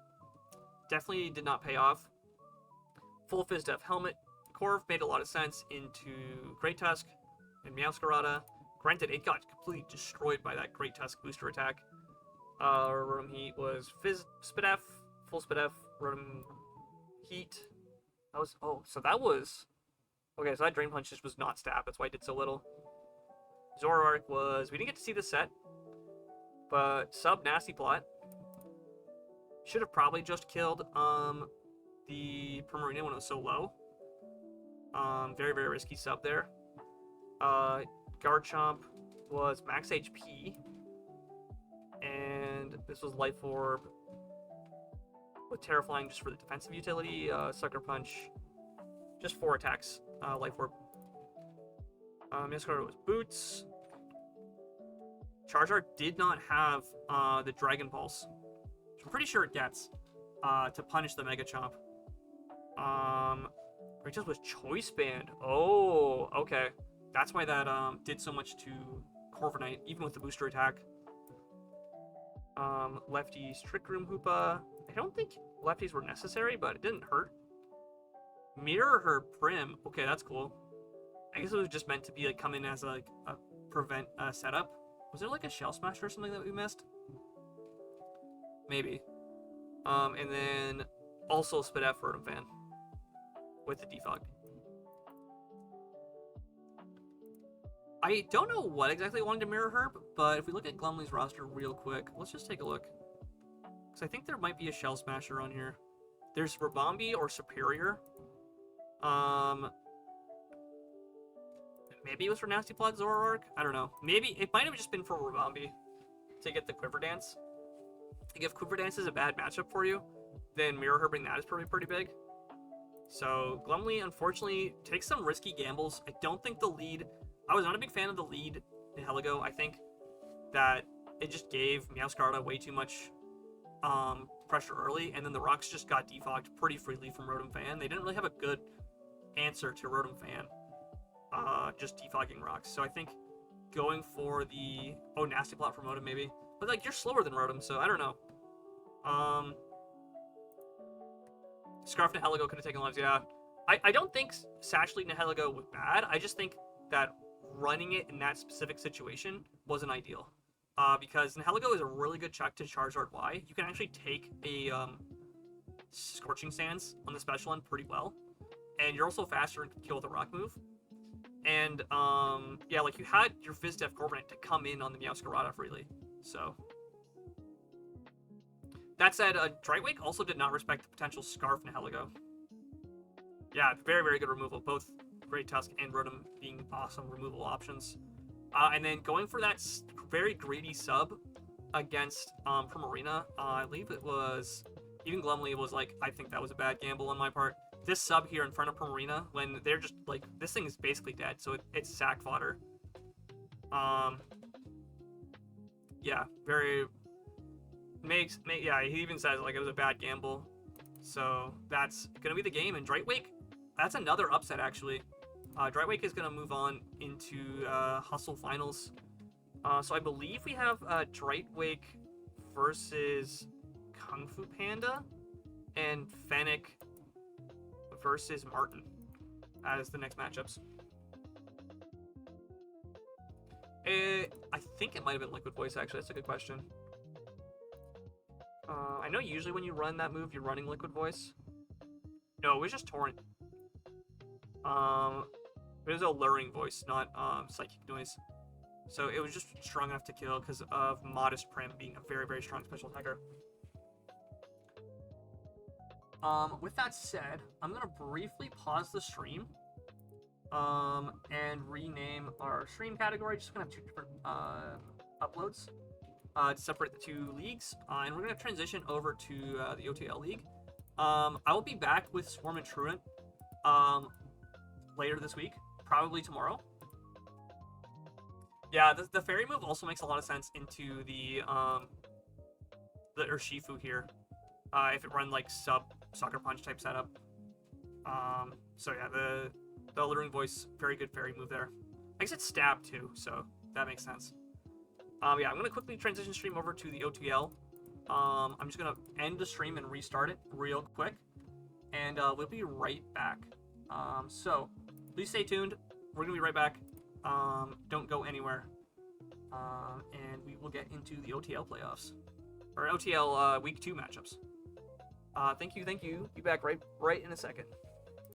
definitely did not pay off. Full Fizdef Helmet. Corv made a lot of sense into Great Tusk and Meowscarada. Granted, it got completely destroyed by that Great Tusk booster attack. Rotom Heat was Spidef, full Spidef, Rotom Heat. That was, so that was, okay, so that Drain Punch just was not stab, that's why it did so little. Zoroark was, we didn't get to see the set, but sub Nasty Plot. Should have probably just killed the Primarina when it was so low. Very, very risky sub there. Garchomp was max HP, and this was Life Orb with Terra Flying just for the defensive utility, Sucker Punch, just 4 attacks, Life Orb. Meowscarada was Boots. Charizard did not have the Dragon Pulse, which I'm pretty sure it gets to punish the Mega Chomp. Great Tusk was Choice Band. Oh, okay. That's why that did so much to Corviknight, even with the booster attack. Lefty's Trick Room Hoopa. I don't think lefties were necessary, but it didn't hurt. Mirror Her Prim. Okay, that's cool. I guess it was just meant to be like come in as like a prevent setup. Was there like a Shell Smash or something that we missed? Maybe. And then also Spidef Rotom Fan with the defog. I don't know what exactly I wanted to mirror her, but if we look at Glumly's roster real quick, let's just take a look. Because I think there might be a Shell Smasher on here. There's Ribombee or Superior. Maybe it was for Nasty Plot Zoroark? I don't know. Maybe it might have just been for Ribombee to get the Quiver Dance. Like if Quiver Dance is a bad matchup for you, then Mirror Herbing that is probably pretty big. So Glumly, unfortunately, takes some risky gambles. I don't think the lead... I was not a big fan of the lead Nihilego. I think that it just gave Meowscarada way too much pressure early, and then the rocks just got defogged pretty freely from Rotom Fan. They didn't really have a good answer to Rotom Fan, just defogging rocks. So I think going for the... Oh, Nasty Plot from Rotom maybe. But like, you're slower than Rotom, so I don't know. Scarf Nihilego could have taken lives, yeah. I don't think Sash Lead Nihilego was bad. I just think that running it in that specific situation wasn't ideal. Because Nihilego is a really good check to Charizard Y. You can actually take a Scorching Sands on the special end pretty well. And you're also faster and can kill with a rock move. And, yeah, like, you had your Fizdef Corviknight to come in on the Meowscarada freely. So... That said, Dragwake also did not respect the potential Scarf Nihilego. Yeah, very, very good removal. Both Great Tusk and Rotom being awesome removal options. And then going for that very greedy sub against Primarina, I believe it was, even Glumly was like, I think that was a bad gamble on my part. This sub here in front of Primarina, when they're just like, this thing is basically dead, so it's sack fodder. Yeah, very, yeah, he even says like it was a bad gamble. So that's gonna be the game, and Drightwake, that's another upset actually. Drightwake is gonna move on into Hustle Finals. So I believe we have Drightwake versus Kung Fu Panda, and Fennec versus Martin as the next matchups. I think it might have been Liquid Voice, actually. That's a good question. I know usually when you run that move, you're running Liquid Voice. No, it was just Torrent. It was Alluring Voice, not Psychic Noise. So it was just strong enough to kill because of Modest Prim being a very, very strong special attacker. With that said, I'm going to briefly pause the stream and rename our stream category. Just going to have two different uploads to separate the two leagues. And we're going to transition over to the OTL League. I will be back with Swarm and Truant later this week, probably tomorrow. Yeah, the fairy move also makes a lot of sense into the Urshifu here. If it run like sub Sucker Punch type setup. So yeah, the Alluring Voice, very good fairy move there. I guess it's stab too, so that makes sense. Yeah, I'm gonna quickly transition stream over to the OTL. I'm just gonna end the stream and restart it real quick, and we'll be right back. So please stay tuned. We're gonna be right back. Don't go anywhere. And we will get into the OTL playoffs, or OTL Week 2 matchups. Thank you. Be back right in a second.